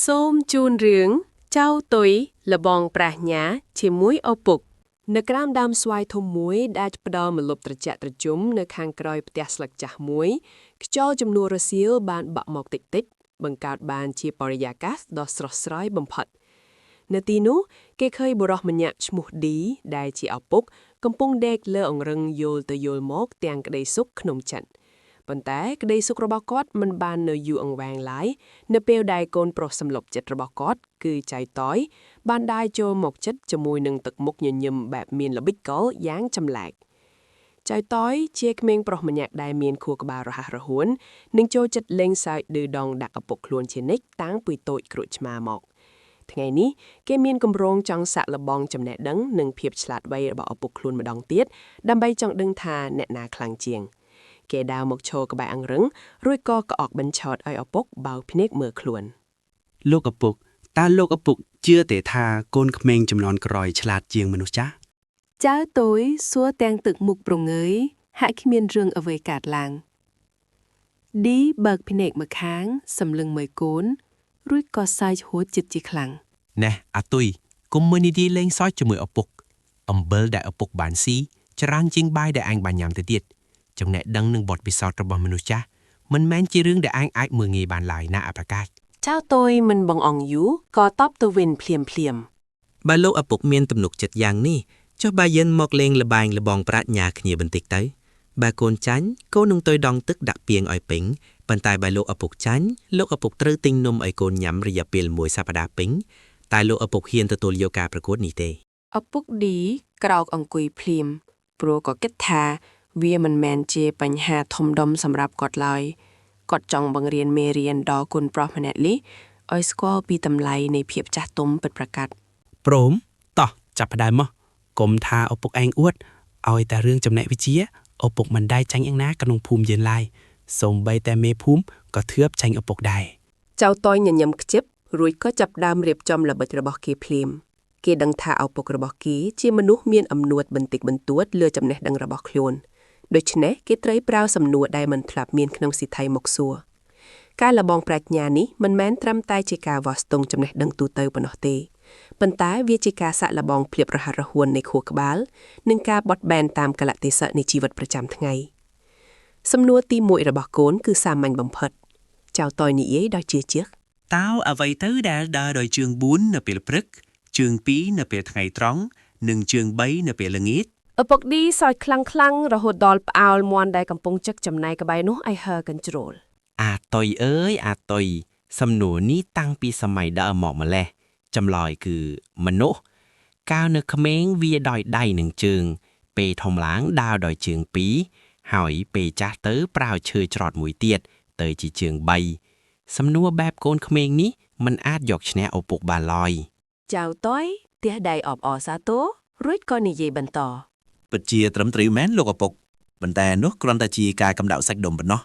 សូមជូនរឿងចៅទុយលបងប្រាជ្ញាជាមួយឪពុកនៅក្រោមដើមស្វាយធំមួយដែលផ្ដល់ម្លប់ត្រជាក់ត្រជុំនៅខាងក្រោយផ្ទះស្លឹកចាស់មួយខ្យល់ជំនួសរសៀលបានបាក់មកតិចៗបង្កើតបានជាបរិយាកាសដ៏ស្រស់ស្រាយបំផុតនៅទីនោះគេឃើញបុរសម្នាក់ឈ្មោះឌីដែលជាឪពុកកំពុងដេកលើអង្រឹងយល់ទៅយល់មកទាំងក្តីសុខក្នុងចិត្តប៉ុន្តែក្តីសុខរបស់គាត់មិនបាននៅយូរអង្វែងឡើយនៅពេលដែលកូនប្រុសសម្លប់ចិត្តរបស់គាត់គឺចៃតយបានដាយចូលមកចិត្តជាមួយនឹងទឹកមុខញញឹមបែបមានល្បិចកលយ៉ាងចម្លែកចៃតយជាក្មេងប្រុសម្នាក់ដែលមានខួរក្បាលរហ័សរហួននិងចូលចិត្តលេងសើចឌឺដងដាក់ឪពុកខ្លួនជានិច្ចតាំងពីតូចក្រូចឆ្មាមកថ្ងៃនេះគេមានគម្រោងចង់សាក់លបងចំណេះដឹងនិងភាពឆ្លាតវៃរបស់ឪពុកខ្លួនម្ដងទៀតដើម្បីចង់ដឹងថាអ្នកណាខ្លាំងជាងគេដើរមកឈរក្បែរអង្រឹងរួចក៏ក្អកបញ្ឆោតឲ្យឪពុកបើកភ្នែកមើលខ្លួនលោកឪពុកតើលោកឪពុកជឿទេថាកូនក្មេងចំនួនក្រោយឆ្លាតជាងមនុស្សចាស់ចៅតូចសួរទាំងទឹកមុខប្រងើយហាក់គ្មានរឿងអ្វីកើតឡើងឌីបើកភ្នែកមកខាងសម្លឹងមើលកូនរួចក៏សើចហួចចិត្តជាខ្លាំងណែអាទុយកុំមើលនីតិលេងសើចជាមួយឪពុកអំបិលដែលឪពុកបានស៊ីច្រើនជាងបាយដែលឯងបានញ៉ាំទៅទៀតចំណេះដឹងនិងបទពិសោធន៍របស់មនុស្សចាស់មិនមែនជារឿងដែលឯងអាចមើលងាយបានឡើយណាអប្រកាសចៅតូចមិនបងអងយូក៏តបទៅវិញភ្លាមបើលោកឪពុកមានទំនុកចិត្តយ៉ាងនេះចុះបើយើងមកលេងល្បែងលបងប្រាជ្ញាគ្នាបន្តិចទៅបើកូនចាញ់កូននឹងទៅដងទឹកដាក់ពាងឲ្យពេញប៉ុន្តែបើលោកឪពុកចាញ់លោកឪពុកត្រូវទិញនំឲ្យកូនញ៉ាំរយៈពេល1សប្តាហ៍ពេញតែលោកឪពុកហ៊ានទទួលយកការប្រកួតនេះទេឪពុកឌីក្រោកអង្គុយភ្លាមព្រោះក៏គិតថាវាមិនមែនជាបញ្ហាធំដុំសម្រាប់គាត់ឡើយគាត់ចង់បង្រៀនមេរៀនដល់កូនប្រុសម្នាក់នេះឲ្យស្គាល់ពីតម្លៃនៃភាពចាស់ទុំពិតប្រាកដព្រមតោះចាប់ផ្ដើមមកកុំថាឪពុកឯងអួតឲ្យតែរឿងចំណេះវិជ្ជាឪពុកមិនដែរចាញ់យ៉ាងណាក្នុងភូមិយើងឡើយសូម្បីតែមេភូមិក៏ធឿបចាញ់ឪពុកដែរចៅតយញញឹមខ្ជិបរួចក៏ចាប់ដើមរៀបចំល្បិចរបស់គេភ្លាមគេដឹងថាឪពុករបស់គេជាមនុស្សមានអំនួតបន្តិចបន្តួចលើចំណេះដឹងរបស់ខ្លួនដូច្នេះគេត្រូវប្រើសំណួរដែលមិនធ្លាប់មានក្នុងសិទ្ធិមកសួរការលបងប្រាជ្ញានេះមិនមែនត្រឹមតែជាការវាស់ស្ទង់ចំណេះដឹងទូទៅប៉ុណ្ណោះទេប៉ុន្តែវាជាការសាក់លបងភាពរហ័សរហួននៃខួរក្បាលនិងការបត់បែនតាមកលៈទេសៈនៃជីវិតប្រចាំថ្ងៃសំណួរទី1របស់កូនគឺសាមញ្ញបំផុតចៅតយនិយាយដោយជឿជាក់តើអ្វីទៅដែលដើរដោយជើង4នៅពេលព្រឹកជើង2នៅពេលថ្ងៃត្រង់និងជើង3នៅពេលល្ងាចឪពុកឌីសើចខ្លាំងរហូតដល់ផ្អើលមាន់ដែលកំពុងចឹកចំណែកក្បែរនោះឲ្យហើរកញ្ជ្រោលអាតុយអើយអាតុយសំណួរនេះតាំងពីសម័យដើមមកម្លេះចម្លើយគឺមនុស្សកាលនៅក្មេងវាដោយដៃនិងជើងពេលធំឡើងដើរដោយជើង2ហើយពេលចាស់ទៅប្រើឈើច្រត់មួយទៀតទៅជាជើង3សំណួរបែបកូនក្មេងនេះមិនអាចយកឈ្នះឪពុកបានឡើយចៅតយទះដៃអបអរសាទររួចក៏និយាយបន្តពិតជាត្រឹមត្រូវមែនលោកឪពុកប៉ុន្តែនោះគ្រាន់តែជាការកំដៅសាច់ដុំប៉ុណ្ណោះ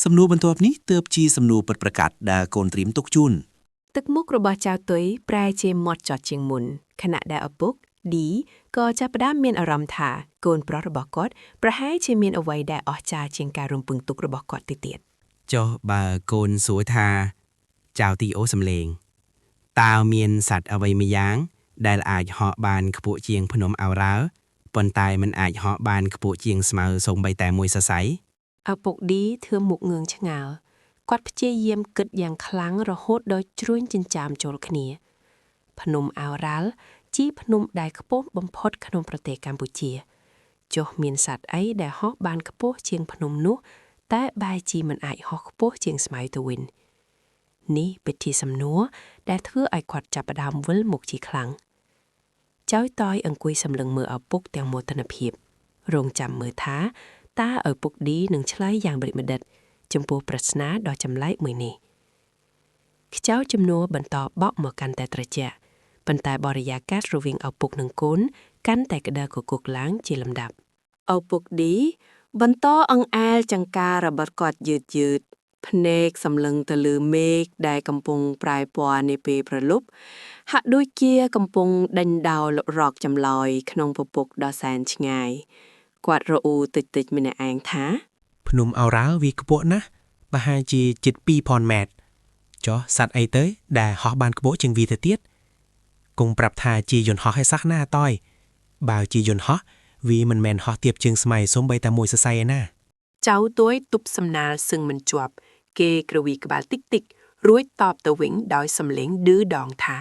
សំណួរបន្ទាប់នេះទើបជាសំណួរពិតប្រាកដដែលកូនត្រៀមទុកជូនទឹកមុខរបស់ចៅទុយប្រែជាមាត់ចត់ជាងមុនខណៈដែលឪពុកឌីក៏ចាប់ផ្ដើមមានអារម្មណ៍ថាកូនប្រុសរបស់គាត់ប្រហែលជាមានអ្វីដែលអស្ចារ្យជាងការរំពឹងទុករបស់គាត់ទៅទៀតចុះបើកូនសួរថាចៅទីអូសំលេងតើមានសត្វអ្វីមួយយ៉ាងដែលអាចហោះបានខ្ពស់ជាងភ្នំឱរ៉ាល់ប៉ុន្តែមិនអាចហោះបានខ្ពស់ជាងស្មៅសូម្បីតែមួយសរសៃឪពុកឌីធឿមុខងឿងឆ្ងល់គាត់ព្យាយាមគិតយ៉ាងខ្លាំងរហូតដល់ជ្រួញចិញ្ចាមចូលគ្នាភ្នំឱរ៉ាល់ជាភ្នំដែលខ្ពស់បំផុតក្នុងប្រទេសកម្ពុជាចុះមានសត្វអីដែលហោះបានខ្ពស់ជាងភ្នំនោះតែបែរជាមិនអាចហោះខ្ពស់ជាងស្មៅទៅវិញនេះពិតជាសំណួរដែលធ្វើឲ្យគាត់ចាប់ផ្ដើមវិលមុខជាខ្លាំងចៅតយអង្គុយសម្លឹងមើលឪពុកទាំងមោទនភាពរងចាំមើលថាតើឪពុកឌីនឹងឆ្លើយយ៉ាងម្ដេចម្ដេចចំពោះប្រស្នាដ៏ចម្លែកមួយនេះខ្ចៅជំនួរបន្តបក់មកកាន់តែត្រជាក់ប៉ុន្តែបរិយាកាសរវាងឪពុកនិងកូនកាន់តែក្តៅគគុកឡើងជាលំដាប់ឪពុកឌីបន្តអង្អែលចង្ការរបស់គាត់យឺតភ្នែកសម្លឹងទៅលើមេឃដែលកំពុងប្រែពណ៌នាពេលព្រលប់ហាក់ដូចជាកំពុងដេញដោលរកចម្លើយក្នុងពពកដ៏សែនឆ្ងាយគាត់រអ៊ូតិចម្នាក់ឯងថាភ្នំឱរ៉ាល់វាខ្ពស់ណាស់ប្រហែលជាជិត2000ម៉ែត្រ ចុះសัตว์អីទៅដែលហោះបានក្បោជាងវាទៅទៀតគង់ប្រាប់ថាជាយន្តហោះឲ្យសោះណាអតយបើជាយន្តហោះវាមិនមែនហោះទៀបជាងស្មៃសូម្បីតែមួយសរសៃឯណា ចៅទួយទប់សំណាលសឹងមិនជាប់គេក្រវីក្បាលតិចតិចរួចតបទៅវិញដោយសំឡេងឌឺដងថា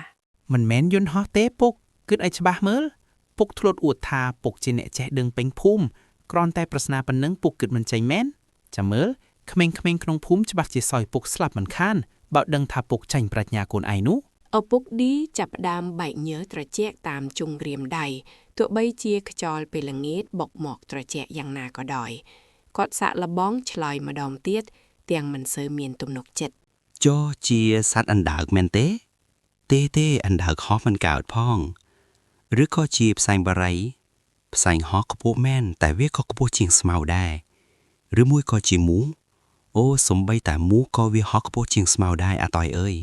មិនមែនយន្តហោះទេពុកគិតឲ្យច្បាស់មើលពុកធ្លាប់អួតថាពុកជាអ្នកចេះដឹងពេញភូមិគ្រាន់តែប្រស្នាប៉ុណ្ណឹងពុកគិតមិនចេញមែនចាំមើលក្មេងៗក្នុងភូមិច្បាស់ជាសោយពុកស្លាប់មិនខានបើដឹងថាពុកចាញ់ប្រាជ្ញាកូនឯងនោះ ឪពុកឌីចាប់ផ្ដើមបែកញើសត្រជាក់តាមជង្គរៀមដៃទោះបីជាខ្យល់ពេលល្ងាចបុកមកត្រជាក់យ៉ាងណាក៏ដោយគាត់សាក់លបងឆ្លើយម្ដងទៀតទាំងមិនសូវមានទំនុកចិត្ត ចុះជាសត្វអណ្ដើកមែនទេទេអណ្ដើកហោះមិនកើតផងឬក៏ជាផ្សែងបារីផ្សែងហោះខ្ពស់មែនតែវាក៏ខ្ពស់ជាងស្មៅដែរឬមួយក៏ជាមូអូសំបីតែមូក៏វាហោះខ្ពស់ជាងស្មៅដែរអាតយអើយ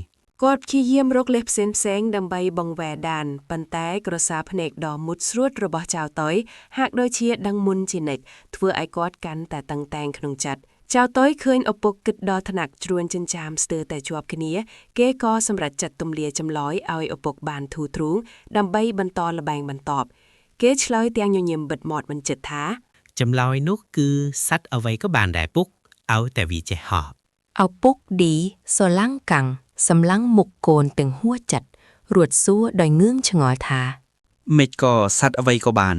គាត់ព្យាយាមរកលេសផ្សេងៗដើម្បីបង្វែរដានប៉ុន្តែក្រសាភ្នែកដ៏មុតស្រួតរបស់ចៅតុយហាក់ដូចជាដឹងមុនជានិច្ចធ្វើឲ្យគាត់កាន់តែតឹងតែងក្នុងចិត្តចៅតុយឃើញឪពុកគិតដល់ថ្នាក់ជ្រួញចិញ្ចាមស្ទើរតែជាប់គ្នាគេក៏សម្រេចចិត្តទម្លាចម្លើយឲ្យឪពុកបានធូរទ្រូងដើម្បីបន្តល្បែងបន្តគេឆ្លើយទាំងញញឹមបិទមាត់មិនចិត្តថា ចម្លើយនោះគឺសัตว์អ្វីក៏បានដែរពុកឲ្យតែវាចេះហោះ ឪពុកឌីស្រឡាំងកាំងសម្លឹងមុខកូនទាំងហួចិត្តរួចសួរដោយងឿងឆ្ងល់ថា មិនក៏សัตว์អ្វីក៏បាន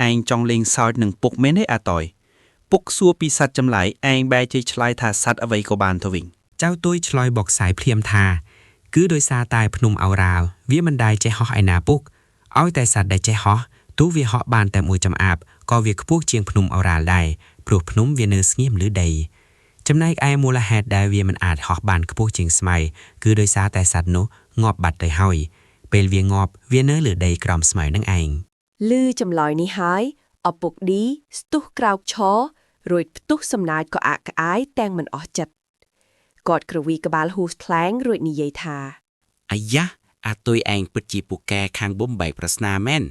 ឯងចង់លេងសើចនឹងពុកមែនទេអាតយពុកសួរពីសัตว์ចម្លែកឯងបែរជាឆ្លើយថាសัตว์អ្វីក៏បានទៅវិញ ចៅទួយឆ្លើយបកសាយភ្លាមថាគឺដោយសារតែភ្នំអូរ៉ាល់វាមិនដែលចេះហោះឯណាពុកឲ្យតែសត្វដែលចេះហោះទោះវាហោះបានតែមួយចំអាបក៏វាខ្ពស់ជាងភ្នំអូរ៉ាល់ដែរព្រោះភ្នំវានៅស្ងៀមលើដីចំណែកឯមូលហេតុដែលវាមិនអាចហោះបានខ្ពស់ជាងស្មៅគឺដោយសារតែសត្វនោះងាប់បាត់ទៅហើយពេលវាងាប់វានៅលើដីក្រោមស្មៅនឹងឯង លឺចម្លើយនេះហើយឪពុកឌីស្ទុះក្រោកឈររួចផ្ទុះសំណាចក៏អាក់ក្អាយទាំងមិនអស់ចិត្តគាត់ក្រវីក្បាលហ៊ូសថ្លែងរួចនិយាយថា អាយ៉ាអាទុយឯងពិតជាពូកែខាងបំបែកប្រស្នាមែន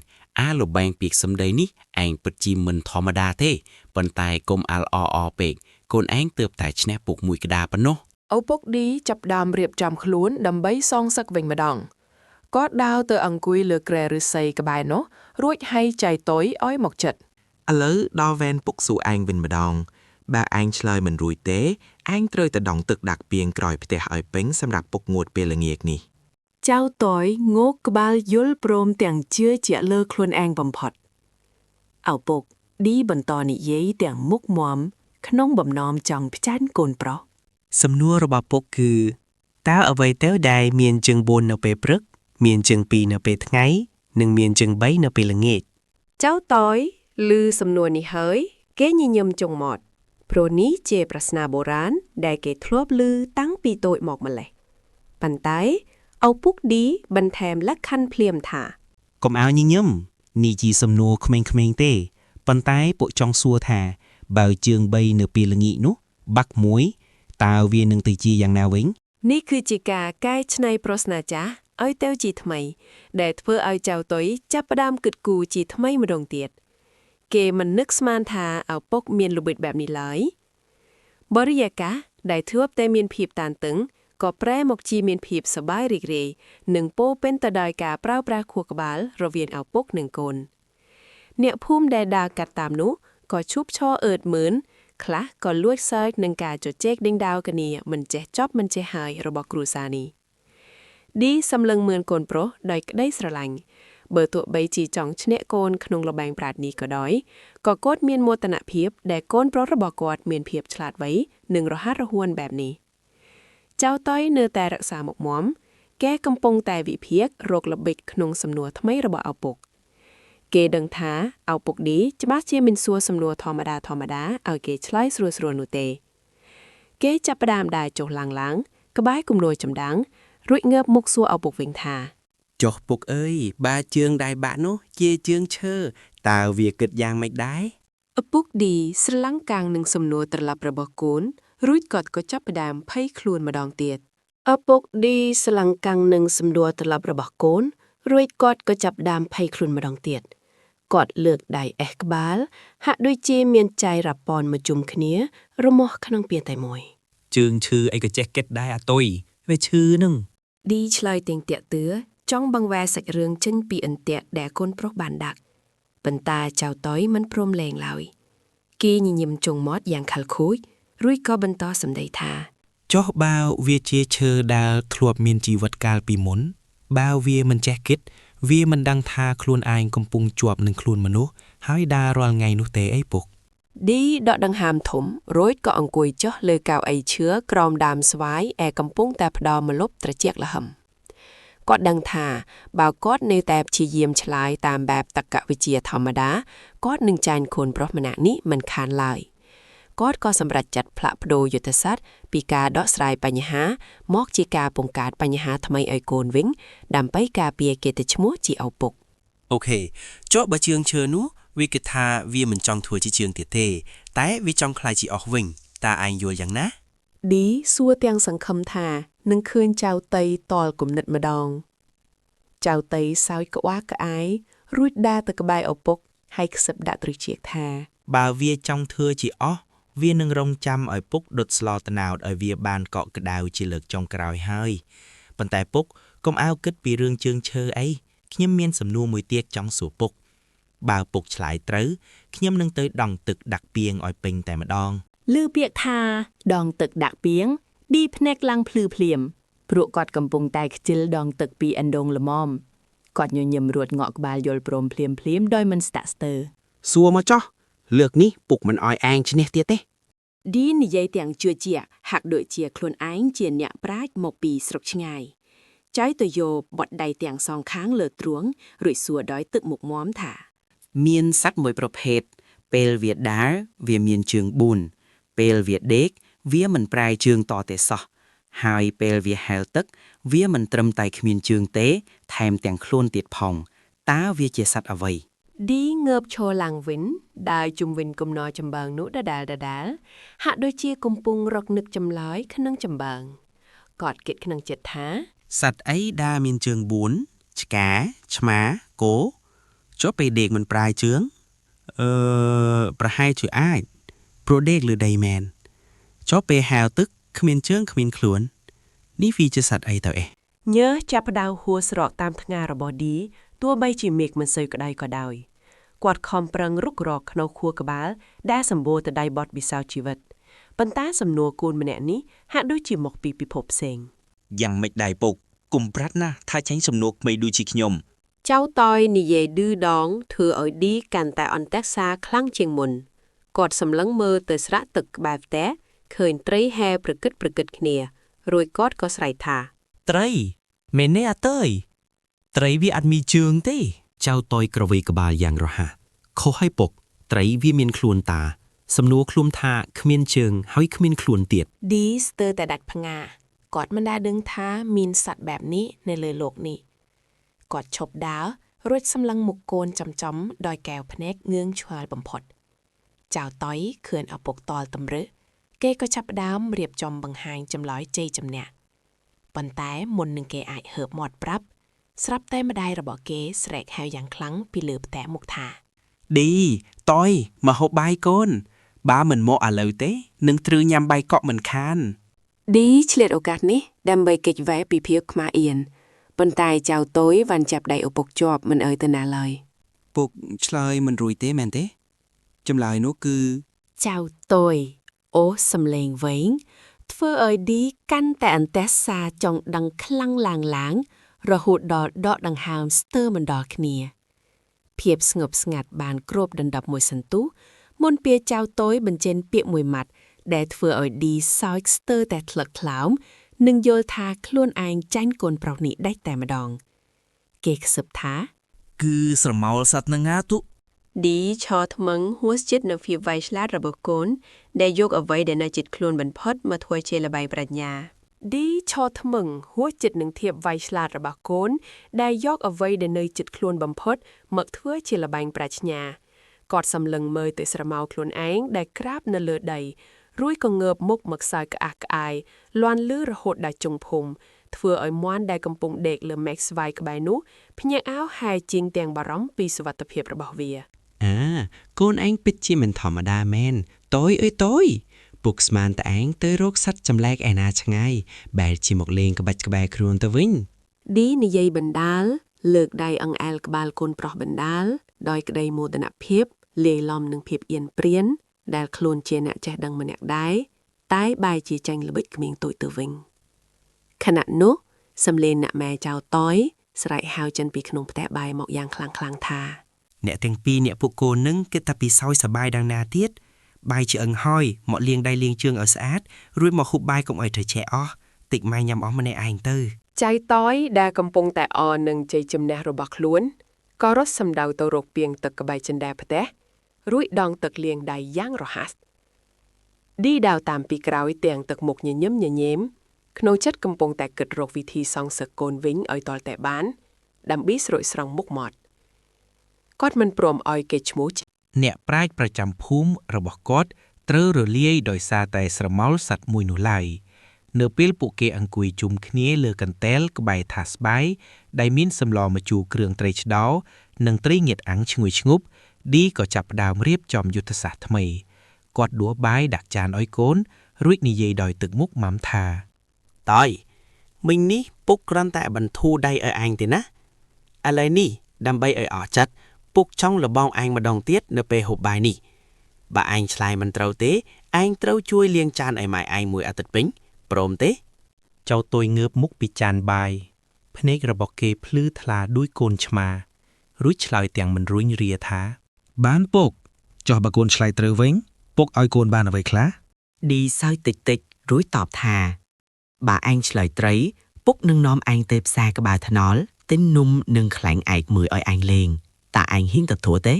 អាលបែងពីកសំដីនេះឯងពិតជាមិនធម្មតាទេប៉ុន្តែកុំអាល់អពេកកូនឯងទើបតែឈ្នះពុកមួយក្តារប៉ុណ្ណោះ ឪពុកឌីចាប់ដើមរៀបចំខ្លួនដើម្បីសងសឹកវិញម្ដងគាត់ដើរទៅអង្គុយលើគ្រែឫស្សីក្បែរនោះរួចហៅចៃតុយឲ្យមកចិត្ត ឥឡូវដល់វេនពុកសួរឯងវិញម្ដងបើឯងឆ្លើយមិនរួចទេឯងត្រូវតែដងទឹកដាក់ពីងក្រោយផ្ទះឲ្យពេញសម្រាប់ពុកងួតពេលល្ងាចនេះ ចៅតុយងោកក្បាលយល់ព្រមទាំងជឿជាក់លើខ្លួនឯងបំផុតឪពុកឌីបន្តនិយាយទាំងមុខមាំក្នុងបំណងចង់ផ្ចាញ់កូនប្រុស សំណួររបស់ពុកគឺតើអ្វីទៅដែលមានជើង4នៅពេលព្រឹកមានជើង2នៅពេលថ្ងៃនិងមានជើង3នៅពេលល្ងាច ចៅតុយឮសំណួរនេះហើយគេញញឹមចុងមាត់ព្រោះនេះជាប្រស្នាបុរាណដែលគេធ្លាប់ឮតាំងពីតូចមកម្ល៉េះប៉ុន្តែឪពុកឌីបន្ថែមលក្ខខណ្ឌភ្លាមថា កុំឲ្យញញឹមនេះជាសំណួរក្មេងៗទេប៉ុន្តែពួកចង់សួរថាបើជើង3នៅពេលល្ងាចនោះបាក់មួយតើវានឹងទៅជាយ៉ាងណាវិញ នេះគឺជាការកែច្នៃប្រស្នាចាស់ឲ្យទៅជាថ្មីដែលធ្វើឲ្យចៅតុយចាប់ផ្ដើមគិតគូរជាថ្មីម្ដងទៀតគេមិននឹកស្មានថាឪពុកមានល្បិចបែបនេះឡើយបរិយាកាសដែលធ្លាប់តែមានភាពតានតឹងក៏ប្រែមកជាមានភាពសប្បាយរីករាយនិងពោរពេញទៅដោយការប្រើប្រាស់ខួរក្បាលរវាងឪពុកនិងកូនអ្នកភូមិដែលដើរកាត់តាមនោះក៏ឈប់ឈរអឺតមើលខ្លះក៏លួចសើចនឹងការជជែកដេញដោលគ្នាមិនចេះចប់មិនចេះហើយរបស់គ្រួសារនេះឌីសម្លឹងមើលកូនប្រុសដោយក្តីស្រឡាញ់បើទោះបីជាចង់ឈ្នះកូនក្នុងល្បែងប្រាជ្ញនេះក៏ដោយក៏គាត់មានមោទនភាពដែលកូនប្រុសរបស់គាត់មានភាពឆ្លាតវៃនិងរហ័សរហួនបែបនេះចៅតុយនៅតែរក្សាមុខមាំគេកំពុងតែវិភាគរកល្បិចក្នុងសំណួរថ្មីរបស់ឪពុកគេដឹងថាឪពុកឌីច្បាស់ជាមិនសួរសំណួរធម្មតាឲ្យគេឆ្លើយស្រួលៗនោះទេគេចាប់ផ្ដើមដើរចុះឡើងក្បែរគំនរចំដាំងរួចងើបមុខសួរឪពុកវិញថា ចុះពុកអើយបើជើងដៃបាក់នោះជាជើងឈើតើវាគិតយ៉ាងម៉េចដែរ ឪពុកឌីស្រឡាំងកាំងនឹងសំណួរត្រឡប់របស់កូនរួចគាត់ក៏ចាប់ផ្ដើមភ័យខ្លួនម្ដងទៀតឪពុកឌីស្រឡាំងកាំងនឹងសំណួរត្រឡប់របស់កូនរួចគាត់ក៏ចាប់ផ្ដើមភ័យខ្លួនម្ដងទៀតគាត់លើកដៃអេះក្បាលហាក់ដូចជាមានចៃរ៉ាប៉នមកជុំគ្នារមាស់ក្នុងពេលតែមួយ ជើងឈឺអីក៏ចេះគិតដែរអាតុយ វាឈឺនឹង ឌីឆ្លើយទាំងតាក់ទឿចង់បង្វែរសាច់រឿងចេញពីអន្ទាក់ដែលកូនប្រុសបានដាក់ប៉ុន្តែចៅតយមិនព្រមលែងឡើយគេញញឹមចុងមាត់យ៉ាងខលខូចរួចក៏បន្តសម្ដីថា ចុះបើវាជាឈើដែលធ្លាប់មានជីវិតកាលពីមុនបើវាមិនចេះគិតវាមិនដឹងថាខ្លួនឯងកំពុងជាប់នឹងខ្លួនមនុស្សហើយដើររាល់ថ្ងៃនោះទេអីពុក ឌីដកដង្ហើមធំរួចក៏អង្គុយចុះលើកៅអីឈើក្រោមដើមស្វាយឯកំពុងតែផ្ដល់ម្លប់ត្រជាក់ល្ហឹមគាត់ដឹងថាបើគាត់នៅតែព្យាយាមឆ្លើយតាមបែបតក្កវិជ្ជាធម្មតាគាត់នឹងចាញ់កូនប្រុសម្នាក់នេះមិនខានឡើយគាត់ក៏សម្រេចចាត់ផ្លាក់ប្ដូរយុទ្ធសាស្ត្រពីការដោះស្រាយបញ្ហាមកជាការបង្កើតបញ្ហាថ្មីឲ្យកូនវិញដើម្បីការពារកិត្តិយសឈ្មោះជាឪពុក អូខេចុះបើជើងឈើនោះវាគិតថាវាមិនចង់ធ្វើជាជើងទៀតទេតែវាចង់ខ្លាយជាអស់វិញតើឯងយល់យ៉ាងណា ឌីសួរទាំងសង្ឃឹមថានឹងឃើញចៅតៃតល់គំនិតម្ដងចៅតៃសើចក្បាលក្អាយរួចដើរទៅក្បែរឪពុកហើយខ្សឹបដាក់ទ្រឹស្ជែកថា បើវាចង់ធ្វើជាអស់វានឹងរងចាំឲ្យពុកដុតស្លត្នោតឲ្យវាបានកក់ក្ដៅជាលើកចុងក្រោយហើយប៉ុន្តែពុកកុំអាវគិតពីរឿងជើងឈើអីខ្ញុំមានសំណួរមួយទៀតចង់សួរពុកបើពុកឆ្លើយត្រូវខ្ញុំនឹងទៅដង់ទឹកដាក់ពាងឲ្យពេញតែម្ដង លឺពាក្យថាដងទឹកដាក់ពាងឌីភ្នែកឡើងភ្លឺភ្លាមព្រោះគាត់កំពុងតែខ្ជិលដងទឹកពីអណ្ដងល្មមគាត់ញញឹមរួតងក់ក្បាលយល់ព្រមភ្លាមដោយមិនស្តាក់ស្ទើរ សួរមកចោះលើកនេះពុកមិនអោយឯងឈ្នះទៀតទេ ឌីនិយាយទាំងជឿជាក់ហាក់ដូចជាខ្លួនឯងជាអ្នកប្រាជ្ញមកពីស្រុកឆ្ងាយចៅទៅយកបត់ដៃទាំងសងខាងលើទ្រូងរួចសួរដោយទឹកមុខមាំថា មានសត្វមួយប្រភេទពេលវាដើរវាមានជើង4ពេលវាដេកវាមិនប្រែជើងតតែសោះហើយពេលវាហែលទឹកវាមិនត្រឹមតែគ្មានជើងទេថែមទាំងខ្លួនទៀតផងតើវាជាសត្វអ្វី ឌីងើបឈរឡើងវិញដើរជុំវិញគំនរចម្បើងនោះដដែលហាក់ដូចជាកំពុងរកនឹកចម្លើយក្នុងចម្បើងគាត់គិតក្នុងចិត្តថា សត្វអីដែលមានជើង4ឆ្កាឆ្មាគោចុះពេលដេកមិនប្រែជើងប្រហែលជាអាចព្រោះដេកលើដីមែនចុះពេលហែលទឹកគ្មានជើងគ្មានខ្លួននេះវាជាសត្វអីទៅអេ ញើសចាប់ផ្ដៅហួរស្រកតាមថ្ងារបស់ឌីទោះបីជាមេឃមិនសូវក្តៅក៏ដោយគាត់ខំប្រឹងរុករកក្នុងខួរក្បាលដែលសម្បូរទៅដោយបទពិសោធន៍ជីវិតប៉ុន្តែសំណួរកូនម្នាក់នេះហាក់ដូចជាមកពីពិភពផ្សេង យ៉ាងម៉េចដែរពុកកុំប្រាប់ណាថាចាញ់សំណួរក្មេងដូចជាខ្ញុំ ចៅតយនិយាយឌឺដងធ្វើឲ្យឌីកាន់តែអន្ទះសារខ្លាំងជាងមុនគាត់សម្លឹងមើលទៅស្រះទឹកក្បែរផ្ទះឃើញត្រីហែប្រគិតគ្នារួចគាត់ក៏ស្រែកថា ត្រីមែនទេអើយត្រីវាអត់មានជើងទេចៅតយក្រវីក្បាលយ៉ាងរហ័សខុសឲ្យពុកត្រីវាមានខ្លួនតាសំណួរខ្លួនថាគ្មានជើងហើយគ្មានខ្លួនទៀត ឌីស្ទើរតែដាច់ផ្ងាគាត់មិនដែលដឹងថាមានសត្វបែបនេះនៅលើโลกនេះគាត់ឈប់ដើររួចសម្លឹងមុខកូនចំដោយកែវភ្នែកងឿងឆ្ងល់បំផុតចៅតយឃើញឪពុកតល់តម្រឹកគេក៏ចាប់ផ្ដើមរៀបចំបង្ហាញចម្លើយជ័យជំនះប៉ុន្តែមុននឹងគេអាចហើបមាត់ប្រាប់ស្រាប់តែម្ដាយរបស់គេស្រែកហៅយ៉ាងខ្លាំងពីលើផ្ទះមុខថា ឌីតយមកហូបបាយកូនបើមិនមកឥឡូវទេនឹងត្រូវញ៉ាំបាយកក់មិនខាន ឌីឆ្លៀតឱកាសនេះដើម្បីគេចវែពីភាពខ្មាស់អៀនប៉ុន្តែចៅតូយវ៉ាន់ចាប់ដៃឪពុកជាប់មិនអើយទៅណាឡើយ ពុកឆ្លើយមិនរួយទេមែនទេចម្លើយនោះគឺ ចៅតូយអូសំលេងវែងធ្វើឲ្យឌីកាន់តែអន្ទះសារចង់ដឹងខ្លាំងឡើងរហូតដល់ដកដង្ហើមស្ទើរមិនដល់គ្នាភាពស្ងប់ស្ងាត់បានគ្របដណ្ដប់មួយសន្ទុះមុនពេលចៅតូយបញ្ចេញពាក្យមួយម៉ាត់ដែលធ្វើឲ្យឌីសោចស្ទើរតែថ្លឹកថ្លោមនិងយល់ថាខ្លួនឯងចាញ់កូនប្រុសនេះដាច់តែម្ដងគេខ្សឹបថា គឺស្រមោលសត្វនឹងណាទុ ឌីឈរថ្មឹងហួសចិត្តនៅភាពវៃឆ្លាតរបស់កូនដែលយកអ្វីដែលនៅចិត្តខ្លួនបំផុតមកធ្វើជាល្បែងប្រាជ្ញាឌីឈរថ្មឹងហួសចិត្តនឹងភាពវៃឆ្លាតរបស់កូនដែលយកអ្វីដែលនៅចិត្តខ្លួនបំផុតមកធ្វើជាល្បែងប្រាជ្ញាគាត់សម្លឹងមើលទៅស្រមោលខ្លួនឯងដែលក្រាបនៅលើដីរួចក៏ងើបមុខមកសើចក្អាកក្អាយលាន់លឺរហូតដល់ចុងភូមិធ្វើឲ្យមាន់ដែលកំពុងដេកលើមែកស្វាយក្បែរនោះភ្ញាក់អោហែជាងទាំងបារម្ភពីសុវត្ថិភាពរបស់វា កូនឯងពិតជាមិនធម្មតាមែនតយអើយតយ ពុកស្មានតឯងទៅរកសัตว์ចម្លែកឯណាឆ្ងាយបែរជាមកលេងក្បាច់ក្បែរខ្លួនទៅវិញ ឌីនិយាយបណ្ដាលលើកដៃអង្អែលក្បាលកូនប្រុសបណ្ដាលដោយក្តីមោទនភាពលាយឡំនឹងភាពអៀនព្រានដែលខ្លួនជាអ្នកចេះដឹងម្នាក់ដែរតែបែរជាចាញ់ល្បិចក្មេងតូចទៅវិញខណៈនោះសំលេងអ្នកម៉ែចៅតយស្រែកហៅចិនពីក្នុងផ្ទះបាយមកយ៉ាងខ្លាំងៗថា អ្នកទាំងពីរអ្នកពួកកូននឹងគិតថាពីសោយសបាយដល់ណាទៀតបាយជាអឹងហើយមកលាងដៃលាងជើងឲ្យស្អាតរួចមកហូបបាយកុំឲ្យត្រូវឆេះអស់តិចម៉ែញ៉ាំអស់ម្នាក់ឯងទៅ ចៅតយដែលកំពុងតែអរនឹងជ័យជំនះរបស់ខ្លួនក៏រត់សម្ដៅទៅរកពាងទឹកក្បែរចិនដែរផ្ទះរួចដងទឹកលាងដៃយ៉ាងរហ័សឌីដាវតាមពីក្រោយទាំងទឹកមុខញញឹមញញែមក្នុងចិត្តកំពុងតែគិតរកវិធីសងសឹកកូនវិញឲ្យទាល់តែបានដើម្បីស្រួចស្រង់មុខមាត់គាត់មិនព្រមឲ្យគេឈ្មោះ អ្នកប្រាជ្ញប្រចាំភូមិរបស់គាត់ត្រូវរលាយដោយសារតែស្រមោលសត្វមួយនោះឡើយនៅពេលពួកគេអង្គុយជុំគ្នាលើកន្ទែលក្បែរថាសបាយដែលមានសម្លម្ជូរគ្រឿងត្រីឆ្ដោនិងត្រីងៀតអាំងឈ្ងុយឈ្ងប់ឌីក៏ចាប់ផ្ដើមរៀបចំយុទ្ធសាស្ត្រថ្មីគាត់ដួសបាយដាក់ចានឲ្យកូនរួចនិយាយដោយទឹកមុខម៉ាំថា តយមិញនេះពុកគ្រាន់តែបន្ធូរដៃឲ្យឯងទេណាឥឡូវនេះដើម្បីឲ្យអស់ចិត្តពុកចង់លបងឯងម្ដងទៀតនៅពេលហូបបាយនេះបើឯងឆ្លើយមិនត្រូវទេឯងត្រូវជួយលាងចានឲ្យម៉ែឯងមួយអាទិត្យពេញព្រមទេ ចៅតុយងើបមុខពីចានបាយភ្នែករបស់គេភ្លឺថ្លាដូចកូនឆ្មារួចឆ្លើយទាំងមិនរួញរាថា បានពុកចុះបើកូនឆ្លើយត្រូវវិញពុកឲ្យកូនបានអ្វីខ្លះ ឌីសើចតិចៗរួចតបថាបើឯងឆ្លើយត្រីពុកនឹងនាំឯងទៅផ្សារក្បាលថ្នល់ទិញនំនិងខ្លែងឯកមួយឲ្យឯងលេងតើឯងហ៊ានទទួលទេ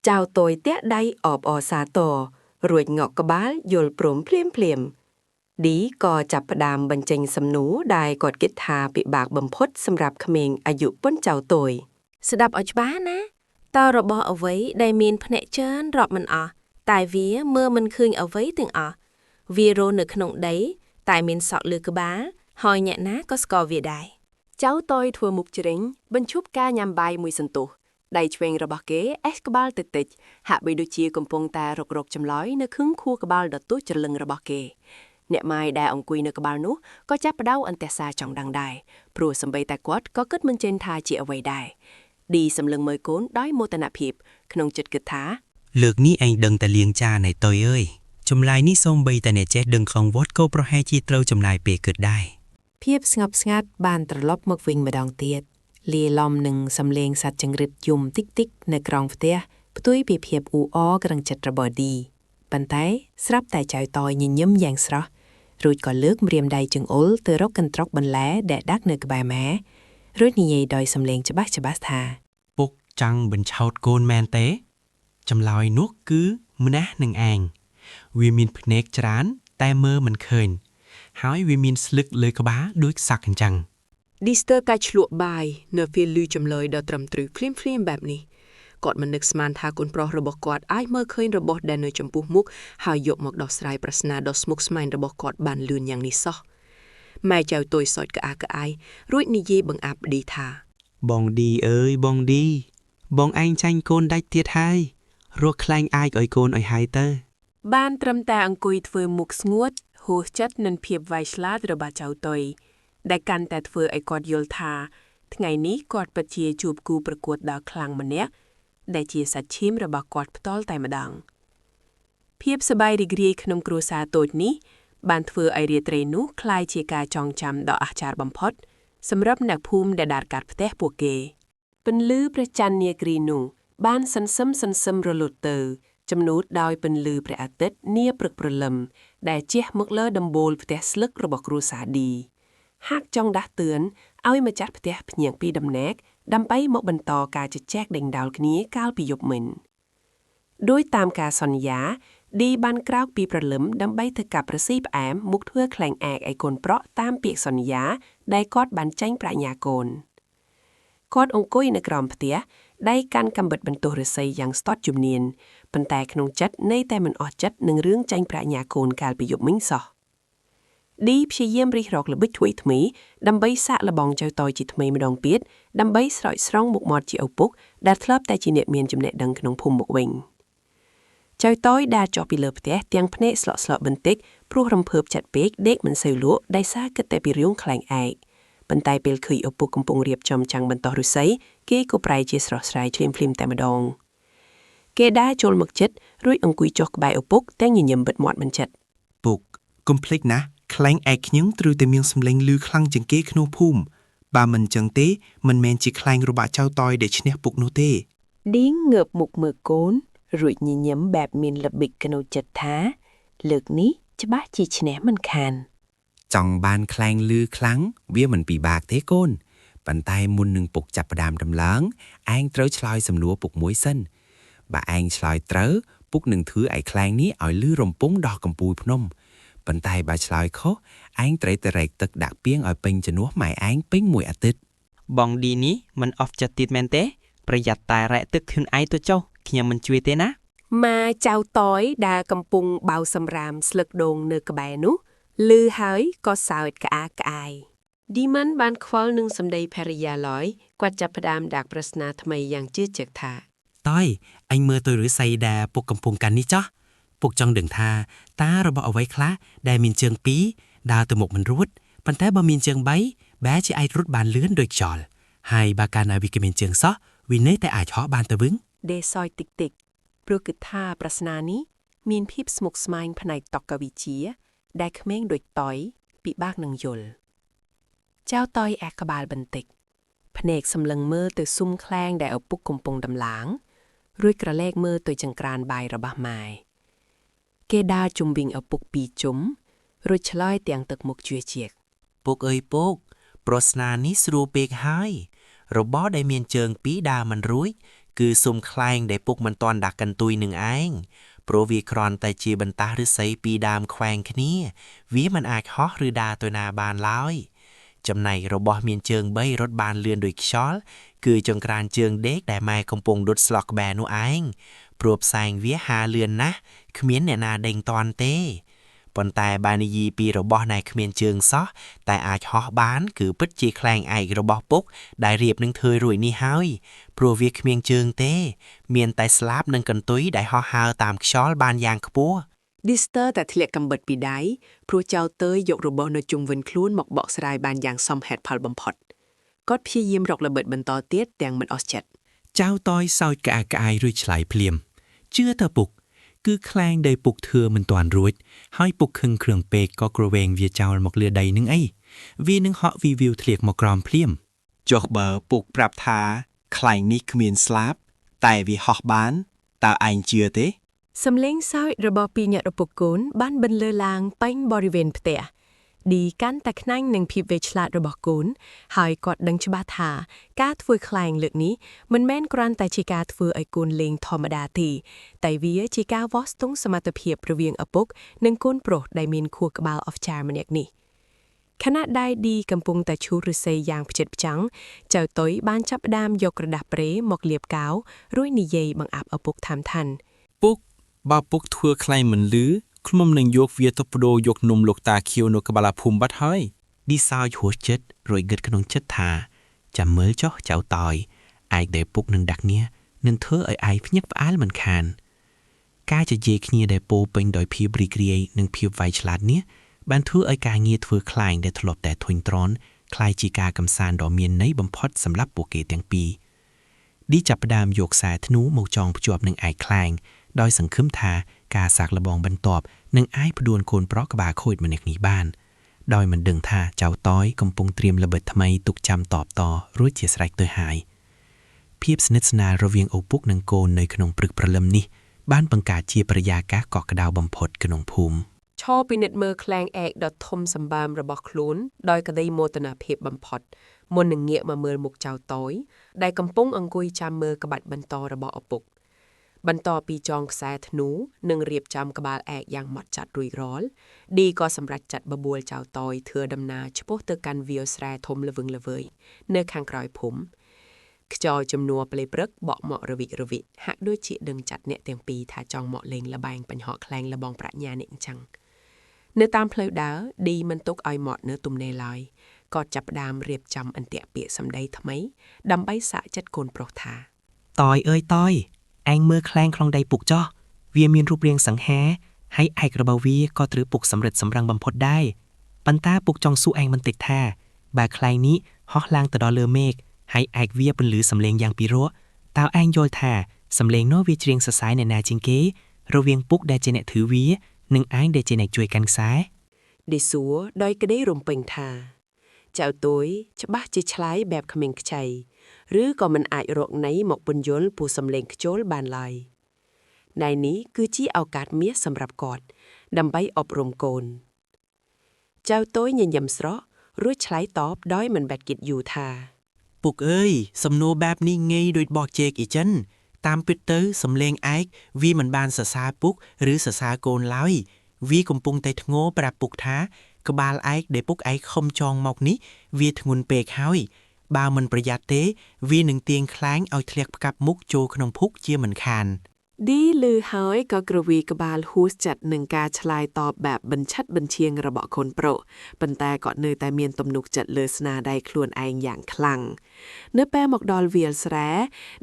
ចៅតយតាក់ដៃអបអរសាទររួចងក់ក្បាលយល់ព្រមភ្លាមឌីក៏ចាប់ផ្ដើមបញ្ចេញសំណួរដែលគាត់គិតថាពិបាកបំផុតសម្រាប់ក្មេងអាយុប៉ុនចៅតយស្ដាប់ឲ្យច្បាស់ណាតើរបស់អ្វីដែលមានភ្នាក់ច្រើនរាប់មិនអស់តែវាមើលមិនឃើញអ្វីទាំងអស់វារស់នៅក្នុងដីតែមានសក់លើក្បាលហើយអ្នកណាក៏ស្គាល់វាដែរចៅតយធ្វើមុខជ្រិញបញ្ឈប់ការញ៉ាំបាយមួយសន្ទុះដៃឆ្វេងរបស់គេអេសក្បាលតិចហាក់បីដូចជាកំពុងតែរកចម្លើយនៅខឹងខួរក្បាលដ៏ទូចច្រឡឹងរបស់គេអ្នកម៉ាយដែលអង្គុយនៅក្បាលនោះក៏ចាប់ផ្ដើមអន្ទះសារចង់ដឹងដែរព្រោះសម្បីតែគាត់ក៏គិតមិនចេញថាជាអ្វីដែរឌីសម្លឹងមើលកូនដោយមោទនភាពក្នុងចិត្តគិតថា លើកនេះឯងដឹងតែលាងចានឯតុយអើយចម្លើយនេះសូម្បីតែអ្នកចេះដឹងក្នុងវត្តក៏ប្រហែលជាត្រូវចំណាយពេលគិតដែរ ភាពស្ងប់ស្ងាត់បានត្រឡប់មកវិញម្ដងទៀតលាយឡំនឹងសំឡេងសត្វចង្រិតយំតិចៗនៅក្រោមផ្ទះផ្ទុយពីភាពអ៊ូអរក្រឹងចិត្តរបស់ឌីប៉ុន្តែស្រាប់តែចៅតយញញឹមយ៉ាងស្រស់រួចក៏លើកម្រាមដៃចង្អុលទៅរកកន្ត្រកបន្លែដែលដាក់នៅក្បែរម៉ែរួចនិយាយដោយសំឡេងច្បាស់ៗថា ពុកចង់បញ្ឆោតកូនមែនទេចម្លើយនោះគឺម្នះនឹងឯងវាមានភ្នែកច្រើនតែមើលមិនឃើញហើយវាមានស្លឹកលើក្បាលដូចសក់អញ្ចឹង ឌីស្ទ័រកាច់ឆ្លក់បាយនៅពេលឮចម្លើយដ៏ត្រឹមត្រូវភ្លាមៗបែបនេះគាត់មិននឹកស្មានថាកូនប្រុសរបស់គាត់អាចមើលឃើញរបស់ដែលនៅចំពោះមុខហើយយកមកដោះស្រាយប្រស្នាដ៏ស្មុគស្មាញរបស់គាត់បានលឿនយ៉ាងនេះសោះម៉ែចៅតូចសោចក្អាកក្អាយរួចនិយាយបង្អាប់ឌីថា បងឌីអើយបងឌីបងឯងចាញ់កូនដាច់ទៀតហើយរកខ្លែងអាយឲ្យកូនឲ្យហើយទៅ បានត្រឹមតែអង្គុយធ្វើមុខស្ងួតហួសចិត្តនឹងភាពវាយឆ្លាតរបស់ចៅតុយដែលកាន់តែធ្វើឲ្យគាត់យល់ថាថ្ងៃនេះគាត់ពិតជាជួបគូប្រកួតដ៏ខ្លាំងម្នាក់ដែលជាសាច់ឈាមរបស់គាត់ផ្ទាល់តែម្ដងភាពសប្បាយរីករាយក្នុងគ្រួសារតូចនេះបានធ្វើឲ្យរាត្រីនោះคล้ายជាការចងចាំដ៏អស្ចារ្យបំផុតសម្រាប់អ្នកភូមិដែលដើរកាត់ផ្ទះពួកគេពន្លឺព្រះច័ន្ទនាគ្រីនោះបានសន្សឹមរលត់ទៅជំនួសដោយពន្លឺព្រះអាទិត្យនាព្រឹកព្រលឹមដែលជះមកលើដំបូលផ្ទះស្លឹករបស់គ្រួសារឌីហាក់ចង់ដាស់តឿនឲ្យម្ចាស់ផ្ទះភ្ញាក់ពីដំណេកដើម្បីមកបន្តការជជែកដេញដោលគ្នាកាលពីយប់មិញដោយតាមការសន្យាឌីបានក្រោកពីព្រលឹមដើម្បីទៅកាប់រស៊ីផ្អែមមុខធ្វើខ្លែងឯកឲ្យកូនប្រក់តាមពាក្យសន្យាដែលគាត់បានចេញប្រាជ្ញាកូនគាត់អង្គុយនៅក្រោមផ្ទះដៃកាន់កាំបិតបន្ទោះឫស្សីយ៉ាងស្ទាត់ជំនាញប៉ុន្តែក្នុងចិត្តនៅតែមិនអស់ចិត្តនឹងរឿងចាញ់ប្រាជ្ញាកូនកាលពីយប់មិញសោះឌីព្យាយាមរិះរកល្បិចថ្មីដើម្បីសាកល្បងចៅតយជាថ្មីម្ដងទៀតដើម្បីស្រោចស្រង់មុខមាត់ជាឪពុកដែលធ្លាប់តែជាអ្នកមានចំណេះដឹងក្នុងភូមិមកវិញ ចៅតយដើរចុះពីលើផ្ទះទាំងភ្នែកស្លក់ៗបន្តិចព្រោះរំភើបចាត់ពេកដេកមិនសូវលក់ដោយសារគិតតែពីរឿងខ្លែងឯកប៉ុន្តែពេលឃើញឪពុកកំពុងរៀបចំចាំងបន្តឫស្សីគេក៏ប្រែជាស្រស់ស្រាយភ្លាមៗតែម្ដងគេដើរចូលមកជិតរួចអង្គុយចុះក្បែរឪពុកទាំងញញឹមបិទមាត់មិនចិត្ត ពុកកុំភ្លេចណាខ្លែងឯកខ្ញុំត្រូវតែមានសម្លេងឮខ្លាំងជាងគេក្នុងភូមិបើមិនចឹងទេមិនមែនជាខ្លែងរបស់ចៅតយដែលឈ្នះពុកនោះទេ ឌីងងើបមុខមើលកូនរួចញញឹមបែបមានល្បិចក្នុងចិត្តថាលើកនេះច្បាស់ជាឈ្នះមិនខាន ចង់បានខ្លែងឮខ្លាំងវាមិនពិបាកទេកូនប៉ុន្តែមុននឹងពុកចាប់ផ្ដើមដំឡើងឯងត្រូវឆ្លើយសំណួរពុកមួយសិនបើឯងឆ្លើយត្រូវពុកនឹងធ្វើឲ្យខ្លែងនេះឲ្យឮរំពងដោះកំពូលភ្នំប៉ុន្តែបើឆ្លើយខុសឯងត្រូវតែរែកទឹកដាក់ពាងឲ្យពេញជំនួសម៉ែឯងពេញមួយអាទិត្យ បងឌីនេះមិនអស់ចិត្តទៀតមែនទេប្រយ័ត្នតែរែកទឹកខ្លួនឯងទៅចុះខ្ញុំមិនជួយទេណា ម៉ាចៅតយដែលកំពុងបៅសម្រាមស្លឹកដូងនៅក្បែរនោះឮហើយក៏សើចក្អាកក្អាយឌីមិនបានខ្វល់នឹងសម្ដីភរិយាឡើយគាត់ចាប់ផ្ដើមដាក់ប្រស្នាថ្មីយ៉ាងជឿជាក់ថា តយអញមើលទៅឫស្សីដែលពុកកំពុងកាន់នេះចោះពុកចង់ដឹងថាតើរបស់អ្វីខ្លះដែលមានជើង2ដើរទៅមុខមិនរួចប៉ុន្តែបើមានជើង3បែរជាអាចរត់បានលឿនដូចខ្យល់ហើយបើកាលណាវាគ្មានជើងសោះវានៅតែអាចហោះបានទៅវិញ ដេសយតិចតិចព្រោះគិតថាប្រស្នានេះមានភាពស្មុគស្មាញផ្នែកតក្កវិជ្ជាដែលក្មេងដូចតយពិបាកនឹងយល់ចៅតយអែកក្បាលបន្តិចភ្នែកសម្លឹងមើលទៅស៊ុំខ្លែងដែលឪពុកកំពុងដំឡើងរួចក្រឡេកមើលទៅចង្ក្រានបាយរបស់ម៉ែគេដើរជុំវិញឪពុកពីរជុំរួចឆ្លើយទាំងទឹកមុខជឿជាក់ ពុកអើយពុកប្រស្នានេះស្រួលពេកហើយរបស់ដែលមានជើង2ដើរមិនរួចគឺស៊ុំខ្លែងដែលពុកមិនទាន់ដាក់កន្ទុយនឹងឯងព្រោះវាគ្រាន់តែជាបន្តោះឫស្សីពីរដើមខ្វែងគ្នាវាមិនអាចហោះឬដើរទៅណាបានឡើយចំណែករបស់មានជើង3រត់បានលឿនដូចខ្យល់គឺចង្ក្រានជើងដេកដែលម៉ែកំពុងដុតស្លក់ក្បែរនោះឯងព្រោះផ្សែងវាហាលឿនណាស់គ្មានអ្នកណាដេញតាន់ទេប៉ុន្តែបើនិយាយពីរបស់ដែលគ្មានជើងសោះតែអាចហោះបានគឺពិតជាខ្លែងឯករបស់ពុកដែលរៀបនឹងធ្វើរួចនេះហើយព្រោះវាគ្មានជើងទេមានតែស្លាបនិងកន្ទុយដែលហោះហើរតាមខ្យល់បានយ៉ាងខ្ពស់ ឌីស្ទ័រតែធ្លាក់កំបិតពីដៃព្រោះចៅតើយយករបស់នៅជុំវិញខ្លួនមកបកស្រាយបានយ៉ាងសមហេតុផលបំផុតគាត់ព្យាយាមរកល្បិចបន្តទៀតទាំងមិនអស់ចិត្ត ចៅតយសើចក្អាកក្អាយរួចឆ្លើយភ្លាមជឿទៅពុកគឺខ្លែងដែលពុកធ្វើមិនទាន់រួចហើយពុកខឹងគ្រឿងពេកក៏ក្រវែងវាចោលមកលើដីនឹងអីវានឹងហក់វីវីវធ្លាក់មកក្រោមភ្លាម ចុះបើពុកប្រាប់ថាខ្លែងនេះគ្មានស្លាបតែវាហោះបានតើឯងជឿទេ សំឡេងសើចរបស់ពីរញាតិឪពុកកូនបានបន្លឺឡើងពេញបរិវេណផ្ទះឌីកាន់តែខ្នាញ់នឹងភាពវៃឆ្លាតរបស់កូនហើយគាត់ដឹងច្បាស់ថាការធ្វើខ្លែងលើកនេះមិនមែនគ្រាន់តែជាការធ្វើឲ្យកូនលេងធម្មតាទេតែវាជាការវាស់ស្ទង់សមត្ថភាពរវាងឪពុកនិងកូនប្រុសដែលមានខួរក្បាលអស្ចារ្យម្នាក់នេះខណៈដែលឌីកំពុងតែឈូសឫស្សីយ៉ាងផ្ចិតផ្ចាំងចៅតុយបានចាប់ផ្ដើមយកក្រដាសប្រេមកលាបកៅរួចនិយាយបង្អាប់ឪពុកថាមថាន់ ពុកបើពុកធ្វើខ្លែងមិនលឺខ្ញុំនឹងយកវាទៅបដូរយកនំលោកតាខៀវនៅក្បាលភូមិបាត់ហើយ ឌីសោយហួសចិត្តរួចគិតក្នុងចិត្តថាចាំមើលចុះចៅតយឯកដែលពុកនឹងដាក់គ្នានឹងធ្វើឲ្យឯងភ្ញាក់ផ្អើលមិនខានការជជែកគ្នាដែលពោពេញដោយភាពរីករាយនិងភាពវៃឆ្លាតនេះបានធ្វើឲ្យការងារធ្វើខ្លែងដែលធ្លាប់តែធុញទ្រាន់คล้ายជាការកំសាន្តដ៏មានន័យបំផុតសម្រាប់ពួកគេទាំងពីរឌីចាប់ផ្ដើមយកខ្សែធ្នូមកចងភ្ជាប់នឹងឯកខ្លែងដោយសង្ឃឹមថាការសាកល្បងបន្ទាប់នឹងអាចផ្ដួនកូនប្រុសក្បាលខូចម្នាក់នេះបានដោយមិនដឹងថាចៅតយកំពុងត្រៀមល្បិចថ្មីទុកចាំតបតរួចជាស្រេចទៅហើយភាពស្និទ្ធស្នាលរវាងឪពុកនិងកូននៅក្នុងព្រឹកព្រលឹមនេះបានបង្កើតជាបរិយាកាសកក់ក្ដៅបំផុតក្នុងភូមិឈរពិនិត្យមើលខ្លែងឯកដ៏ធំសម្បើមរបស់ខ្លួនដោយក្តីមោទនភាពបំផុតមុននឹងងាកមកមើលមុខចៅតយដែលកំពុងអង្គុយចាំមើលក្បាច់បន្តរបស់ឪពុកបន្តពីចងខ្សែធ្នូនិងរៀបចំក្បាលឯកយ៉ាងម៉ត់ចត់រួចរាល់ឌីក៏សម្រេចចាត់បបួលចៅតយធ្វើដំណើរឆ្ពោះទៅកាន់វាលស្រែធំល្វឹងល្វើយនៅខាងក្រោយភូមិខ្យល់ជំនួផ្លេព្រឹកបក់មករវិរវិហាក់ដូចជាដឹងចាត់អ្នកទាំងពីរថាចង់មកលេងល្បែងបញ្ហក់ខ្លែងលបងប្រាជ្ញានេះអញ្ចឹងនៅតាមផ្លូវដើរឌីមិនទុកឲ្យមាត់នៅទំនេរឡើយក៏ចាប់ផ្ដើមរៀបចំអន្ទាក់ពាក្យសម្ដីថ្មីដើម្បីសាកចិត្តកូនប្រុសថាតយអើយតយឯងមើលខ្លែងក្នុងដៃពុកចោះ វាមានរូបរាងសង្ហាហើយឯករបស់វាក៏ត្រូវពុកសម្រិតសម្រាំងបំផុតដែរប៉ុន្តែពុកចង់សួរឯងបន្តិចថាបើខ្លែងនេះហោះឡើងទៅដល់លើមេឃហើយឯកវាពន្លឺសំឡេងយ៉ាងពីរោះតើឯងយល់ថាសំឡេងនោះវាច្រៀងសរសើរអ្នកណាជាងគេរវាងពុកដែលជាអ្នកถือវានិងឯងដែលជាអ្នកជួយកាន់ខ្សែ ឌីសួរដោយក្តីរំពេញថាចៅទួយច្បាស់ជាឆ្លើយបែបក្មេងខ្ចីឬក៏មិនអាចរកណីមកពន្យល់ពូសំឡេងខ្ជុលបានឡើយណៃនេះគឺជាឱកាសមាសសម្រាប់គាត់ដើម្បីអប់រំកូនចៅទួយញញឹមស្រស់រួចឆ្លើយតបដោយមិនបាត់គិតយូរថា ពុកអើយសំណួរបែបនេះងាយដូចបោះជែកអីចឹងតាមពិតទៅសំឡេងឯកវាមិនបានសរសើរពុកឬសរសើរកូនឡើយវាកំពុងតែធ្ងរប្រាប់ពុកថាក្បាលឯកដែលពុកឯកខំចងមកនេះវាធ្ងន់ពេកហើយបើមិនប្រយ័ត្នទេវានឹងទាញខ្លែងឲ្យធ្លាក់ផ្កាប់មុខចូលក្នុងភុកជាមិនខាន ឌីលឺហើយក៏ក្រវីក្បាលហួសចិត្តនឹងការឆ្លើយតបបែបបញ្ឆិតបញ្ឈៀងរបស់កូនប្រុសប៉ុន្តែក៏នៅតែមានទំនុកចិត្តលើស្នាដៃខ្លួនឯងយ៉ាងខ្លាំងនៅពេលមកដល់វាលស្រែ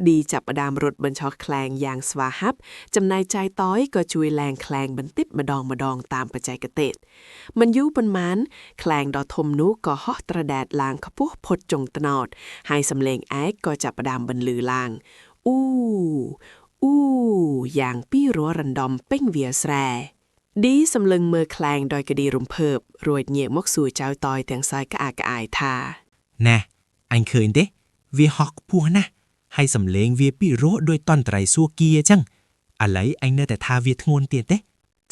ឌីចាប់ផ្ដើមរត់បញ្ឆោះខ្លែងយ៉ាងស្វាហាប់ចំណែកចៃតយក៏ជួយលែងខ្លែងបន្តិចម្ដងតាមបច្ចេកទេសមិនយូរប៉ុន្មានខ្លែងដ៏ធំនោះក៏ហោះត្រដែតឡើងខ្ពស់ផុតចុងត្នោតហើយសំឡេងឯកក៏ចាប់ផ្ដើមបន្លឺឡើងអ៊ូយ៉ាងពីរោះរំដំពេញវាលស្រែឌីសម្លឹងមើលខ្លែងដោយក្តីរំភើបរួចងាកមកសួរចៅតយទាំងសើចក្អាកក្អាយថា ណែអញឃើញទេវាហោះខ្ពស់ណាស់ហើយសំឡេងវាពីរោះដោយតន្ត្រីសួគ៌អញ្ចឹងឥឡូវអញនៅតែថាវាធ្ងន់ទៀតទេ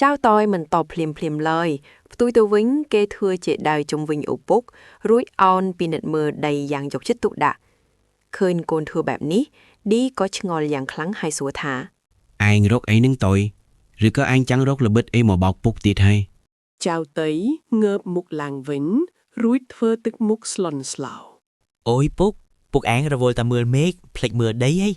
ចៅតយមិនតបភ្លាមឡើយផ្ទុយទៅវិញគេធ្វើជាដៅជំវិញឪពុករួចអោនពិនិត្យមើលដីយ៉ាងយកចិត្តទុកដាក់ឃើញកូនធ្វើបែបនេះឌីក៏ឆ្ងល់យ៉ាងខ្លាំងហើយសួរថា ឯងរកអីនឹងតយឬក៏ឯងចាំងរកល្បិតអីមកបោកពុកទៀតហើយ ចៅតៃងើបមុខឡើងវិញរួចធ្វើទឹកមុខស្លន់ស្លោ អូយពុកឯងរវល់តែមើលមេឃភ្លេចមើលដីហី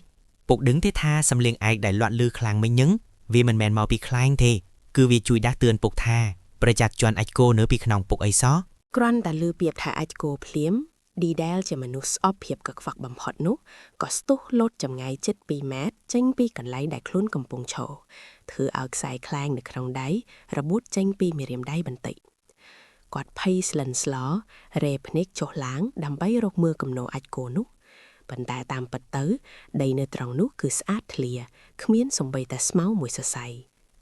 ពុកដឹងទេថាសំឡេងឯកដែលលាត់លឺខ្លាំងមិញហ្នឹងវាមិនមែនមកពីខ្លែងទេគឺវាជួយដាស់តឿនពុកថាប្រយ័ត្នជន់អាចគោនៅពីខ្នងពុកអីសោះ គ្រាន់តែលឺពាក្យថាអាចគោភ្លាមឌីដែលជាមនុស្សស្អប់ភាពកខ្វក់បំផុតនោះក៏ស្ទុះលោតចម្ងាយជិត2ម៉ែត្រចេញពីកន្លែងដែលខ្លួនកំពុងឈរធ្វើឲ្យខ្សែខ្លែងនៅក្នុងដៃរបួតចេញពីមេរៀមដៃបន្តិចគាត់ភ័យស្លិនស្លោរេភ្នែកចុះឡើងដើម្បីរកមើលគំនោអាចគោនោះប៉ុន្តែតាមពិតទៅដីនៅត្រង់នោះគឺស្អាតធ្លាគ្មានសំបីតែស្មៅមួយសរសៃ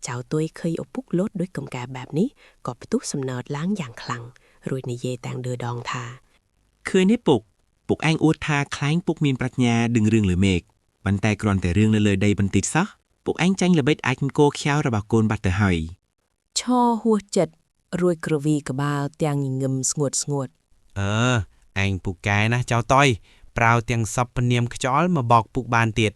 ចៅទួយឃើញឪពុកលោតដូចកំកាបែបនេះក៏ផ្ទុះសំណើតឡើងយ៉ាងខ្លាំងរួចនិយាយតាំងដឺដងថា ឃើញទេពុកឯងអួតថាខ្លែងពុកមានប្រាជ្ញាដឹងរឿងលើមេឃប៉ុន្តែគ្រាន់តែរឿងលើដីបន្តិចសោះពុកឯងចាញ់ល្បិចអាចគោខ្យៅរបស់កូនបាត់ទៅហើយ ឈរហួសចិត្តរួចក្រវីក្បាលទាំងញញឹមស្ងួតឯងពូកែណាចៅតយប្រៅទាំងសពនាមខ្យល់មកបោកពុកបានទៀត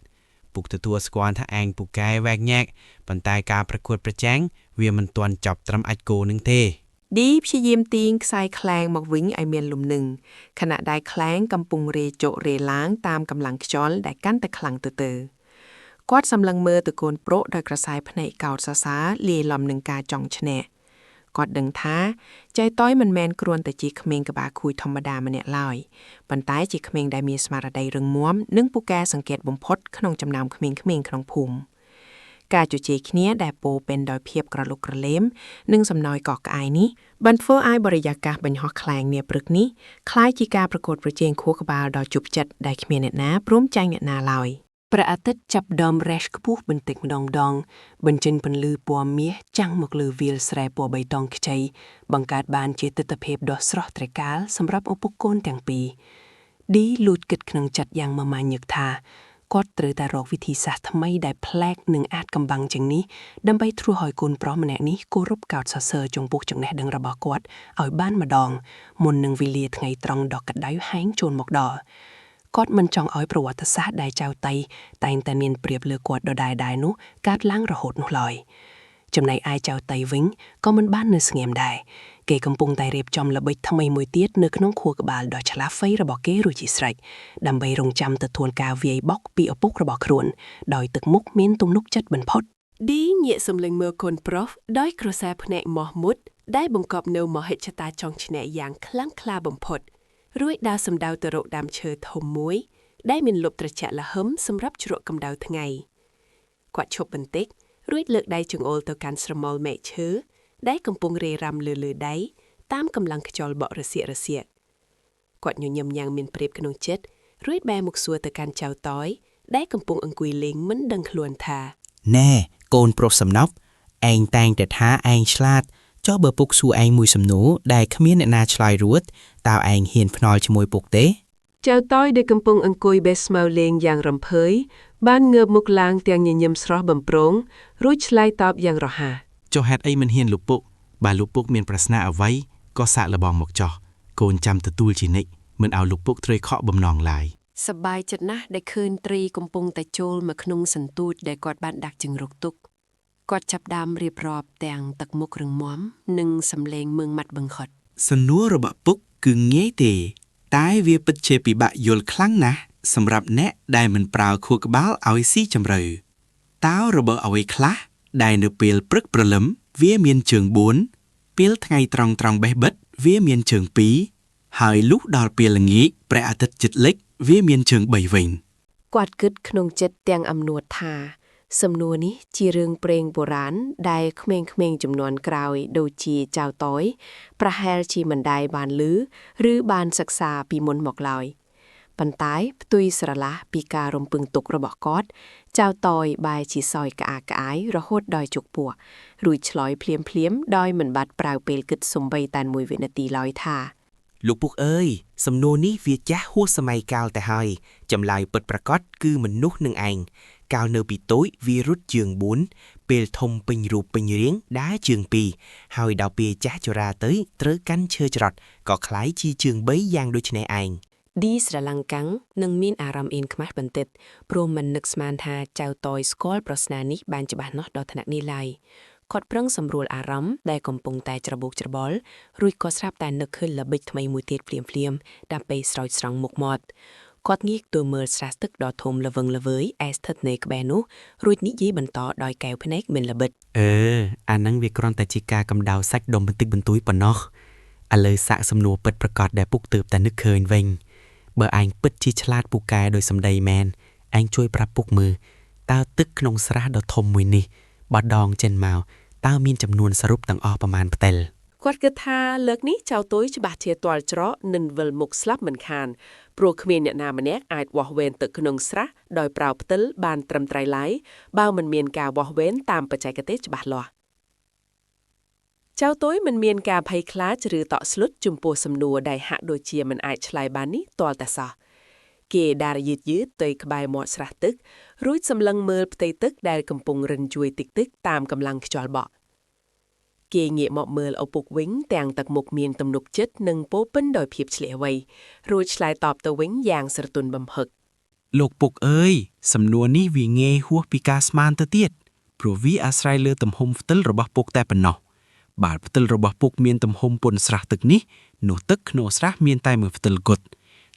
ពុកទទួលស្គាល់ថាឯងពូកែវែកញែកប៉ុន្តែការប្រកួតប្រជែងវាមិនទាន់ចប់ត្រឹមអាចគោនឹងទេ ឌីព្យាយាមទាញខ្សែខ្លែងមកវិញឲ្យមានលំនឹងខណៈដែលខ្លែងកំពុងរេចុរេឡើងតាមកម្លាំងខ្យល់ដែលកាន់តែខ្លាំងទៅគាត់សម្លឹងមើលទៅកូនប្រុសដោយក្រសែភ្នែកកោតសរសើរលាយឡំនឹងការចង់ឈ្នះគាត់ដឹងថាចៃតយមិនមែនគ្រាន់តែជាក្មេងក្បាលខួយធម្មតាម្នាក់ឡើយប៉ុន្តែជាក្មេងដែលមានស្មារតីរឹងមាំនិងពូកែសង្កេតបំផុតក្នុងចំណោមក្មេងៗក្នុងភូមិការជជែកគ្នាដែលពោពេញដោយភាពក្រឡុកក្រឡេមនិងសំណើចកក់ក្អាយនេះបានធ្វើឲ្យបរិយាកាសបញ្ហោះខ្លែងនាព្រឹកនេះคล้ายជាការប្រកួតប្រជែងខួរក្បាលដ៏ជប់ចិត្តដែលគ្មានអ្នកណាព្រមចាញ់អ្នកណាឡើយព្រះអាទិត្យចាប់ដើមរះខ្ពស់បន្តិចម្ដងបញ្ចេញពន្លឺពណ៌មាសចាំងមកលើវាលស្រែពណ៌បៃតងខ្ចីបង្កើតបានជាទិដ្ឋភាពដ៏ស្រស់ត្រកាលសម្រាប់ឪពុកកូនទាំងពីរឌីលូតគិតក្នុងចិត្តយ៉ាងមមាញឹកថាគាត់ត្រូវតែរកវិធីសាស្ត្រថ្មីដែលប្លែកនិងអាចកំបាំងជាងនេះដើម្បីធ្វើឲ្យកូនប្រុសម្នាក់នេះគោរពកោតសរសើរចំពោះចំណេះដឹងរបស់គាត់ឲ្យបានម្ដងមុននឹងវេលាថ្ងៃត្រង់ដ៏ក្តៅហែងចូលមកដល់គាត់មិនចង់ឲ្យប្រវត្តិសាស្ត្រដែលចៅតៃតែងតែមានប្រៀបលើគាត់ដដែលនោះកើតឡើងរហូតនោះឡើយចំណែកឯចៅតៃវិញក៏មិនបាននៅស្ងៀមដែរគេកំពុងតែរៀបចំល្បិចថ្មីមួយទៀតនៅក្នុងខួរក្បាលដ៏ឆ្លាតវៃរបស់គេរួចជាស្រេចដើម្បីរងចាំទទួលការវាយបកពីឪពុករបស់ខ្លួនដោយទឹកមុខមានទំនុកចិត្តបំផុតឌីងាកសម្លឹងមើលកូនប្រុសដោយក្រសែភ្នែកមោះមុតដែលបង្កប់នៅមហិច្ឆតាចង់ឈ្នះយ៉ាងខ្លាំងក្លាបំផុតរួចដើរសម្ដៅទៅរកដើមឈើធំមួយដែលមានលប់ត្រជាក់ល្ហឹមសម្រាប់ជ្រក់កម្ដៅថ្ងៃគាត់ឈប់បន្តិច រួចលើកដៃចង្អុលទៅកាន់ស្រមោលមែកឈើដែលកំពុងរេរ៉ាំលើដៃតាមកម្លាំងខ្យល់បក់រសៀកគាត់ញញឹមយ៉ាងមានព្រៀបក្នុងចិត្តរួចបែរមុខសួរទៅកាន់ចៅតយដែលកំពុងអង្គុយលេងមិនដឹងខ្លួនថា ណែកូនប្រុសសំណប់ឯងតែងតែថាឯងឆ្លាតចុះបើពុកសួរឯងមួយសំណួរដែលគ្មានអ្នកណាឆ្លើយរួចតើឯងហ៊ានភ្នាល់ជាមួយពុកទេ ចៅតយដែលកំពុងអង្គុយបេះស្មៅលេងយ៉ាងរំភើយបានងើបមុខឡើងទាំងញញឹមស្រស់បំព្រងរួចឆ្លើយតបយ៉ាងរហ័ស ចុះហេតុអីមិនហ៊ានលោកពុកបើលោកពុកមានប្រស្នាអ្វីក៏សាកល្បងមកចោះកូនចាំទទួលជានិច្ចមិនឲ្យលោកពុកត្រូវខកបំណងឡើយ សប្បាយចិត្តណាស់ដែលឃើញត្រីកំពុងតែចូលមកក្នុងសន្ទូចដែលគាត់បានដាក់ជង្រុកទុកគាត់ចាប់ដើមរៀបរាប់ទាំងទឹកមុខរឹងមាំនិងសំឡេងមើងម៉ាត់បង្ខត់ សំណួររបស់ពុកគឺងាយទេតែវាពិតជាពិបាកយល់ខ្លាំងណាស់សម្រាប់អ្នកដែលមិនប្រើខួរក្បាលឲ្យស៊ីជម្រៅតើរបបអ្វីខ្លះដែលនៅពេលព្រឹកព្រលឹមវាមានជើង4ពេលថ្ងៃត្រង់បេះបិទវាមានជើង2ហើយលុះដល់ពេលល្ងាចព្រះអាទិត្យជិតលិចវាមានជើង3វិញ គាត់គិតក្នុងចិត្តទាំងអំនួតថាសំណួរនេះជារឿងព្រេងបុរាណដែលក្មេងៗចំនួនក្រោយដូចជាចៅតយប្រហែលជាមិនដែលបានឮឬបានសិក្សាពីមុនមកឡើយប៉ុន្តែផ្ទុយស្រឡះពីការរំពឹងទុករបស់គាត់ចៅតយបែរជាសោយក្អាកក្អាយរហូតដល់ជោគពោះរួចឆ្លើយភ្លាមដោយមិនបាត់ប្រើពេលគិតសំបីតែមួយវិនាទីឡើយថា លោកពុកអើយសំណួរនេះវាចាស់ហួសសម័យកាលទៅហើយចម្លើយពិតប្រាកដគឺមនុស្សនឹងឯងកាលនៅពីតូចវារត់ជើង4ពេលធំពេញរូបពេញរាងដើរជើង2ហើយដល់ពេលចាស់ជរាទៅត្រូវកាន់ឈើច្រត់ក៏คล้ายជាជើង3យ៉ាងដូចនេះឯង ឌីស្រឡង្កាំងនឹងមានអារម្មណ៍អៀនខ្មាស់បន្តិចព្រោះមិននឹកស្មានថាចៅតយស្គាល់ប្រស្នានេះបានច្បាស់ណាស់ដល់ថ្នាក់នេះឡើយគាត់ប្រឹងសម្រួលអារម្មណ៍ដែលកំពុងតែច្របូកច្របល់រួចក៏ស្រាប់តែនឹកឃើញល្បិចថ្មីមួយទៀតភ្លាមដើម្បីស្រោចស្រង់មុខមាត់គាត់ងាកទៅមើលស្រះទឹកដ៏ធំល្វឹងល្វើយឯស្ថិតនៅក្បែរនោះរួចនិយាយបន្តដោយកែវភ្នែកមានល្បិច អាហ្នឹងវាគ្រាន់តែជាការកំដៅសាច់ដុំបន្តិចបន្តួចប៉ុណ្ណោះឥឡូវសាកសំណួរពិតប្រាកដដែលពុកទើបតែនឹកឃើញវិញបើឯងពិតជាឆ្លាតពូកែដោយសម្ដីមែនឯងជួយប្រាប់ពុកមើលតើទឹកក្នុងស្រះដ៏ធំមួយនេះបើដងចេញមកតើមានចំនួនសរុបទាំងអស់ប្រមាណផ្ទៃ គាត់គិតថាលើកនេះចៅតូចច្បាស់ជាទាល់ច្រកនឹងវិលមុខស្លាប់មិនខានព្រោះគ្មានអ្នកណាម្នាក់អាចវាស់វែនទឹកក្នុងស្រះដោយប្រើផ្តិលបានត្រឹមត្រូវឡើយបើមិនមានការវាស់វែនតាមបច្ចេកទេសច្បាស់លាស់ចៅតូចមិនមានការភ័យខ្លាចឬតក់ស្លុតចំពោះសំណួរដែលហាក់ដូចជាមិនអាចឆ្លើយបាននេះទាល់តែសោះគេដើរយឺតទៅក្បែរមាត់ស្រះទឹករួចសម្លឹងមើលផ្ទៃទឹកដែលកំពុងរិនជួយតិចតាមកម្លាំងខ្យល់បក់គេងាកមកមើលឪពុកវិញទាំងទឹកមុខមានទំនុកចិត្តនិងពោពេញដោយភាពឆ្លៀសវៃរួចឆ្លើយតបទៅវិញយ៉ាងស្រទន់បំផឹក លោកពុកអើយសំណួរនេះវាងាយហួសពីការស្មានទៅទៀតព្រោះវាអាស្រ័យលើទំហំផ្ទិលរបស់ពុកតែប៉ុណ្ណោះបើផ្ទិលរបស់ពុកមានទំហំពុនស្រះទឹកនេះនោះទឹកក្នុងស្រះមានតែមួយផ្ទិលគត់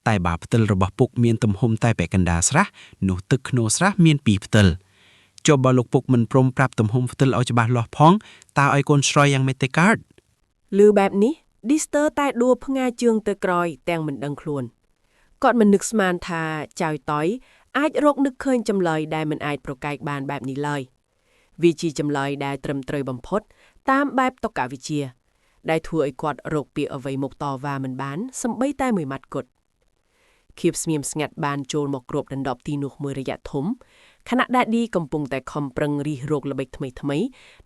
តែបើផ្ទិលរបស់ពុកមានទំហំតែពាក់កណ្ដាលស្រះនោះទឹកក្នុងស្រះមានពីរផ្ទិលចុះបើលោកពុកមិនព្រមប្រាប់ទំហំផ្ទិលឲ្យច្បាស់លាស់ផងតើឲ្យកូនស្រយយ៉ាងម៉េចទេកើត ឮបែបនេះឌីស្ទ័រតែដួលផ្ងាជើងទៅក្រោយទាំងមិនដឹងខ្លួនគាត់មិននឹកស្មានថាចៅតយអាចរកនឹកឃើញចម្លើយដែលមិនអាចប្រកែកបានបែបនេះឡើយវាជាចម្លើយដែលត្រឹមត្រូវបំផុតតាមបែបតុក្កវិទ្យាដែលធ្វើឲ្យគាត់រកពាក្យអ្វីមកតវ៉ាមិនបានសូម្បីតែមួយម៉ាត់គត់ខៀបស្ងៀមស្ងាត់បានចូលមកគ្របដណ្ដប់ទីនោះមួយរយៈធំខណៈដែលឌីកំពុងតែខំប្រឹងរិះរកល្បិចថ្មី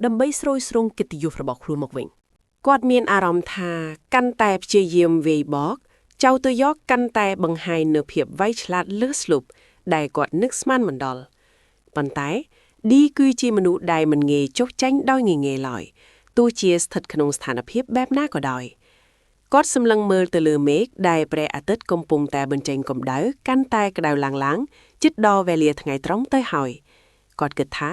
ដើម្បីស្រួយស្រង់កិត្តិយសរបស់ខ្លួនមកវិញគាត់មានអារម្មណ៍ថាកាន់តែព្យាយាមវាយបកចៅទៅយកកាន់តែបង្ហាញនូវភាពវៃឆ្លាតលើសលប់ដែលគាត់នឹកស្មានមិនដល់ប៉ុន្តែឌីគឺជាមនុស្សដែលមិនងាយចុះចាញ់ដោយងាយឡើយទោះជាស្ថិតក្នុងស្ថានភាពបែបណាក៏ដោយគាត់សម្លឹងមើលទៅលើមេឃដែលព្រះអាទិត្យកំពុងតែបញ្ចេញកម្ដៅកាន់តែក្ដៅឡើងជិតដល់វេលាថ្ងៃត្រង់ទៅហើយគាត់គិតថា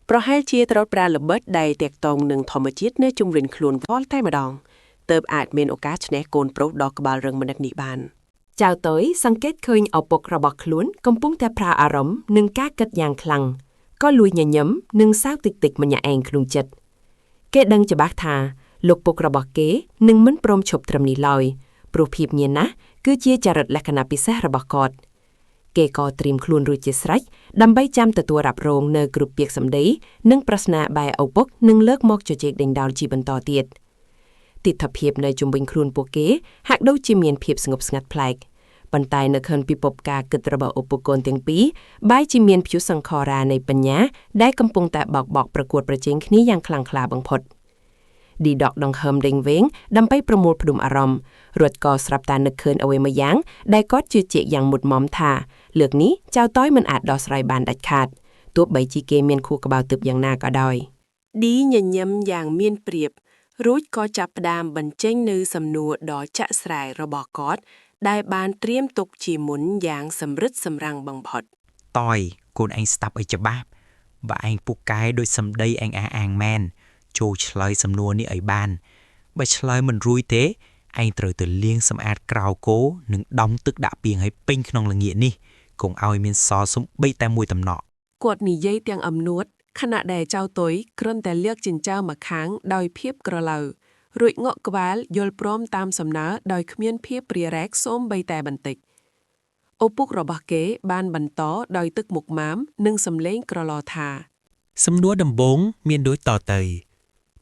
ប្រហែលជាត្រូវប្រើល្បិចដែលតាក់ទងនឹងធម្មជាតិនៅជុំវិញខ្លួនវល់តែម្ដងទើបអាចមានឱកាសឈ្នះកូនប្រុសដ៏ក្បាលរឹងម្នាក់នេះបានចៅតយសង្កេតឃើញឪពុករបស់ខ្លួនកំពុងតែប្រើអារម្មណ៍នឹងការគិតយ៉ាងខ្លាំងក៏លួចញញឹមនិងសើចតិចៗម្នាក់ឯងក្នុងចិត្តគេដឹងច្បាស់ថាលោកពុករបស់គេនឹងមិនព្រមឈប់ត្រឹមនេះឡើយព្រោះភាពញៀនណាស់គឺជាចរិតលក្ខណៈពិសេសរបស់គាត់ គេក៏ត្រៀមខ្លួនរួចជាស្រេចដើម្បីចាំទទួលរ៉ាប់រងនៅគ្រប់ពាក្យសម្ដីនិងប្រស្នាបែឪពុកនឹងលើកមកជជែកដេញដោលជាបន្តទៀតទិដ្ឋភាពនៅជុំវិញខ្លួនពួកគេហាក់ដូចជាមានភាពស្ងប់ស្ងាត់ប្លែកប៉ុន្តែនៅខិនពិភពការគិតរបស់ឧបកូនទាំងពីរបែរជាមានព្យុះសង្ខរានៃបញ្ញាដែលកំពុងតែបោកបក់ប្រកួតប្រជែងគ្នាយ៉ាងខ្លាំងក្លាបំផុតឌីដកដងហឹមដេញវែងដើម្បីប្រមូលផ្ដុំអារម្មណ៍រត់ក៏ស្រាប់តែនឹកឃើញអ្វីមួយយ៉ាងដែលគាត់ជឿជាក់យ៉ាងមុតមមថាលើកនេះចៅតយមិនអាចដោះស្រាយបានដាច់ខាតទោះបីជាគេមានខួរក្បាលទើបយ៉ាងណាក៏ដោយឌីញញឹមយ៉ាងមានប្រៀបរួចក៏ចាប់ផ្ដើមបញ្ចេញនូវសំណួរដ៏ចាក់ស្រាយរបស់គាត់ដែលបានត្រៀមទុកជាមុនយ៉ាងសម្រិតសម្រាំងបំផុតតយកូនឯងស្ដាប់ឲ្យច្បាស់បើឯងពូកែដោយសម្ដីឯងអាងមែនចូលឆ្លើយសំណួរនេះឲ្យបានបើឆ្លើយមិនរួយទេឯងត្រូវទៅលាងសម្អាតក្រៅគោនិងដំទឹកដាក់ពាងឲ្យពេញក្នុងល្ងាចនេះកុំឲ្យមានសល់សំបីតែមួយតំណក់ គាត់និយាយទាំងអំនួតខណៈដែលចៅតុយគ្រាន់តែលើកចិញ្ចើមកខាងដោយភាពក្រឡៅរួចងក់ក្បាលយល់ព្រមតាមសំណើដោយគ្មានភាពព្រារែកសូម្បីតែបន្តិចឪពុករបស់គេបានបន្តដោយទឹកមុខម៉ាមនិងសំឡេងក្រឡថា សំណួរដំបូងមានដូចតទៅ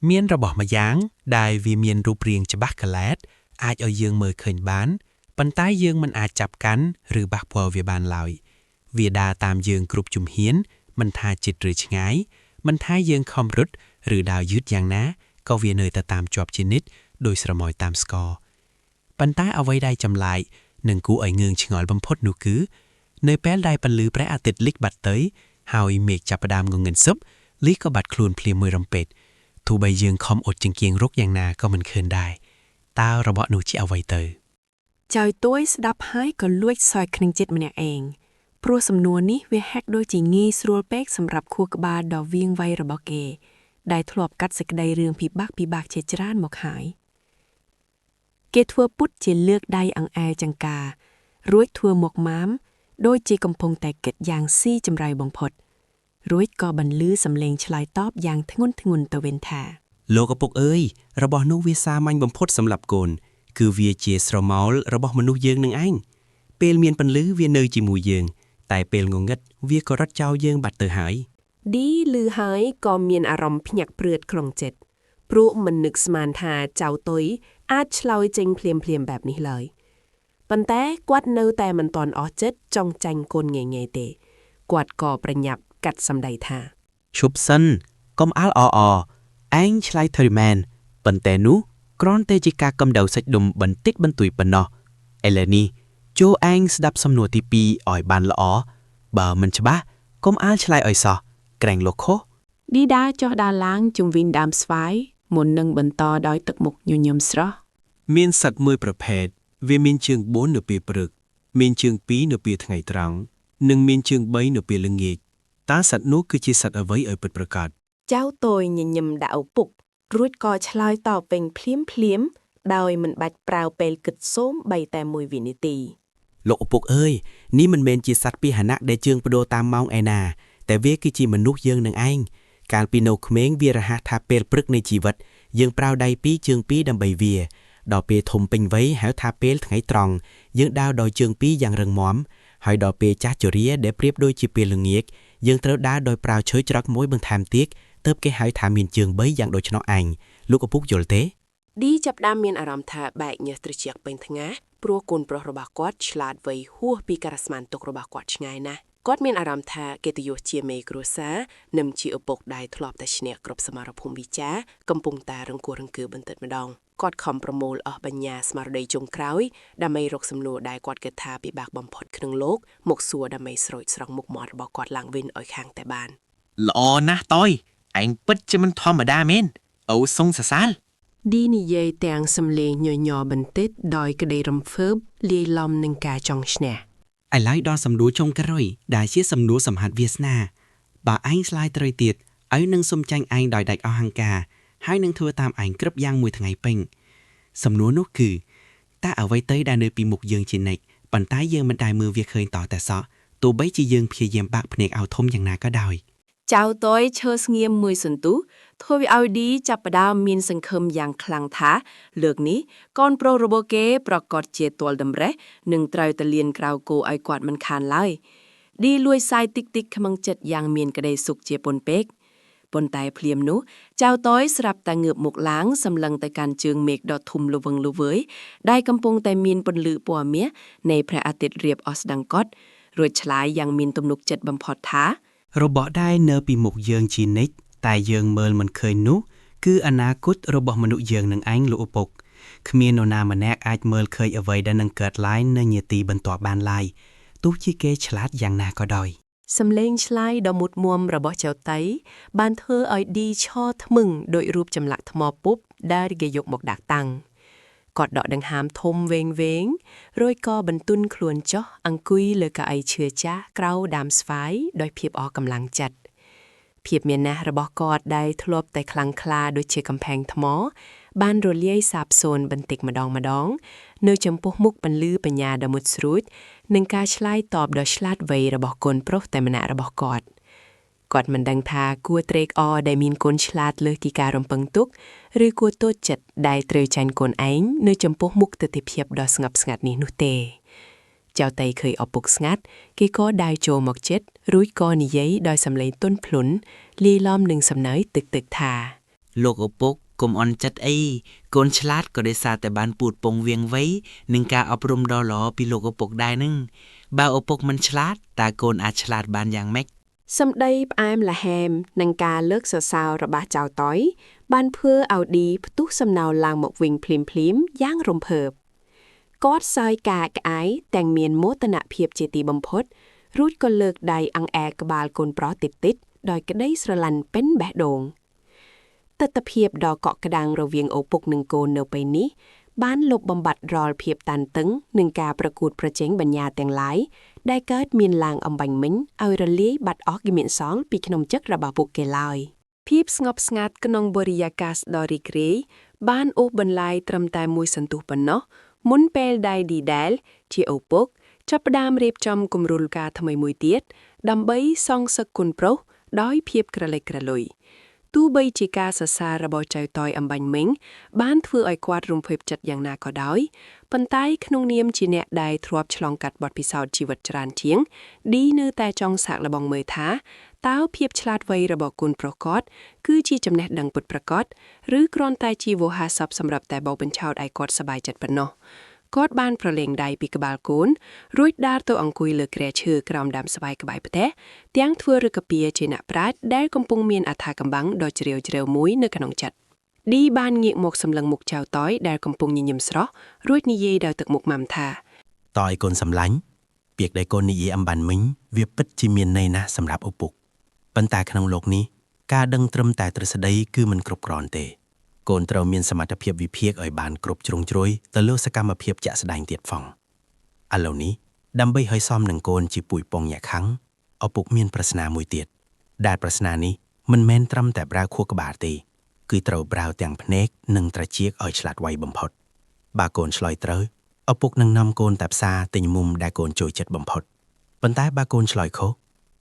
មានរបស់ម្យ៉ាងដែលវាមានរូបរាងច្បាស់កឡែតអាចឲ្យយើងមើលឃើញបានប៉ុន្តែយើងមិនអាចចាប់កាន់ឬបះពាល់វាបានឡើយវាដើរតាមយើងគ្រប់ជំហានមិនថាជិតឬឆ្ងាយមិនថាយើងខំរត់ឬដើរយឺតយ៉ាងណាក៏វានៅតែតាមជាប់ជានិច្ចដោយស្រមោចតាមស្គរប៉ុន្តែអ្វីដែលចម្លែកនិងគួរឲ្យងឿងឆ្ងល់បំផុតនោះគឺនៅពេលដែលពន្លឺព្រះអាទិត្យលិចបាត់ទៅហើយមេឃចាប់ផ្ដើមងងឹតស៊ុបលីក៏បាត់ខ្លួនភ្លាមមួយរំពេចទោះបីយើងខំអត់ចង្គៀងរុកយ៉ាងណាក៏មិនឃើញដែរតើរបស់នោះជាអ្វីទៅ ចៅតុយស្ដាប់ហើយក៏លួចសើចក្នុងចិត្តម្នាក់ឯងព្រោះសំណួរនេះវាហាក់ដូចជាងាយស្រួលពេកសម្រាប់ខួរក្បាលដ៏វាងវៃរបស់គេដែលធ្លាប់កាត់សេចក្តីរឿងពិបាកជាច្រើនមកហើយគេធ្វើពុតជាលើកដៃអង្អែលចង្ការរួចធ្វើមុខម៉ាមដូចជាកំពុងតែគិតយ៉ាងស៊ីជម្រៅបំផុតរួចក៏បន្លឺសំឡេងឆ្លើយតបយ៉ាងធ្ងន់ធ្ងរទៅវិញថា លោកឪពុកអើយរបស់នោះវាសាមញ្ញបំផុតសម្រាប់កូនគឺវាជាស្រមោលរបស់មនុស្សយើងនឹងឯងពេលមានពន្លឺវានៅជាមួយយើងតែពេលងងឹតវាក៏រត់ចោលយើងបាត់ទៅហើយ ឌីលឺហើយក៏មានអារម្មណ៍ភ្ញាក់ព្រឺតក្នុងចិត្តព្រោះមិននឹកស្មានថាចៅតុយអាចឆ្លើយចេញភ្លាមៗបែបនេះឡើយប៉ុន្តែគាត់នៅតែមិនទាន់អស់ចិត្តចង់ចាញ់កូនងាយៗទេគាត់ក៏ប្រញាប់កាត់សម្ដីថា ឈប់សិនកុំអាលអឯងឆ្លើយត្រូវមែនប៉ុន្តែនោះគ្រាន់តែជាការកំដៅសាច់ដុំបន្តិចបន្តួចប៉ុណ្ណោះឥឡូវនេះចូលឯងស្ដាប់សំណួរទី2ឲ្យបានល្អបើមិនច្បាស់កុំអាលឆ្លើយឲ្យសោះក្រែងលោកខុស ឌីដាចុះដើរឡើងជុំវិញដើមស្វាយមុននឹងបន្តដោយទឹកមុខញញឹមស្រស់ មានសត្វមួយប្រភេទវាមានជើង4នៅពេលព្រឹកមានជើង2នៅពេលថ្ងៃត្រង់និងមានជើង3នៅពេលល្ងាចតើសត្វនោះគឺជាសត្វអ្វីឲ្យពិតប្រាកដ ចៅតុយញញឹមដាក់ឪពុករួចក៏ឆ្លើយតបវិញភ្លាមដោយមិនបាច់ប្រើពេលគិតសូម្បីតែមួយវិនាទី លោកឪពុកអើយនេះមិនមែនជាសត្វពាហនៈដែលជើងបដូរតាមម៉ោងឯណាតែវាគឺជាមនុស្សយើងនឹងឯងកាលពីនៅក្មេងវារហ័សថាពេលព្រឹកនៃជីវិតយើងប្រើដៃ2ជើង2ដើម្បីវាដល់ពេលធំពេញវ័យហៅថាពេលថ្ងៃត្រង់យើងដើរដោយជើង2យ៉ាងរឹងមាំហើយដល់ពេលចាស់ជរាដែលប្រៀបដូចជាពេលល្ងាចយើងត្រូវដើរដោយប្រើឈើច្រកមួយបន្ថែមទៀតទើបគេហៅថាមានជើង3យ៉ាងដូច្នោះឯងលោកឪពុកយល់ទេ ឌីចាប់ផ្ដើមមានអារម្មណ៍ថាបែកញើសត្រជាក់ពេញថ្ងាសព្រោះកូនប្រុសរបស់គាត់ឆ្លាតវៃហួសពីការស្មានទុករបស់គាត់ឆ្ងាយណាស់គាត់មានអារម្មណ៍ថាកិត្តិយសជាមេគ្រួសារនិងជាឪពុកដែលធ្លាប់តែឈ្នះគ្រប់សមរភូមិវិចារកំពុងតែរង្គោះរង្គើបន្តិចម្ដងគាត់ខំប្រមូលអស់បញ្ញាស្មារតីចុងក្រោយដើម្បីរកសំណួរដែលគាត់គិតថាពិបាកបំផុតក្នុងលោកមកសួរដើម្បីស្រោចស្រង់មុខមាត់របស់គាត់ឡើងវិញឲ្យខាងតែបាន ល្អណាស់តយឯងពិតជាមិនធម្មតាមែនអូសុងសសាល ឌីនិយាយទាំងសំឡេងញយៗបន្តិចដោយក្តីរំភើបលាយឡំនឹងការចង់ឈ្នះ ឥឡូវដល់សំណួរចុងក្រោយដែលជាសំណួរសម្ហាត់វាសនាបើឯងឆ្លើយត្រូវទៀតឲ្យនឹងសុំចាញ់ឯងដោយដាច់អស់ហង្ការហើយនឹងធ្វើតាមឯងគ្រប់យ៉ាងមួយថ្ងៃពេញសំណួរនោះគឺតើអ្វីទៅដែលនៅពីមុខយើងជានិច្ចប៉ុន្តែយើងមិនដែលមើលវាឃើញតតែសោះទោះបីជាយើងព្យាយាមបាក់ភ្នែកឲ្យធំយ៉ាងណាក៏ដោយ ចៅតយឈើស្ងៀមមួយសន្ទុះធ្វើឲ្យឌីចាប់ផ្ដើមមានសង្ឃឹមយ៉ាងខ្លាំងថាលើកនេះកូនប្រុសរបស់គេប្រកាសជាទាល់តម្រេះនឹងត្រូវតលៀនក្រៅគោឲ្យគាត់មិនខានឡើយឌីលួយសាយតិចតិចខ្មងចិត្តយ៉ាងមានក្តីសុខជាពន់ពេកប៉ុន្តែភ្លាមនោះចៅតយស្រាប់តែងើបមុខឡើងសម្លឹងទៅកាន់ជើងមេឃដ៏ធំល្វឹងល្វើយដែលកំពុងតែមានពន្លឺពណ៌មាសនៃព្រះអាទិត្យរៀបអស្តង្គតរួចឆ្លើយយ៉ាងមានទំនុកចិត្តបំផុតថារបស់ដែលនៅពីមុខយើងជានិច្ចតែយើងមើលមិនឃើញនោះគឺអនាគតរបស់មនុស្សយើងនឹងឯងលោកឪពុកគ្មាននរណាម្នាក់អាចមើលឃើញអ្វីដែលនឹងកើតឡើងនៅនាទីបន្ទាប់បានឡើយទោះជាគេឆ្លាតយ៉ាងណាក៏ដោយសំឡេងឆ្លើយដ៏មុតមាំរបស់ចៅតៃបានធ្វើឲ្យឌីឈរថ្មឹងដោយរូបចម្លាក់ថ្មពុបដែលគេយកមកដាក់តាំងគាត់ដកដង្ហើមធំវែងរួចក៏បន្ទន់ខ្លួនចុះអង្គុយលើកៅអីឈើចាស់ក្រៅដើមស្វាយដោយភាពអស់កម្លាំងចិត្តភាពមានណាស់របស់គាត់ដែលធ្លាប់តែខ្លាំងក្លាដូចជាកំផែងថ្មបានរលាយសាបសូន្យបន្តិចម្ដងនៅចំពោះមុខពន្លឺបញ្ញាដ៏មុតស្រួចនិងការឆ្លើយតបដ៏ឆ្លាតវៃរបស់កូនប្រុសតែម្នាក់របស់គាត់មិនដឹងថាគួរត្រេកអរដែលមានកូនឆ្លាតលើសពីការរំពឹងទុកឬគួរតូចចិត្តដែលត្រូវចាញ់កូនឯងនៅចំពោះមុខទិដ្ឋភាពដ៏ស្ងប់ស្ងាត់នេះនោះទេចៅតៃឃើញឪពុកស្ងាត់គេក៏ដើរចូលមកជិតរួចក៏និយាយដោយសំឡេងទន់ភ្លន់លាយឡំនឹងសំណើចទឹកថាលោកឪពុកកុំអន់ចិត្តអីកូនឆ្លាតក៏ដោយសារតែបានពូតពងវៀងវៃនឹងការអប់រំដ៏ល្អពីលោកឪពុកដែរនឹងបើឪពុកមិនឆ្លាតតើកូនអាចឆ្លាតបានយ៉ាងម៉េចសម្ដីផ្អែមល្ហែមនិងការលើកសរសើររបស់ចៅតយបានធ្វើឲ្យឌីផ្ទុះសំណៅឡើងមកវិញភ្លាមយ៉ាងរំភើបគាត់សើយកាក្អាយទាំងមានមោទនភាពជាទីបំផុតរួចក៏លើកដៃអង្អែក្បាលកូនប្រុសតិចដោយក្តីស្រឡាញ់ពេញបេះដូងទិដ្ឋភាពដ៏កក់ក្ដាំងរវាងឪពុកនិងកូននៅពេលនេះបានលុបបំបាត់រាល់ភាពតានតឹងនិងការប្រកួតប្រជែងបញ្ញាទាំងឡាយដែលកើតមានឡើងអំបញ្ញមិញឲ្យរលាយបាត់អស់គំនិតសងពីក្នុងចិត្តរបស់ពួកគេឡើយភាពស្ងប់ស្ងាត់ក្នុងបរិយាកាសដ៏រីករាយបានអូសបន្លាយត្រឹមតែមួយសន្ទុះប៉ុណ្ណោះមុនពេលដែលឌីដែលជាឪពុកចាប់ផ្ដើមរៀបចំគម្រោលការថ្មីមួយទៀតដើម្បីសងសឹកគុណប្រុសដោយភាពក្រឡេកក្រលុយទោះបីជាការសរសើររបស់ចៅតយអំបញ្ញមិញបានធ្វើឲ្យគាត់រំភើបចិត្តយ៉ាងណាក៏ដោយប៉ុន្តែក្នុងនាមជាអ្នកដែលធ្លាប់ឆ្លងកាត់បទពិសោធន៍ជីវិតច្រើនជាងឌីនៅតែចង់សាកល្បងមើលថាតើភាពឆ្លាតវៃរបស់គុណប្រុសគាត់គឺជាចំណេះដឹងពិតប្រាកដឬគ្រាន់តែជាវោហារស័ព្ទសម្រាប់តែបោកបញ្ឆោតឲ្យគាត់សប្បាយចិត្តប៉ុណ្ណោះគាត់បានប្រឡែងដៃពីក្បាលកូនរួចដើរទៅអង្គុយលើគ្រែឈើក្រោមដើមស្វាយក្បែរផ្ទះទាំងធ្វើរកពាជាអ្នកប្រាជ្ញដែលកំពុងមានអត្ថាកំបាំងដ៏ជ្រាលជ្រៅមួយនៅក្នុងចិត្តឌីបានងាកមកសម្លឹងមុខចៅតយដែលកំពុងញញឹមស្រស់រួចនិយាយដោយទឹកមុខម៉ាំថាតយកូនសម្លាញ់ពាក្យដែលកូននិយាយអំបញ្ញមិញវាពិតជាមានន័យណាស់សម្រាប់ឪពុកប៉ុន្តែក្នុងលោកនេះការដឹងត្រឹមតែទ្រឹស្ដីគឺមិនគ្រប់គ្រាន់ទេកូនត្រូវមានសមត្ថភាពវិភាគឲ្យបានគ្រប់ជ្រុងជ្រោយទៅលើសកម្មភាពជាក់ស្ដែងទៀតផងឥឡូវនេះដើម្បីឲ្យសមនឹងកូនជាពុយពងញាក់ខាំងឪពុកមានប្រស្នាមួយទៀតដែលប្រស្នានេះមិនមែនត្រឹមតែប្រើខួរក្បាលទេគឺត្រូវប្រើទាំងភ្នែកនិងត្រចៀកឲ្យឆ្លាតវៃបំផុតបើកូនឆ្លើយត្រូវឪពុកនឹងនាំកូនទៅផ្សារទិញមុំដែលកូនចូលចិត្តបំផុតប៉ុន្តែបើកូនឆ្លើយខុស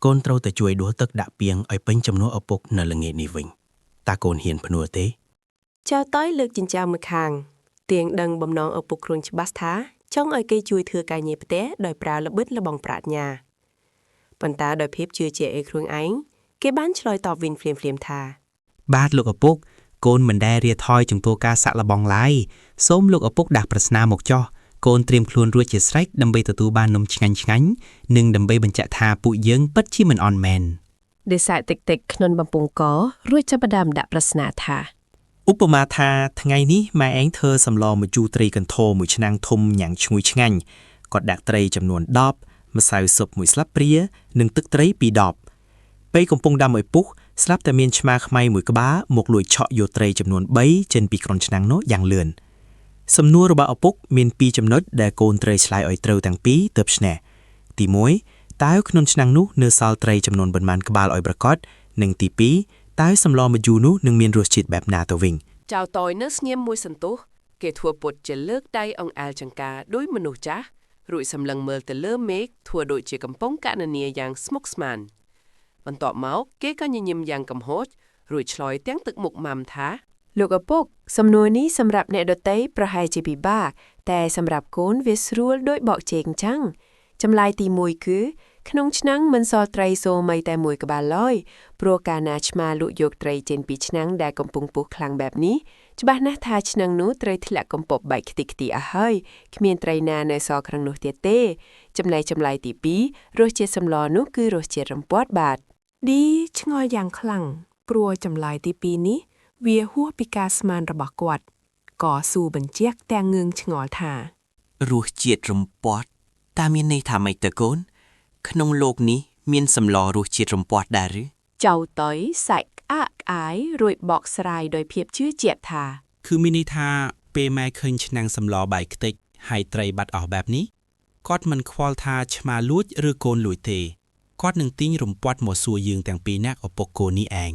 កូនត្រូវតែជួយដួសទឹកដាក់ពាងឲ្យពេញចំនួនឪពុកនៅល្ងាចនេះវិញតើកូនហ៊ានភ្នួរទេចៅតយលើកចិញ្ចើមម្ខាងទៀងដឹងបំណងឪពុកខ្លួនច្បាស់ថាចង់ឲ្យគេជួយធ្វើការងារផ្ទះដោយប្រើល្បិចល្បងប្រាជ្ញាប៉ុន្តែដោយភាពជឿជាក់ឯខ្លួនឯងគេបានឆ្លើយតបវិញភ្លាមៗថាបាទលោកឪពុកកូនមិនដែលរាថយចំពោះការសាក់លបងឡើយសូមលោកឪពុកដាក់ប្រស្នាមកចោះកូនត្រៀមខ្លួនរួចជាស្រេចដើម្បីទទួលបាននំឆ្ងាញ់ៗនិងដើម្បីបញ្ជាក់ថាពួកយើងពិតជាមិនអន់មែនដេសាយតិចក្នុងបំពង់ករួចចាប់ផ្ដើមដាក់ប្រស្នាថាឧបមាថាថ្ងៃនេះម៉ែឯងធ្វើសម្លម្ជូរត្រីកន្ធរមួយឆ្នាំងធំញ៉ាំងឈ្ងុយឆ្ងាញ់គាត់ដាក់ត្រីចំនួន10ម្សៅស៊ុប1ស្លាបព្រានិងទឹកត្រី2ដបពេលកំពុងដាំឲ្យពុះស្រាប់តែមានឆ្មាខ្មៅមួយក្បាលមកលួចឆក់យកត្រីចំនួន3ចេញពីក្រនឆ្នាំងនោះយ៉ាងលឿនសំណួររបស់ឪពុកមាន2ចំណុចដែលកូនត្រូវឆ្លើយឲ្យត្រូវទាំងពីរទើបឈ្នះទី1តើក្នុងឆ្នាំងនោះនៅសល់ត្រីចំនួនប៉ុន្មានក្បាលឲ្យប្រកបនិងទី2តើសម្លម្ជូរនោះនឹងមានរសជាតិបែបណាទៅវិញចៅតយនៅស្ងៀមមួយសន្ទុះគេធ្វើពុតជាលើកដៃអង្អែលចង្ការដោយមនុស្សចាស់រួចសម្លឹងមើលទៅលើមេឃធ្វើដូចជាកំពុងកណនាយ៉ាងស្មុគស្មាញ បន្ទាប់មកគេក៏ញញឹមយ៉ាងកំហុសរួចឆ្លើយទាំងទឹកមុខម៉ាំថា លោកឪពុកសំណួរនេះសម្រាប់អ្នកដទៃប្រហែលជាពិបាកតែសម្រាប់កូនវាស្រួលដោយបកជែកអញ្ចឹងចម្លើយទី1គឺក្នុងឆ្នាំងមិនសល់ត្រីសូម្បីតែមួយក្បាលឡើយព្រោះកាលណាឆ្មាលក់យកត្រីចេញពីឆ្នាំងដែលកំពុងពុះខ្លាំងបែបនេះច្បាស់ណាស់ថាឆ្នាំងនោះត្រូវធ្លាក់កំពប់បែកខ្ទេចខ្ទីអស់ហើយគ្មានត្រីណានៅសល់ក្នុងនោះទៀតទេចំណែកចម្លើយទី2រសជាតិសម្លនោះគឺរសជាតិរំពាត់បាទឌីឆ្ងល់យ៉ាងខ្លាំងព្រោះចម្លើយទី2នេះវាហួសពីការស្មានរបស់គាត់ក៏ស៊ូបញ្ជាក់ទាំងងឿងឆ្ងល់ថា រសជាតិរំពាត់តើមានន័យថាម៉េចទៅកូនក្នុងโลกនេះមានសម្លរសជាតិរំពាត់ដែរឬ ចៅតុយសាច់ក្អាកក្អាយរួចបកស្រាយដោយភាពជឿជាក់ថា គឺមានន័យថាពេលម៉ែឃើញឆ្នាំងសម្លបាយខ្ទេចហើយត្រីបាត់អស់បែបនេះគាត់មិនខ្វល់ថាឆ្មាលួចឬកូនលួចទេគាត់នឹងទាញរំពាត់មកសួរយើងទាំងពីរនាក់ឪពុកកូននេះឯង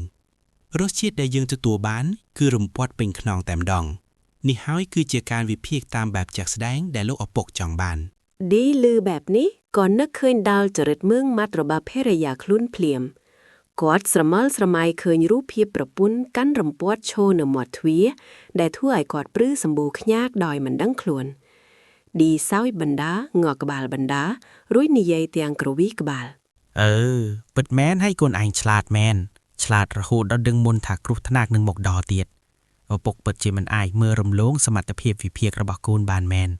រសជាតិដែលយើងទទួលបានគឺរំពាត់ពេញខ្នងតែម្ដងនេះហើយគឺជាការវិភាគតាមបែបជាក់ស្ដែងដែលលោកឪពុកចង់បាន ឌីលឺបែបនេះក៏នឹកឃើញដល់ចរិតមើងម៉ាត់របស់ភរិយាខ្លួនភ្លាមគាត់ស្រមើលស្រមៃឃើញរូបភាពប្រពន្ធកាន់រំពាត់ឈរនៅមាត់ទ្វារដែលធ្វើឲ្យគាត់ព្រឺសម្បូរខ្ញាកដោយមិនដឹងខ្លួនឌីសោយបណ្ដាងក់ក្បាលបណ្ដារួចនិយាយទាំងក្រវីក្បាល ពិតមែនហើយកូនឯងឆ្លាតមែនឆ្លាតរហូតដល់ដឹងមុនថាគ្រោះថ្នាក់នឹងមកដល់ទៀតឪពុកពិតជាមិនអាចមើលរំលងសមត្ថភាពវិភាគរបស់កូនបានមែន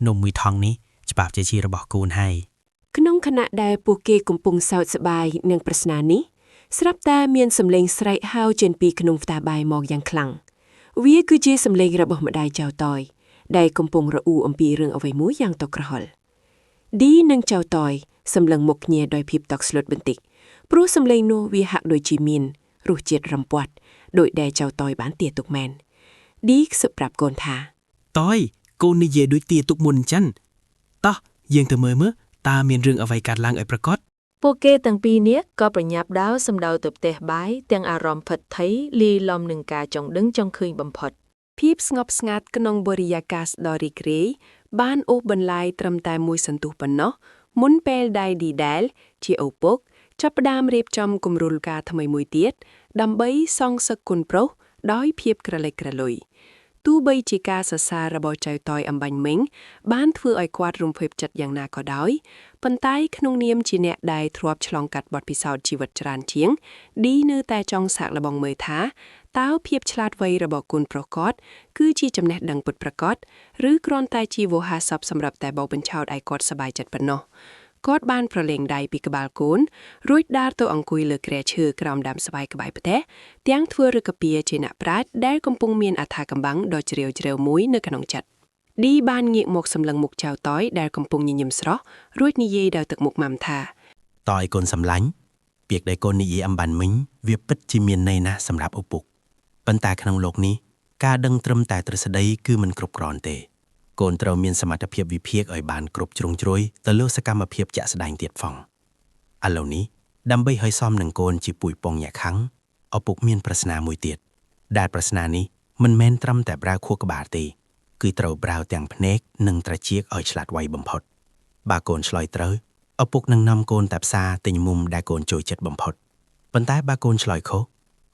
នំមួយថងនេះច្បាប់ជារបស់កូនហើយ ក្នុងខណៈដែលពួកគេកំពុងសើចសប្បាយនឹងប្រស្នានេះស្រាប់តែមានសំឡេងស្រែកហៅចេញពីក្នុងផ្ទះបាយមកយ៉ាងខ្លាំងវាគឺជាសំឡេងរបស់ម្ដាយចៅតយដែលកំពុងរអ៊ូអំពីរឿងអ្វីមួយយ៉ាងតក់ក្រហល់ឌីនិងចៅតយសម្លឹងមុខគ្នាដោយភាពតក់ស្លុតបន្តិចព្រោះសំឡេងនោះវាហាក់ដូចជាមានរសជាតិរំពាត់ដោយដែលចៅតយបានទាទុកមែនឌីសឹកប្រាប់កូនថា តើកូននិយាយដូចទាទុកមុនអញ្ចឹងតោះយើងទៅមើលតើមានរឿងអ្វីកើតឡើងឲ្យប្រកប ពួកគេទាំងពីរនាក់ក៏ប្រញាប់ដាវសម្ដៅទៅផ្ទះបាយទាំងអារម្មណ៍ភិតភ័យលាយឡំនឹងការចង់ដឹងចង់ឃើញបំផុតភាពស្ងប់ស្ងាត់ក្នុងបរិយាកាសដ៏រីករាយបានអូសបន្លាយត្រឹមតែមួយសន្ទុះប៉ុណ្ណោះមុនពេលដែលឌីដែលជាឪពុកចាប់ផ្ដើមរៀបចំគម្រោលការថ្មីមួយទៀតដើម្បីសងសឹកគុណប្រុសដោយភាពក្រឡេកក្រលុយទោះបីជាការសរសើររបស់ចៅតយអំបញ្ញមិញបានធ្វើឲ្យគាត់រំភើបចិត្តយ៉ាងណាក៏ដោយប៉ុន្តែក្នុងនាមជាអ្នកដែលធ្លាប់ឆ្លងកាត់បទពិសោធន៍ជីវិតច្រើនជាងឌីនៅតែចង់សាកល្បងមើលថាតើភាពឆ្លាតវៃរបស់គុណប្រុសគាត់គឺជាចំណេះដឹងពិតប្រាកដឬគ្រាន់តែជាវោហារស័ព្ទសម្រាប់តែបោកបញ្ឆោតឲ្យគាត់សប្បាយចិត្តប៉ុណ្ណោះគាត់បានប្រឡែងដៃពីក្បាលកូនរួចដើរទៅអង្គុយលើគ្រែឈើក្រោមដើមស្វាយក្បែរផ្ទះទាំងធ្វើរកពាជាអ្នកប្រាជ្ញដែលកំពុងមានអត្ថាកំបាំងដ៏ជ្រាវជ្រៅមួយនៅក្នុងចិត្តឌីបានងាកមកសម្លឹងមុខចៅតយដែលកំពុងញញឹមស្រស់រួចនិយាយដោយទឹកមុខម៉ាំថា តើឲ្យកូនសម្លាញ់ពាក្យដែលកូននិយាយអំបានមិញវាពិតជាមានន័យណាស់សម្រាប់ឪពុកប៉ុន្តែក្នុងโลกនេះការដឹងត្រឹមតែទ្រឹស្ដីគឺមិនគ្រប់គ្រាន់ទេកូនត្រូវមានសមត្ថភាពវិភាគឲ្យបានគ្រប់ជ្រុងជ្រោយទៅលើសកម្មភាពជាក់ស្ដែងទៀតផងឥឡូវនេះដើម្បីឲ្យសមនឹងកូនជាពួយពងញាក់ខាំងឪពុកមានប្រស្នាមួយទៀតដែលប្រស្នានេះមិនមែនត្រឹមតែប្រើខួរក្បាលទេគឺត្រូវប្រើទាំងភ្នែកនិងត្រចៀកឲ្យឆ្លាតវៃបំផុតបើកូនឆ្លើយត្រូវឪពុកនឹងនាំកូនទៅផ្សារទិញមុំដែលកូនចូលចិត្តបំផុតប៉ុន្តែបើកូនឆ្លើយខុស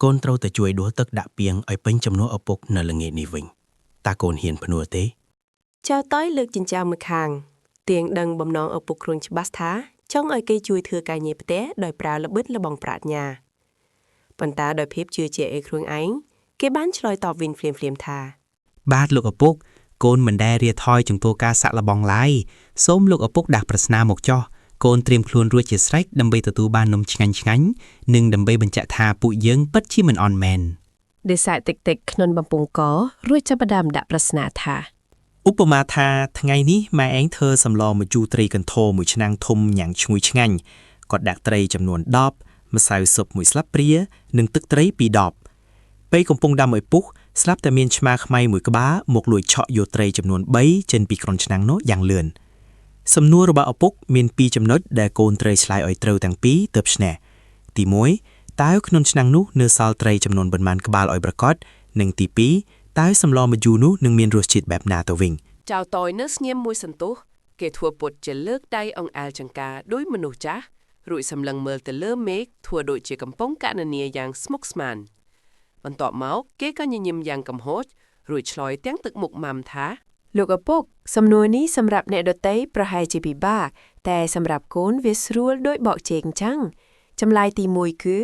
កូនត្រូវតែជួយដួសទឹកដាក់ពាងឲ្យពេញចំនួនឪពុកនៅល្ងាចនេះវិញតើកូនហ៊ានភ្នួរទេ ចៅតយលើកចិញ្ចើមម្ខាងទៀងដឹងបំណងឪពុកខ្លួនច្បាស់ថាចង់ឲ្យគេជួយធ្វើការងារផ្ទះដោយប្រើល្បិចល្បងប្រាជ្ញាប៉ុន្តែដោយភាពជឿជាក់ឯខ្លួនឯងគេបានឆ្លើយតបវិញភ្លាមៗថា បាទលោកឪពុកកូនមិនដែលរាថយចំពោះការសាក់លបងឡើយសូមលោកឪពុកដាស់ប្រស្នាមកចោះកូនត្រៀមខ្លួនរួចជាស្រេចដើម្បីទទួលបាននំឆ្ងាញ់និងដើម្បីបញ្ជាក់ថាពួកយើងពិតជាមិនអន់មែន ដេសាយតិចៗក្នុងបំពង់ករួចចាប់ផ្ដើមដាក់ប្រស្នាថា ឧបមាថាថ្ងៃនេះម៉ែឯងធ្វើសម្លម្ជូរត្រីកន្ធរមួយឆ្នាំងធំញ៉ាំងឈ្ងុយឆ្ងាញ់គាត់ដាក់ត្រីចំនួន10ម្សៅស៊ុប1ស្លាបព្រានិងទឹកត្រី2ដបពេលកំពុងដាំឲ្យពុះស្រាប់តែមានឆ្មាខ្មៅមួយក្បាលមកលួចឆក់យកត្រីចំនួន3ចេញពីក្រនឆ្នាំងនោះយ៉ាងលឿនសំណួររបស់ឪពុកមាន2ចំណុចដែលកូនត្រូវឆ្លើយឲ្យត្រូវទាំងពីរទើបឈ្នះទី1តើក្នុងឆ្នាំងនោះនៅសល់ត្រីចំនួនប៉ុន្មានក្បាលឲ្យប្រកបនិងទី2តើសម្លម្ជូរនោះនឹងមានរសជាតិបែបណាទៅវិញ ចៅតយនៅស្ងៀមមួយសន្ទុះគេធ្វើពុតជាលើកដៃអង្អែលចង្ការដោយមនុស្សចាស់ រួចសម្លឹងមើលទៅលើមេឃធ្វើដូចជាកំពុងកណនាយ៉ាងស្មុគស្មាញបន្ទាប់មកគេក៏ញញឹមយ៉ាងកំហុសរួចឆ្លើយទាំងទឹកមុខម៉ាំថាលោកឪពុកសំណួរនេះសម្រាប់អ្នកដតីប្រហែលជាពិបាកតែសម្រាប់កូនវាស្រួលដោយបកជែកអញ្ចឹងចម្លើយទី1គឺ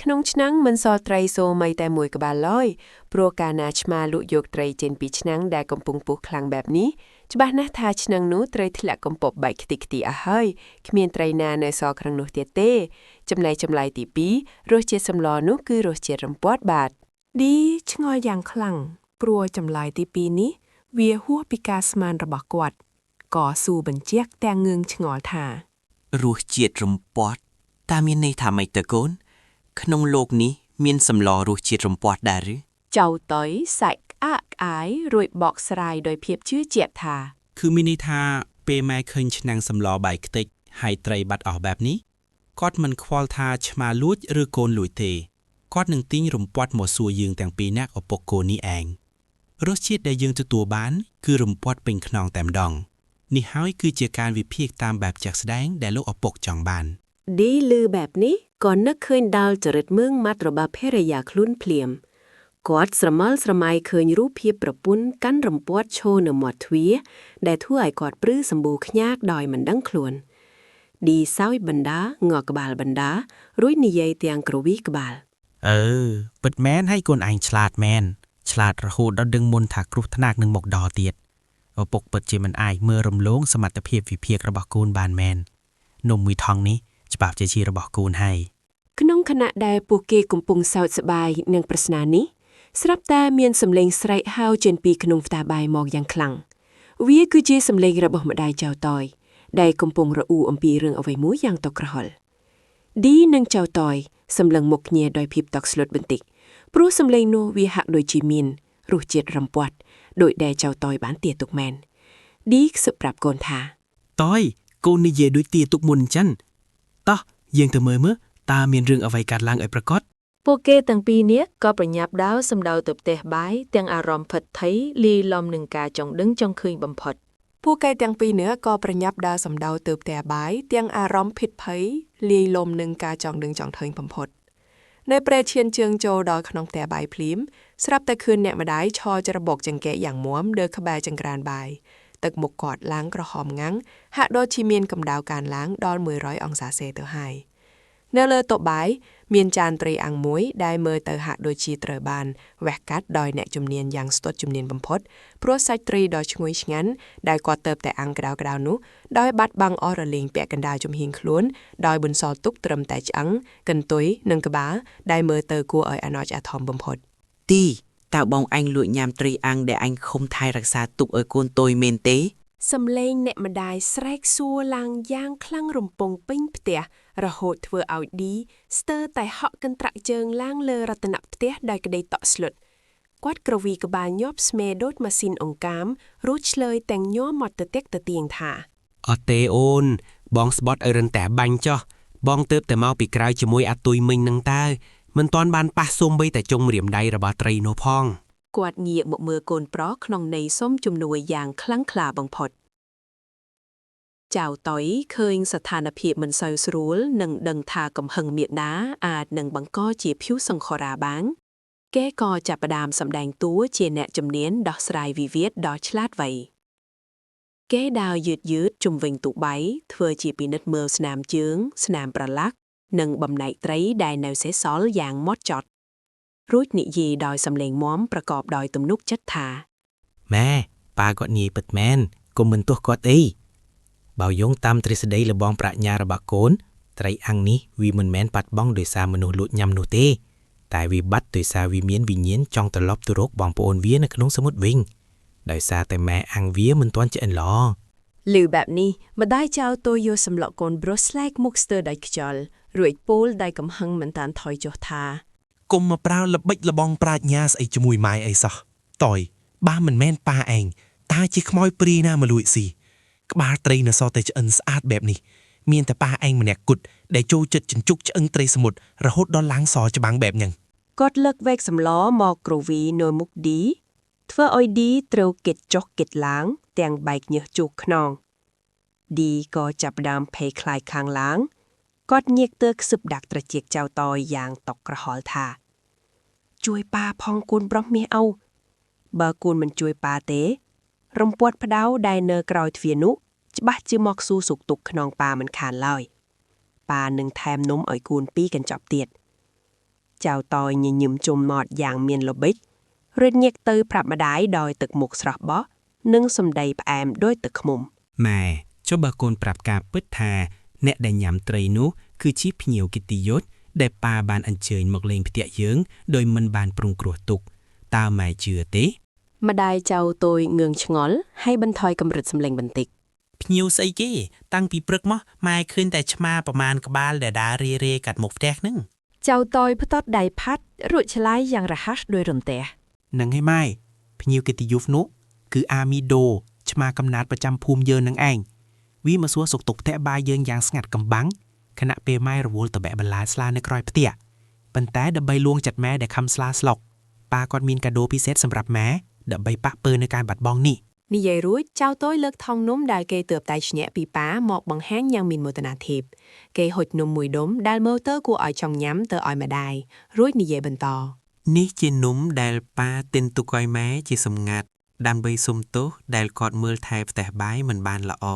ក្នុងឆ្នាំងមិនសល់ត្រីសូម្បីតែមួយក្បាលឡើយព្រោះកាលណាឆ្មាលក់យកត្រីចេញពីឆ្នាំងដែលកំពុងពុះខ្លាំងបែបនេះច្បាស់ណាស់ថាឆ្នាំងនោះត្រីធ្លាក់កំពប់បែកខ្ទេចខ្ទីអស់ហើយគ្មានត្រីណានៅសល់ក្នុងនោះទៀតទេចំណែកចម្លើយទី2រសជាតិសម្លនោះគឺរសជាតិរំពាត់បាទឌីឆ្ងល់យ៉ាងខ្លាំងព្រោះចម្លើយទី2នេះវាហួសពីការស្មានរបស់គាត់ក៏ស៊ូបញ្ជាក់ទាំងងឿងឆ្ងល់ថា រសជាតិរំពាត់តើមានន័យថាម៉េចទៅកូនក្នុងលោកនេះមានសម្លរសជាតិរំពាត់ដែរឬ ចៅតុយសាច់ក្អាកក្អាយរួចបកស្រាយដោយភាពជឿជាក់ថា គឺមានន័យថាពេលម៉ែឃើញឆ្នាំងសម្លបាយខ្ទេចហើយត្រីបាត់អស់បែបនេះគាត់មិនខ្វល់ថាឆ្មាលួចឬកូនលួចទេគាត់នឹងទាញរំពាត់មកសួរយើងទាំងពីរនាក់ឪពុកកូននេះឯងរសជាតិដែលយើងទទួលបានគឺរំពាត់ពេញខ្នងតែម្ដងនេះហើយគឺជាការវិភាគតាមបែបជាក់ស្ដែងដែលលោកឪពុកចង់បាន ឌីលឺបែបនេះក៏នឹកឃើញដល់ចរិតមើងម៉ាត់របស់ភរិយាខ្លួនភ្លាមគាត់ស្រមើលស្រមៃឃើញរូបភាពប្រពន្ធកាន់រំពាត់ឈរនៅមាត់ទ្វារដែលធ្វើឲ្យគាត់ព្រឺសម្បូរខ្ញាកដោយមិនដឹងខ្លួនឌីសោយបណ្ដាងក់ក្បាលបណ្ដារួចនិយាយទាំងក្រវីក្បាល ពិតមែនហើយកូនឯងឆ្លាតមែនឆ្លាតរហូតដល់ដឹងមុនថាគ្រោះថ្នាក់នឹងមកដល់ទៀតឪពុកពិតជាមិនអាចមើលរំលងសមត្ថភាពវិភាគរបស់កូនបានមែននំមួយថងនេះច្បាប់ជារបស់កូនហើយ ក្នុងខណៈដែលពួកគេកំពុងសើចសប្បាយនឹងប្រស្នានេះស្រាប់តែមានសម្លេងស្រែកហៅចេញពីក្នុងផ្ទះបាយមកយ៉ាងខ្លាំងវាគឺជាសម្លេងរបស់ម្ដាយចៅតយដែលកំពុងរអ៊ូអំពីរឿងអ្វីមួយយ៉ាងតក់ក្រហល់ឌីនិងចៅតយសម្លឹងមុខគ្នាដោយភាពតក់ស្លុតបន្តិចព្រោះសម្លេងនោះវាហាក់ដូចជាមានរសជាតិរំពាត់ដោយដែលចៅតយបានទាទុកមែនឌីខ្សឹបប្រាប់កូនថា តយកូននិយាយដូចទាទុកមុនអញ្ចឹងតោះយើងទៅមើលតើមានរឿងអ្វីកើតឡើងឲ្យប្រកប ពួកគេទាំងពីរនាក់ក៏ប្រញាប់ដាវសម្ដៅទៅផ្ទះបាយទាំងអារម្មណ៍ភិតភ័យលាយឡំនឹងការចង់ដឹងចង់ឃើញបំផុត ពួកគេទាំងពីរនាក់ក៏ប្រញាប់ដើរសម្ដៅទៅផ្ទះបាយទាំងអារម្មណ៍ភិតភ័យលាយឡំនឹងការចង់ដឹងចង់ឃើញបំផុតនៅពេលឈានជើងចូលដល់ក្នុងផ្ទះបាយភ្លាមស្រាប់តែឃើញអ្នកម្ដាយឈរច្របូកចង្កេះយ៉ាងមាំលើក្បែរចង្ក្រានបាយទឹកមុខគាត់ឡើងក្រហមងាំងហាក់ដូចជាមានកម្ដៅកើនឡើងដល់100អង្សាសេទៅហើយនៅលើតុបាយមានចានត្រីអាំងមួយដែលមើលទៅហាក់ដូចជាត្រូវបានវះកាត់ដោយអ្នកជំនាញយ៉ាងស្ទាត់ជំនាញបំផុតព្រោះសាច់ត្រីដ៏ឈ្ងុយឆ្ងាញ់ដែលគាត់ទៅតែអាំងក្តៅៗនោះដោយបាត់បង់អស់រលែងពាក់កណ្ដាលជំហៀងខ្លួនដោយបន្សល់ទុកត្រឹមតែឆ្អឹងកន្ទុយនិងក្បាលដែលមើលទៅគួរឲ្យអាណច្ចអាធមបំផុត ទីតើបងអញលួចញ៉ាំត្រីអាំងដែលអញខំថែរក្សាទុកឲ្យកូនតូចមែនទេ សំឡេងអ្នកម្ដាយស្រែកសួរឡើងយ៉ាងខ្លាំងរំពងពេញផ្ទះរហូតធ្វើឲ្យឌីស្ទើរតែហក់កន្ត្រាក់ជើងឡើងលើរតនផ្ទះដោយក្តីតក់ស្លុតគាត់ក្រវីក្បាលញាប់ស្មេដូចម៉ាស៊ីនអង្កាមរួចឆ្លើយទាំងញ័រមកទៅទៀកទៅទៀងថា អត់ទេអូនបងស្បត់ឲ្យរឹងតែបាញ់ចោះបងទៅតែមកពីក្រៅជាមួយអាទុយមិញនឹងតើមិនទាន់បានប៉ះសូម្បីតែចុងម្រាមដៃរបស់ត្រីនោះផង គាត់ងាកមកមើលកូនប្រុសក្នុងន័យសុំជំនួយយ៉ាងខ្លាំងក្លាបំផុតចៅតយឃើញស្ថានភាពមិនសូវស្រួលនិងដឹងថាកំហឹងមេដាអាចនឹងបង្កជាភីវសង្ខរាបាំងគេក៏ចាប់ផ្ដើមសម្ដែងតួជាអ្នកជំនាញដោះស្រាយវិវាទដ៏ឆ្លាតវៃគេដើរយឺតជុំវិញទូបៃធ្វើជាពិនិត្យមើលស្នាមជើងស្នាមប្រឡាក់និងបំណែកត្រីដែលនៅសេសសល់យ៉ាងម៉ត់ចត់រួចនិយាយដោយសំឡេងមាំប្រកបដោយទំនុកចិត្តថា ម៉ែប៉ាគាត់ងាយពិតមែនកុំមិនទោះគាត់អីបើយោងតាមទ្រឹស្ដីលបងប្រាជ្ញារបស់កូនត្រីអាំងនេះវាមិនមែនបាត់បង់ដោយសារមនុស្សលួចញ៉ាំនោះទេតែវាបាត់ដោយសារវាមានវិញ្ញាណចង់ត្រឡប់ទៅរកបងប្អូនវានៅក្នុងសមុទ្រវិញដោយសារតែម៉ែអាំងវាមិនទាន់ឆ្អិនល្អ លឺបែបនេះម្ដាយចៅតូយយកសម្លក់កូនប្រុសស្លែកមុខស្ទើរដោយខ្យល់រួចពោលដោយកំហឹងមិនតាន់ថយចុះថា កុំមកប្រើល្បិចលបងប្រាជ្ញាស្អីជាមួយម៉ែអីសោះតយបាមិនមែនប៉ាឯងតើជាខ្មោចព្រាយណាមកលួចស៊ីក្បាលត្រីនៅសល់តែឆ្អិនស្អាតបែបនេះមានតែប៉ាឯងម្នាក់គត់ដែលចូលចិត្តចិញ្ចុកឆ្អឹងត្រីសមុទ្ររហូតដល់ឡើងសច្បាំងបែបហ្នឹង គាត់លើកវែកសម្លមកក្រវីនៅមុខឌីធ្វើឲ្យឌីត្រូវកិច្ចចុះកិច្ចឡើងទាំងបែកញើសជូកខ្នងឌីក៏ចាប់ផ្ដើមភ័យខ្លាចខាងឡើង គាត់ញៀកទើខ្សឹបដាក់ត្រចៀកចៅតយយ៉ាងតកក្រហល់ថាជួយប៉ាផងគូនប្រុសមាសអូបើគូនមិនជួយប៉ាទេរំពាត់ផ្ដៅដែលនៅក្រោយទ្វារនោះច្បាស់ជាមកស៊ូសុកទុកក្នុងប៉ាមិនខានឡើយប៉ានឹងថែមនំឲ្យគូន2កញ្ចប់ទៀតចៅតយញញឹមជុំមាត់យ៉ាងមានល្បិចរួចញៀកទៅប្រាប់ម្ដាយដោយទឹកមុខស្រស់បោះនិងសម្ដីផ្អែមដោយទឹកឃ្មុំ ម៉ែចុះបើកូនប្រាប់ការពិតថាអ្នកដែលញ៉ាំត្រីនោះគឺជាភ្ញៀវកិត្តិយសដែលប៉ាបានអញ្ជើញមកលេងផ្ទះយើងដោយមិនបានព្រុងគ្រោះទុកតើម៉ែជឿទេ ម្ដាយចៅតូចងឿងឆ្ងល់ហើយបន្ថយកម្រិតសម្លេងបន្តិច ភ្ញៀវស្អីគេតាំងពីព្រឹកមកម៉ែឃើញតែឆ្មាប្រមាណក្បាលដែលដើររេកាត់មុខផ្ទះហ្នឹង ចៅតយផ្ទាត់ដៃផាត់រួចឆ្លាយយ៉ាងរហ័សដោយរន្ទះ នឹងហើយម៉ែភ្ញៀវកិត្តិយសនោះគឺអាមីដូឆ្មាកំណាតប្រចាំភូមិយើងនឹងឯងវាមកសួរសុខទុក្ខផ្ទះបាយយើងយ៉ាងស្ងាត់កំបាំងខណៈពេលម៉ែរវល់តបែកបន្លាស្លានៅក្រោយផ្ទះប៉ុន្តែដើម្បីលួងចិត្តម៉ែដែលខំស្លាស្លុកប៉ាគាត់មានកាដូពិសេសសម្រាប់ម៉ែដើម្បីប៉ះពើនៅការបាត់បង់នេះ និយាយរួចចៅតូចលើកថង់នំដែលគេទើបតែឆ្ញាក់ពីប៉ាមកបង្ហាញយ៉ាងមានមោទនភាពគេហុចនំមួយដុំដែលមើលទៅគួរឲ្យចង់ញ៉ាំទៅឲ្យម្ដាយរួចនិយាយបន្ត នេះជានំដែលប៉ាទិញទុកឲ្យម៉ែជាសម្ងាត់ដើម្បីសុំទោសដែលគាត់មើលថែផ្ទះបាយមិនបានល្អ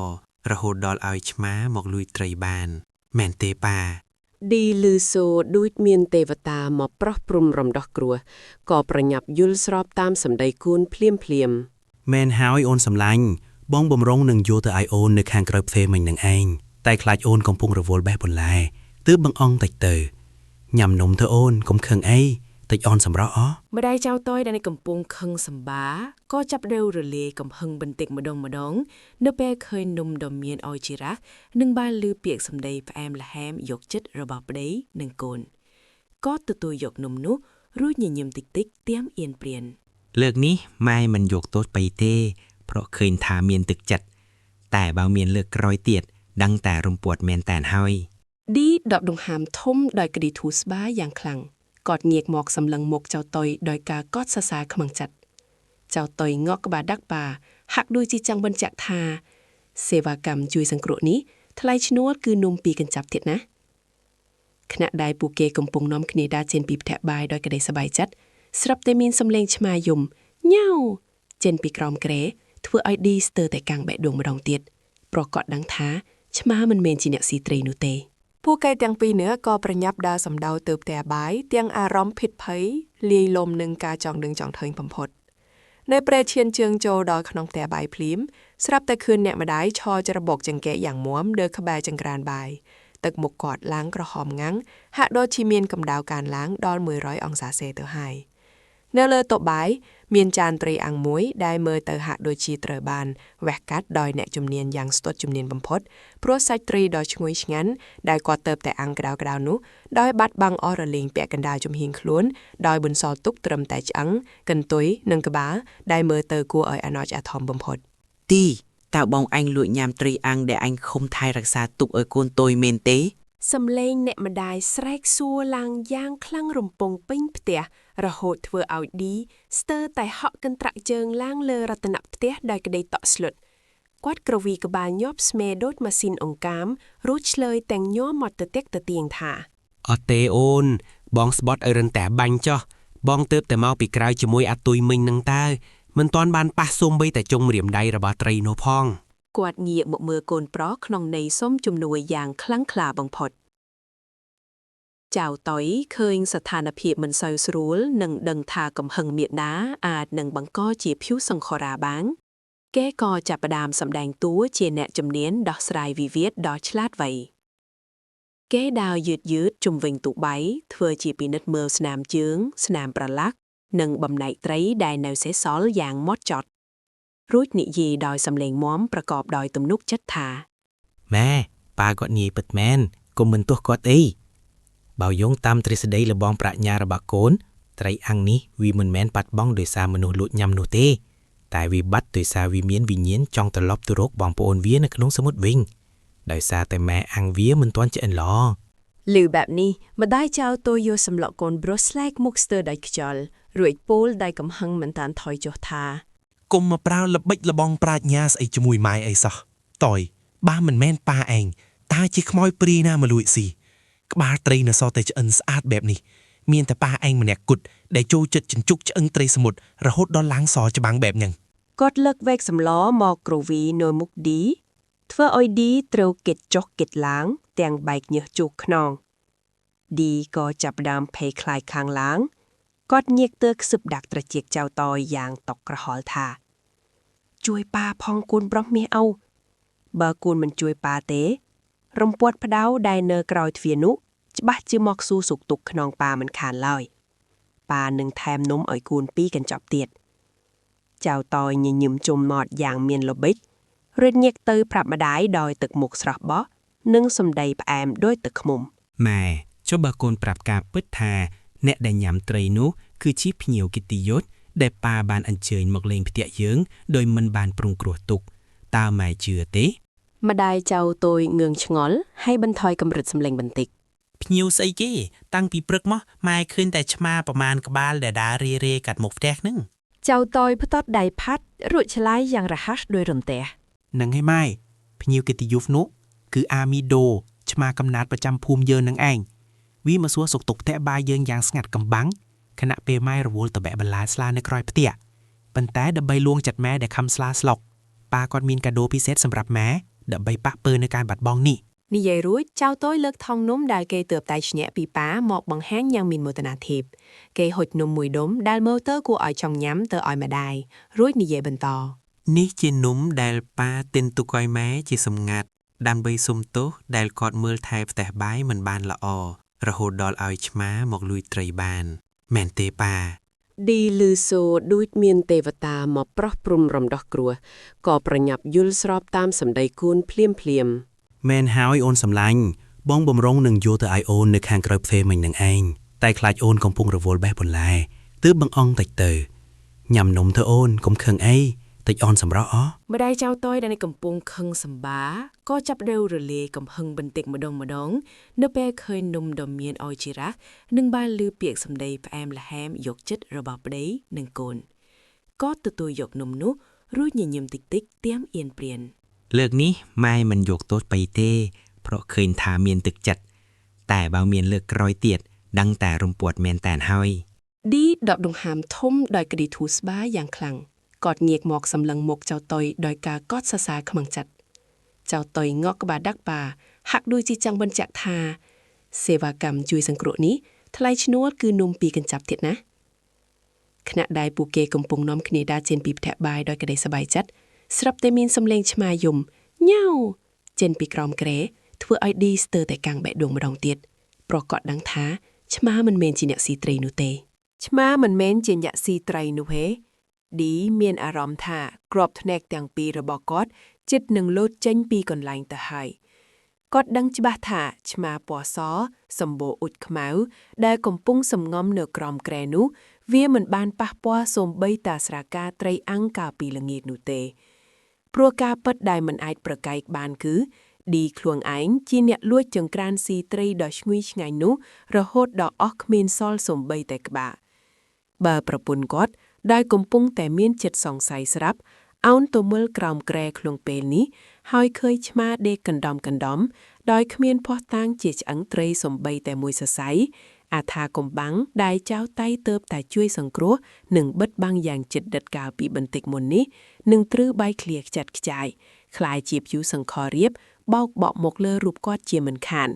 រហូតដល់ឲ្យឆ្មាមកលួចត្រីបានមែនទេប៉ា ឌីលឺសូដូចមានទេវតាមកប្រោះព្រំរំដោះគ្រោះក៏ប្រញាប់យល់ស្របតាមសម្ដីគូនភ្លាម មែនហើយអូនសំឡាញ់បងបំរុងនឹងយកទៅឲ្យអូននៅខាងក្រោយផ្ទះមិញនឹងឯងតែខ្លាចអូនកំពុងរវល់បេះបន្លែទើបបង្អង់តិចទៅញ៉ាំនំទៅអូនកុំខឹងអីតិចអូនសម្រស់អ ម្ដាយចៅតូចដែលកំពុងខឹងសម្បាក៏ចាប់ដេវរលាយកំហឹងបន្តិចម្ដងនៅពេលឃើញនំដ៏មានអោយជីរ៉ាស់និងបានឮពាក្យសម្ដីផ្អែមល្ហែមយកចិត្តរបស់ប្ដីនិងកូនក៏ទទួលយកនំនោះរួចញញឹមតិចៗទាំងអៀនព្រាន លើកនេះម៉ែមិនយកទោសបីទេเพราะឃើញថាមានទឹកចិត្តតែបើមានលើកក្រោយទៀតដឹងតែរំពាត់មែនតែនហើយ ឌីដកដង្ហើមធំដោយក្តីធូរស្បើយយ៉ាងខ្លាំងគាត់ងាកមកសម្លឹងមុខចៅតូចដោយការកត់សរសើរខ្មាំងចិត្តចៅតូចងក់ក្បាលដាក់ប៉ាហាក់ដូចជាចង់បញ្ជាក់ថាសេវាកម្មជួយសង្គ្រោះនេះថ្លៃឈ្នួលគឺនំ2កញ្ចប់ទៀតណាខណៈដែលពួកគេកំពុងនាំគ្នាដើរចេញពីផ្ទះបាយដោយក្តីសប្បាយចិត្តស្រាប់តែមានសំឡេងឆ្មាយំញ៉ៅចេញពីក្រោមគ្រែធ្វើឲ្យឌីស្ទើរតែកាំងបែកដួងម្ដងទៀតព្រោះគាត់ដឹងថាឆ្មាមិនមែនជាអ្នកស៊ីត្រីនោះទេពួកគេទាំងពីរនាក់ក៏ប្រញាប់ដើរសំដៅទៅផ្ទះបាយទាំងអារម្មណ៍ភិតភ័យលាយលំនឹងការចង់ដឹងចង់ឃើញបំផុតនៅពេលឈានជើងចូលដល់ក្នុងផ្ទះបាយភ្លាមស្រាប់តែឃើញអ្នកម្ដាយឈរច្របូកចង្កេះយ៉ាងមាំលើក្បែរចង្ក្រានបាយទឹកមុខគាត់ឡើងក្រហមងាំងហាក់ដូចជាមានកម្ដៅកើនឡើងដល់100អង្សាសេទៅហើយនៅលើតុបាយមានចានត្រីអាំងមួយដែលមើលទៅហាក់ដូចជាត្រូវបានវះកាត់ដោយអ្នកជំនាញយ៉ាងស្ទាត់ជំនាញបំផុតព្រោះសាច់ត្រីដ៏ឈ្ងុយឆ្ងាញ់ដែលគាត់ទៅតែអាំងក្តៅៗនោះដោយបាត់បង់អស់រលែងពាក់កណ្ដាលជំហៀងខ្លួនដោយបន្សល់ទុកត្រឹមតែឆ្អឹងកន្ទុយនិងក្បាលដែលមើលទៅគួរឲ្យអាណច្ចអាធមបំផុត ទីតើបងអញលួចញ៉ាំត្រីអាំងដែលអញខំថែរក្សាទុកឲ្យកូនតូចមែនទេ សំឡេងអ្នកម្ដាយស្រែកសួរឡើងយ៉ាងខ្លាំងរំពងពេញផ្ទះរហូតធ្វើឲ្យឌីស្ទើរតែហក់កន្ត្រាក់ជើងឡើងលើរតនផ្ទះដោយក្តីតក់ស្លុតគាត់ក្រវីក្បាលញាប់ស្មេដូចម៉ាស៊ីនអង្កាមរួចឆ្លើយទាំងញ័រមកទៅទៀកទៅទៀងថា អត់ទេអូនបងស្បត់ឲ្យរិនតែបាញ់ចោះបងទើបតែមកពីក្រៅជាមួយអាទុយមិញនឹងតើមិនទាន់បានប៉ះសូម្បីតែចុងម្រាមដៃរបស់ត្រីនោះផង គាត់ងាកមកមើលកូនប្រុសក្នុងន័យសុំជំនួយយ៉ាងខ្លាំងក្លាបំផុតចៅតុយឃើញស្ថានភាពមិនសូវស្រួលនិងដឹងថាកំហឹងមេដាអាចនឹងបង្កជាភ័យសង្ខរាបានគេក៏ចាប់ផ្ដើមសម្ដែងតួជាអ្នកជំនាញដោះស្រាយវិវាទដ៏ឆ្លាតវៃគេដើរយឺតជុំវិញទូបាយធ្វើជាពិនិត្យមើលស្នាមជើងស្នាមប្រឡាក់និងបំណែកត្រីដែលនៅសេសសល់យ៉ាងម៉ត់ចត់រួចនិយាយដោយសំឡេងមាំប្រកបដោយទំនុកចិត្តថា ម៉ែប៉ាគាត់ងាយពិតមែនកុំមិនទោះគាត់អីបើយោងតាមទ្រឹស្ដីលបងប្រាជ្ញារបស់កូនត្រីអាំងនេះវាមិនមែនបាត់បង់ដោយសារមនុស្សលួចញ៉ាំនោះទេតែវាបាត់ដោយសារវាមានវិញ្ញាណចង់ត្រឡប់ទៅរកបងប្អូនវានៅក្នុងសមុទ្រវិញដោយសារតែម៉ែអាំងវាមិនទាន់ឆ្អិនល្អ លឺបែបនេះម្ដាយចៅតូយកសម្លក់កូនប្រុសស្លែកមុខស្ទើរដោយខ្យល់រួចពោលដោយកំហឹងមិនតាន់ថយចុះថា គុំមកប្រើល្បិចលបងប្រាជ្ញាស្អីជាមួយម៉ែអីសោះតយបើមិនមែនប៉ាឯងតើជាខ្មោចព្រីណាមកលួចស៊ី ក្បាលត្រីនៅសល់តែឆ្អិនស្អាតបែបនេះមានតែប៉ាឯងម្នាក់គត់ដែលចូលចិត្តចិញ្ចុកឆ្អឹងត្រីសមុទ្ររហូតដល់ឡើងសច្បាំងបែបហ្នឹង គាត់លើកវែកសម្លមកគ្រូវីនៅមុខឌីធ្វើឲ្យឌីត្រូវកិតចុះកិតឡើងទាំងបែកញើសជុះខ្នងឌីក៏ចាប់ផ្ដើមភ័យខ្លាចខាងឡើងគាត់ញៀកទើខ្សឹបដាក់ត្រចៀកចៅតយយ៉ាងតក់ក្រហល់ថាជួយប៉ាផងគូនប្រុសមាសអូបើគូនមិនជួយប៉ាទេរំពាត់ផ្ដៅដែលនៅក្រោយទ្វារនោះច្បាស់ជាមកស៊ូសុកទុកខ្នងប៉ាមិនខានឡើយប៉ានឹងថែមនំឲ្យគូន2កញ្ចប់ទៀតចៅតយញញឹមជុំមាត់យ៉ាងមានល្បិចរត់ញែកទៅប្រាប់ម្ដាយដោយទឹកមុខស្រស់បោះនិងសម្ដីផ្អែមដោយទឹកឃ្មុំ ម៉ែចុះបើកូនប្រាប់ការពិតថាអ្នកដែលញ៉ាំត្រីនោះគឺជាភ្ញៀវកិត្តិយសដែលប៉ាបានអញ្ជើញមកលេងផ្ទះយើងដោយមិនបានប្រុងគ្រោះទុកតើម៉ែជឿទេ ម្ដាយចៅតូចងឿងឆ្ងល់ហើយបន្ថយកម្រិតសម្លេងបន្តិច ភ្ញៀវស្អីគេតាំងពីព្រឹកមកម៉ែឃើញតែឆ្មាប្រមាណក្បាលដែលដើររេកាត់មុខផ្ទះហ្នឹង ចៅតូចផ្ទាត់ដៃផាត់រួចឆ្លាយយ៉ាងរហ័សដោយរន្ទះ នឹងហើយម៉ែភ្ញៀវកិត្តិយសនោះគឺអាមីដូឆ្មាកំណាតប្រចាំភូមិយើងនឹងឯងវាមកសួរសុខទុក្ខផ្ទះបាយយើងយ៉ាងស្ងាត់កំបាំងខណៈពេលម៉ែរវល់ទៅបែកបន្លែស្លានៅក្រោយផ្ទះប៉ុន្តែដើម្បីលួងចិត្តម៉ែដែលខំស្លាស្លុកប៉ាគាត់មានកាដូពិសេសសម្រាប់ម៉ែដើម្បីប៉ះពើនៅការបាត់បង់នេះ និយាយរួចចៅតូចលើកថង់នំដែលគេទើបតែឆ្ញាក់ពីប៉ាមកបង្ហាញយ៉ាងមានមោទនភាពគេហុចនំមួយដុំដែលមើលទៅគួរឲ្យចង់ញ៉ាំទៅឲ្យម្ដាយរួចនិយាយបន្ត នេះជានំដែលប៉ាទិញទុកឲ្យម៉ែជាសម្ងាត់ដើម្បីសុំទោសដែលគាត់មើលថែផ្ទះបាយមិនបានល្អរហូតដល់ឲ្យឆ្មាមកលួចត្រីបានមែនទេប៉ា ឌីលឺសូដូចមានទេវតាមកប្រោះព្រំរំដោះគ្រោះក៏ប្រញាប់យល់ស្របតាមសម្ដីគូនភ្លាម មែនហើយអូនសំឡាញ់បងបំរុងនឹងយកទៅឲ្យអូននៅខាងក្រោយផ្ទះមិញនឹងឯងតែខ្លាចអូនកំពុងរវល់បេះបន្លែទើបបង្អង់តិចទៅញ៉ាំនំទៅអូនកុំខឹងអីតិចអនសម្រស់អ ម្ដាយចៅតូចដែលកំពុងខឹងសម្បាក៏ចាប់ដេវរលាយកំហឹងបន្តិចម្ដងនៅពេលឃើញនំដ៏មានអោយជីរ៉ាស់និងបានឮពាក្យសម្ដីផ្អែមល្ហែមយកចិត្តរបស់ប្ដីនិងកូនក៏ទទួលយកនំនោះរួចញញឹមតិចៗទៀមអៀនព្រាន លើកនេះម៉ែមិនយកទោសបីទេព្រោះឃើញថាមានទឹកចិត្តតែបើមានលើកក្រោយទៀតដឹងតែរំពាត់មែនតែនហើយ ឌីដកដង្ហើមធំដោយក្តីធូរស្បើយយ៉ាងខ្លាំងគាត់ញៀកមកសម្លឹងមុខចៅតូចដោយការកត់សរសើរខ្មាំងចិត្តចៅតូចងក់ក្បាលដាក់ប៉ាហាក់ដូចជាចង់បញ្ជាក់ថាសេវាកម្មជួយសង្គ្រោះនេះថ្លៃឈ្នួលគឺនំ2កញ្ចប់ទៀតណាខណៈដែលពួកគេកំពុងនាំគ្នាដើរចេញពីផ្ទះបាយដោយក្តីសប្បាយចិត្តស្រាប់តែមានសំឡេងឆ្មាយំញ៉ៅចេញពីក្រោមគ្រែធ្វើឲ្យឌីស្ទើរតែកាំងបែកដួងម្ដងទៀតព្រោះគាត់ដឹងថាឆ្មាមិនមែនជាអ្នកស៊ីត្រីនោះទេឆ្មាមិនមែនជាអ្នកស៊ីត្រីនោះទេឌីមានអារម្មណ៍ថាក្របភ្នែកទាំងពីររបស់គាត់ចិត្តនឹងលោតចេញពីកន្លែងទៅហើយគាត់ដឹងច្បាស់ថាឆ្មាពណ៌សសម្បូរអ៊ុចខ្មៅដែលកំពុងសំងំនៅក្រោមគ្រែនោះវាមិនបានប៉ះពាល់សូម្បីតែស្រាកាត្រីអាំងកាលពីល្ងាចនោះទេព្រោះការពិតដែលមិនអាចប្រកែកបានគឺឌីខ្លួនឯងជាអ្នកលួចចង្ក្រានស៊ីត្រីដ៏ឈ្ងុយឆ្ងាញ់នោះរហូតដល់អស់គ្មានសល់សូម្បីតែក្បាលបើប្រពន្ធគាត់ដែលកំពុងតែមានចិត្តសង្ស័យស្រាប់អោនទៅមើលក្រោមគ្រែក្នុងពេលនេះហើយឃើញឆ្មាដេកកណ្ដំដោយគ្មានភ័ស្តុតាងជាឆ្អឹងត្រីសូម្បីតែមួយសរសៃអាថាកំបាំងដែលចៅតៃទៅតែជួយសង្គ្រោះនិងបិទបាំងយ៉ាងជិតដិតកាលពីបន្តិចមុននេះនឹងត្រូវបែកឃ្លាខ្ចាត់ខ្ចាយคล้ายជាព្យូសង្ខរៀបបោកបក់មកលើរូបគាត់ជាមិនខាន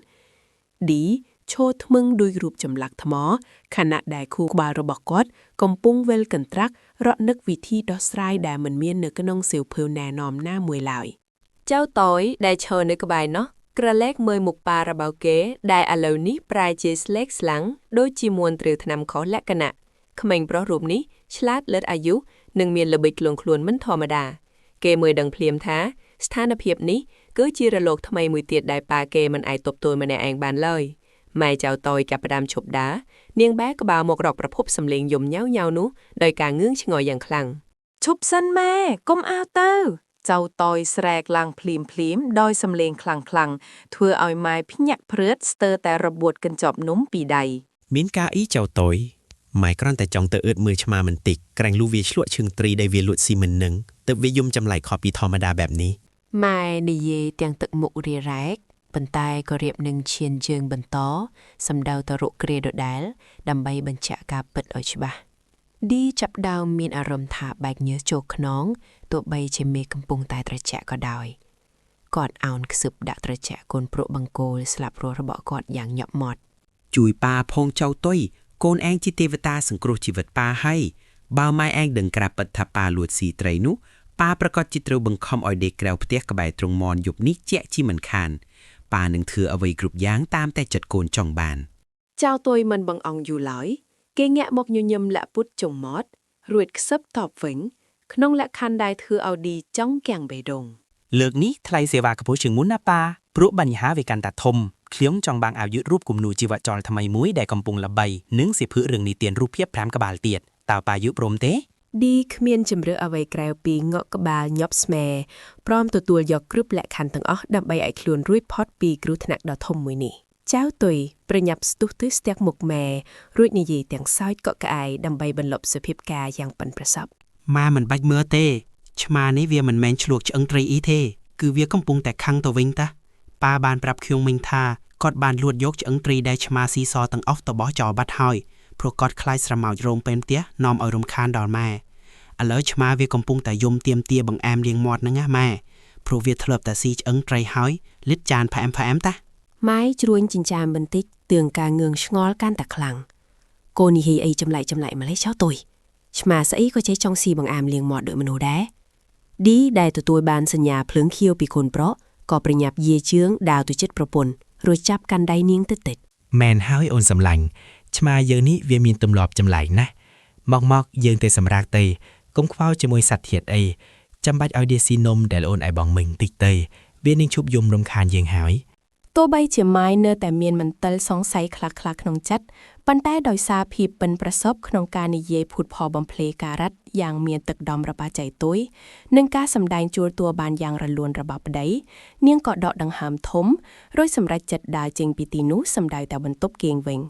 ឌីឈោថ្មឹងដោយរូបចម្លាក់ថ្មខណៈដែលគូក្បាលរបស់គាត់កំពុងវិលកន្ត្រាក់រកនឹកវិធីដោះស្រាយដែលមិនមាននៅក្នុងសៀវភៅណែនាំណាមួយឡើយចៅតយដែលឈរនៅក្បែរនោះក្រឡេកមើលមុខប៉ារបស់គេដែលឥឡូវនេះប្រែជាស្លេកស្លាំងដូចជាមួនត្រាវថ្នាំខុសលក្ខណៈក្មេងប្រុសរូបនេះឆ្លាតលើសអាយុនិងមានល្បិចខ្លួនមិនធម្មតាគេមើលដឹងភ្លាមថាស្ថានភាពនេះគឺជារលកថ្មីមួយទៀតដែលប៉ាគេមិនអាចទប់ទល់ម្នាក់ឯងបានឡើយម៉ែចៅតយចាប់ផ្ដើមឈប់ដើរនាងបែរក្បាលមករកប្រភពសម្លេងយំញ៉ៅនោះដោយការងឿងឆ្ងល់យ៉ាងខ្លាំងឈប់សិនម៉ែកុំអើទៅចៅតយស្រែកឡើងភ្លាមដោយសម្លេងខ្លាំងធ្វើឲ្យម៉ែភ្ញាក់ព្រឺតស្ទើរតែរបួតកញ្ចប់នំពីដៃ មានការអ៊ីចៅតយម៉ែគ្រាន់តែចង់ទៅអឺតមើលឆ្មាមិនតិចក្រែងលូវាឆ្លក់ឈឹងត្រីដែលវាលួចស៊ីមិននឹងទើបវាយំចម្លែកខុសពីធម្មតាបែបនេះ ម៉ែនិយាយទាំងទឹកមុខរារែក ប៉ុន្តែក៏រៀបនឹងឈានជើងបន្តសម្ដៅទៅរកក្រេដដែលដើម្បីបញ្ជាក់ការពិតឲ្យច្បាស់ឌីចាប់ដើមមានអារម្មណ៍ថាបែកញើសចូលខ្នងទោះបីជាមេកំពុងតែត្រជាក់ក៏ដោយគាត់អោនខ្សឹបដាក់ត្រជាក់កូនព្រក់បង្គោលស្លាប់រស់របស់គាត់យ៉ាងញាប់មាត់ ជួយប៉ាផងចៅតុយកូនឯងជាទេវតាសង្គ្រោះជីវិតប៉ាហើយបើម៉ែឯងដឹងក្រាបពិតថាប៉ាលួចស៊ីត្រីនោះប៉ាប្រកាសជាត្រូវបង្ខំឲ្យដេកក្រៅផ្ទះក្បែរទ្រង់មនយប់នេះជាក់ជាមិនខានប៉ានឹងធ្វើអ្វីគ្រប់យ៉ាងតាមតែចិត្តកូនចង់បាន ចៅតុយមិនបង្អង់យូរឡើយគេងាក់មកញញឹមលាក់ពុតចុងមាត់រួចខ្សឹបតបវិញក្នុងលក្ខខណ្ឌដែលធ្វើឲ្យឌីចង់គាំងបេះដូង លើកនេះថ្លៃសេវាខ្ពស់ជាងមុនណាប៉ាព្រោះបញ្ហាវាកាន់តែធំខ្ញុំចង់បានអាវយឺតរូបគំនូរជីវចលថ្មីមួយដែលកំពុងល្បីនិងសិភើរឿងនីតិរូបភាព5ក្បាលទៀតតើប៉ាយឺព្រមទេ ឌីគ្មានជំរឿអ្វីក្រៅពីងក់ក្បាលញាប់ស្មែព្រមទទួលយកគ្រប់លក្ខខណ្ឌទាំងអស់ដើម្បីឲ្យខ្លួនរួចផុតពីគ្រោះថ្នាក់ដ៏ធំមួយនេះចៅតុយប្រញាប់ស្ទុះទៅស្ទះមុខម៉ែរួចនិយាយទាំងសើចកក់ក្អាយដើម្បីបន្លប់សភាពការយ៉ាងប៉ិនប្រសប់ ម៉ាមិនបាច់មើលទេឆ្មានេះវាមិនមែនឆ្លួកឆ្អឹងត្រីអ៊ីទេគឺវាកំពុងតែខឹងទៅវិញតាប៉ាបានប្រាប់ខ្ញុំមិញថាគាត់បានលួចយកឆ្អឹងត្រីដែលឆ្មាស៊ីសទាំងអស់ទៅបោះចោលបាត់ហើយព្រោះគាត់ខ្លាចស្រមោចរោមពេញផ្ទះនាំឲ្យរំខានដល់ម៉ែឥឡូវឆ្មាវាកំពុងតែយំទាមទាបង្អែមលាងមាត់ហ្នឹងណាម៉ែព្រោះវាធ្លាប់តែស៊ីឆ្អឹងត្រីហើយលិតចានផ្អែមតា ម៉ែជ្រួញចិញ្ចាមបន្តិចទឿងការងឿងឆ្ងល់កាន់តែខ្លាំងកូននិយាយអីចម្លែកម្លេះចៅតុយឆ្មាស្អីក៏ចេះចង់ស៊ីបង្អែមលាងមាត់ដូចមនុស្សដែរឌីដែលទទួលបានសញ្ញាភ្លើងខៀវពីកូនប្រុសក៏ប្រញាប់យាជើងដើរទៅជិតប្រពន្ធរួចចាប់កាន់ដៃនាងទៅតិច មែនហើយអូនសម្លាញ់ឆ្មាយើងនេះវាមានទម្លាប់ចម្លែកណាស់មកយើងទៅសម្រាកទៅកុំខ្វល់ជាមួយសត្វធាតុអីចាំបាច់ឲ្យដៀស៊ីនំដែលអូនឲ្យបងមិញតិចទៅវានឹងឈប់យំរំខានយើងហើយ ទោះបីជាម៉ែនៅតែមានមន្ទិលសង្ស័យខ្លះៗក្នុងចិត្តប៉ុន្តែដោយសារភាពប៉ិនប្រសប់ក្នុងការនិយាយភូតផលបំភ្លេការរ៉ាត់យ៉ាងមានទឹកដមរបស់ចៃតុយនិងការសម្ដែងជួលតួបានយ៉ាងរលូនរបស់ប្តីនាងក៏ដកដង្ហើមធំរួចសម្រេចចិត្តដើរចេញពីទីនោះសម្ដៅតែបន្ទប់គេងវិញ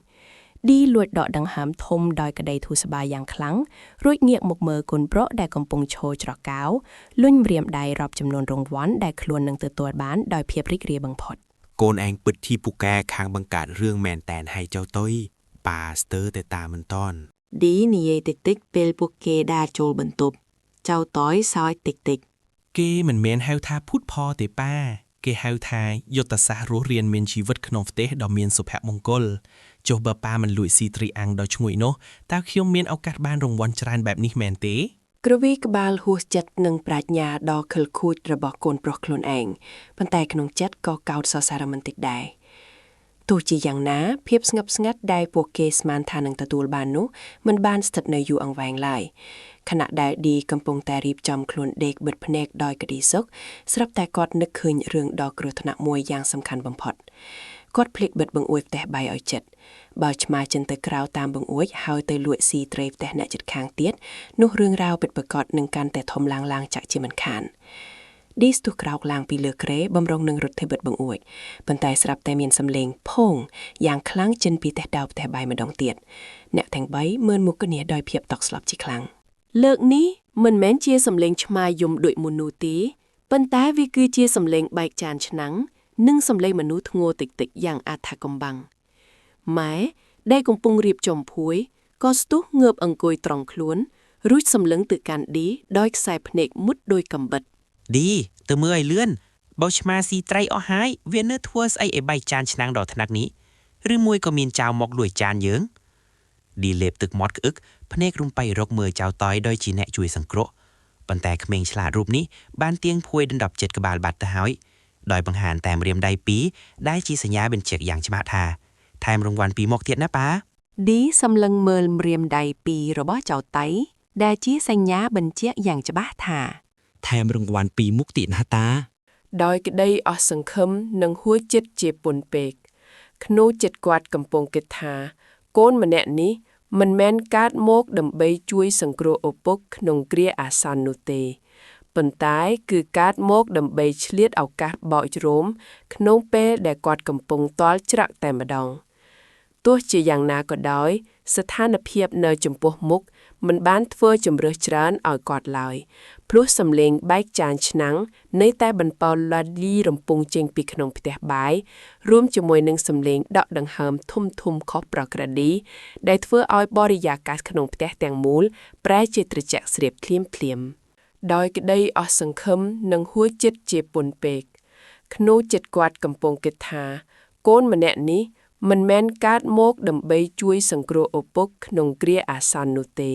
ឌីលួចដកដង្ហើមធំដោយក្តីធូរស្បើយយ៉ាងខ្លាំងរួចងាកមកមើលកូនប្រុសដែលកំពុងឈរច្រកៅលុញម្រាមដៃរាប់ចំនួនរង្វាន់ដែលខ្លួននឹងទទួលបានដោយភាពរីករាយបំផុត កូនឯងពិតជាពូកែខាងបង្កើតរឿងមែនតែនហើយចៅតុយប៉ាស្ទើរតែតាមមិនតន់ ឌីនិយាយតិចៗពេលពួកគេដើរចូលបន្ទប់ចៅតុយសើចតិចៗ គេមិនមែនហៅថាភូតផលទេប៉ាគេហៅថាយុទ្ធសាស្ត្ររស់រានមានជីវិតក្នុងផ្ទះដ៏មានសុភមង្គលចុះបើប៉ាមិនលួចស៊ីត្រីអាំងដ៏ឈ្ងុយនោះតើខ្ញុំមានឱកាសបានរង្វាន់ច្រើនបែបនេះមែនទេ ក្រវីក្បាលហួសចិត្តនឹងប្រាជ្ញាដ៏ខិលខូចរបស់កូនប្រុសខ្លួនឯងប៉ុន្តែក្នុងចិត្តក៏កោតសរសើរមិនតិចដែរទោះជាយ៉ាងណាភាពស្ងប់ស្ងាត់ដែលពួកគេស្មានថានឹងទទួលបាននោះមិនបានស្ថិតនៅយូរអង្វែងឡើយខណៈដែលឌីកំពុងតែរៀបចំខ្លួនដេកបិទភ្នែកដោយក្តីសុខស្រាប់តែគាត់នឹកឃើញរឿងដ៏គ្រោះថ្នាក់មួយយ៉ាងសំខាន់បំផុតគាត់ភ្លេចបិទបង្អួចផ្ទះបាយឲ្យជិតបើឆ្មាចិនទៅក្រៅតាមបង្អួចហើយទៅលួចស៊ីត្រីផ្ទះអ្នកជិតខាងទៀតនោះរឿងរ៉ាវពិតប្រាកដនឹងកាន់តែធំឡើងចាក់ជាមិនខានឌីស្ទុះក្រោកឡើងពីលើគ្រែបំរុងនឹងរត់ទៅបិទបង្អួចប៉ុន្តែស្រាប់តែមានសំឡេងភងយ៉ាងខ្លាំងចេញពីផ្ទះផ្ទះបាយម្ដងទៀតអ្នកទាំងបីមើលមុខគ្នាដោយភាពតក់ស្លុតជាខ្លាំងលើកនេះមិនមែនជាសំឡេងឆ្មាយំដូចមុននោះទេប៉ុន្តែវាគឺជាសំឡេងបែកចានឆ្នាំងនិងសំឡេងមនុស្សធ្ងរតិចៗយ៉ាងអថាកំបាំងម៉ែដែលកំពុងរៀបចំភួយក៏ស្ទុះងើបអង្គុយត្រង់ខ្លួនរួចសម្លឹងទៅកាន់ឌីដោយខ្សែភ្នែកមុតដោយកំបិត ឌីទៅមើលឲ្យលឿនបើឆ្មាស៊ីត្រីអស់ហើយវានៅធ្វើស្អីឲ្យបែកចានឆ្នាំងដល់ថ្នាក់នេះឬមួយក៏មានចៅមកលួចចានយើងឌីលេបទឹកមាត់ក្អឹកភ្នែករំបៃរកមើលចៅតយដោយជាអ្នកជួយសង្គ្រោះប៉ុន្តែក្មេងឆ្លាតរូបនេះបានទៀងភួយដណ្ដប់ចិត្តក្បាលបាត់ទៅហើយដោយបង្ហាញតែម្រាមដៃពីរដែលជាសញ្ញាបញ្ជាក់យ៉ាងច្បាស់ថាថែមរង្វាន់ពីរមកទៀតណាប៉ា ឌីសម្លឹងមើលម្រាមដៃពីររបស់ចៅតៃដែលជាសញ្ញាបញ្ជាក់យ៉ាងច្បាស់ថា ថែមរង្វាន់ពីរមុខទៀតណាតា ដោយក្តីអស់សង្ឃឹមនិងហួចចិត្តជាពន់ពេកខ្នូចិត្តគាត់កំពុងគិតថាកូនម្នាក់នេះមិនមែនកើតមកដើម្បីជួយសង្គ្រោះឪពុកក្នុងគ្រាអាសន្ននោះទេប៉ុន្តែគឺកើតមកដើម្បីឆ្លៀតឱកាសបោចរោមក្នុងពេលដែលគាត់កំពុងទាល់ច្រាក់តែម្ដង ទោះជាយ៉ាងណាក៏ដោយស្ថានភាពនៅចំពោះមុខមិនបានធ្វើជំរឿសច្រើនឲ្យគាត់ឡើយព្រោះសំឡេងបែកចានឆ្នាំងនៅតែបន្តលាត់លីរំពងចេញពីក្នុងផ្ទះបាយរួមជាមួយនឹងសំឡេងដកដង្ហើមធំខុសប្រក្រតីដែលធ្វើឲ្យបរិយាកាសក្នុងផ្ទះទាំងមូលប្រែជាត្រជាក់ស្រៀបភ្លាមដោយក្តីអស់សង្ឃឹមនិងហួចចិត្តជាពន់ពេកក្នុងចិត្តគាត់កំពុងគិតថាកូនម្នាក់នេះមិនមែនកើតមកដើម្បីជួយសង្គ្រោះឪពុកក្នុងគ្រាអាសន្ននោះទេ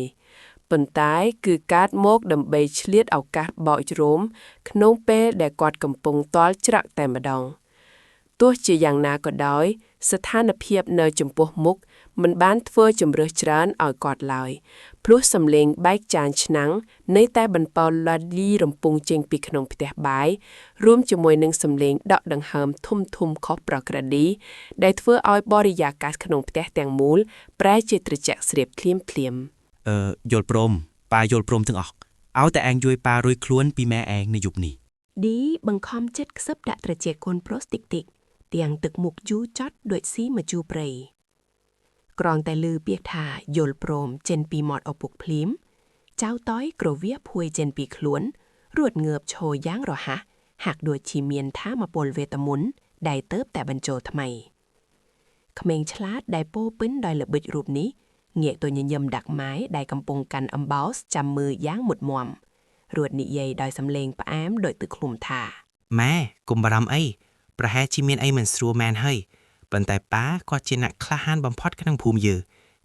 ប៉ុន្តែគឺកើតមកដើម្បីឆ្លៀតឱកាសបោចរោមក្នុងពេលដែលគាត់កំពុងទាល់ច្រាក់តែម្ដងទោះជាយ៉ាងណាក៏ដោយស្ថានភាពនៅចំពោះមុខមិនបានធ្វើជំរឿសច្រើនឲ្យគាត់ឡើយព្រោះសំឡេងបែកចានឆ្នាំងនៅតែបន្តលាត់លីរំពងចេញពីក្នុងផ្ទះបាយរួមជាមួយនឹងសំឡេងដកដង្ហើមធំខុសប្រក្រតីដែលធ្វើឲ្យបរិយាកាសក្នុងផ្ទះទាំងមូលប្រែជាត្រជាក់ស្រៀបភ្លាមយល់ព្រមប៉ាយល់ព្រមទាំងអស់ឲ្យតែឯងជួយប៉ារួយខ្លួនពីម៉ែឯងនៅយប់នេះ ឌីបង្ខំចិត្តខ្សឹបដាក់ត្រជាកូនប្រុសតិចទាំងទឹកមុខយូរចត់ដូចស៊ីមកជូរព្រៃក្រងតែលឺពាក្យថាយល់ព្រមចេញពីមាត់ឪពុកភ្លាមចៅតយក្រវាភួយចេញពីខ្លួនរួតងើបឈរយ៉ាងរហ័សហាក់ដូចជាមានថាមពលវេទមន្តដែលទៅតែបញ្ចូលថ្មីក្មេងឆ្លាតដែលពោពេញដោយល្បិចរូបនេះងាកទៅញញឹមដាក់ម៉ែដែលកំពុងកាន់អំបោសចាំមើលយ៉ាងមុតមមរួតនិយាយដោយសំឡេងផ្អែមដូចទឹកឃ្លុំថាម៉ែកុំបារម្ភអីប្រហែលជាមានអីមិនស្រួលមែនហើយប៉ុន្តែប៉ាគាត់ជាអ្នកក្លាហានបំផុតក្នុងភូមិយើង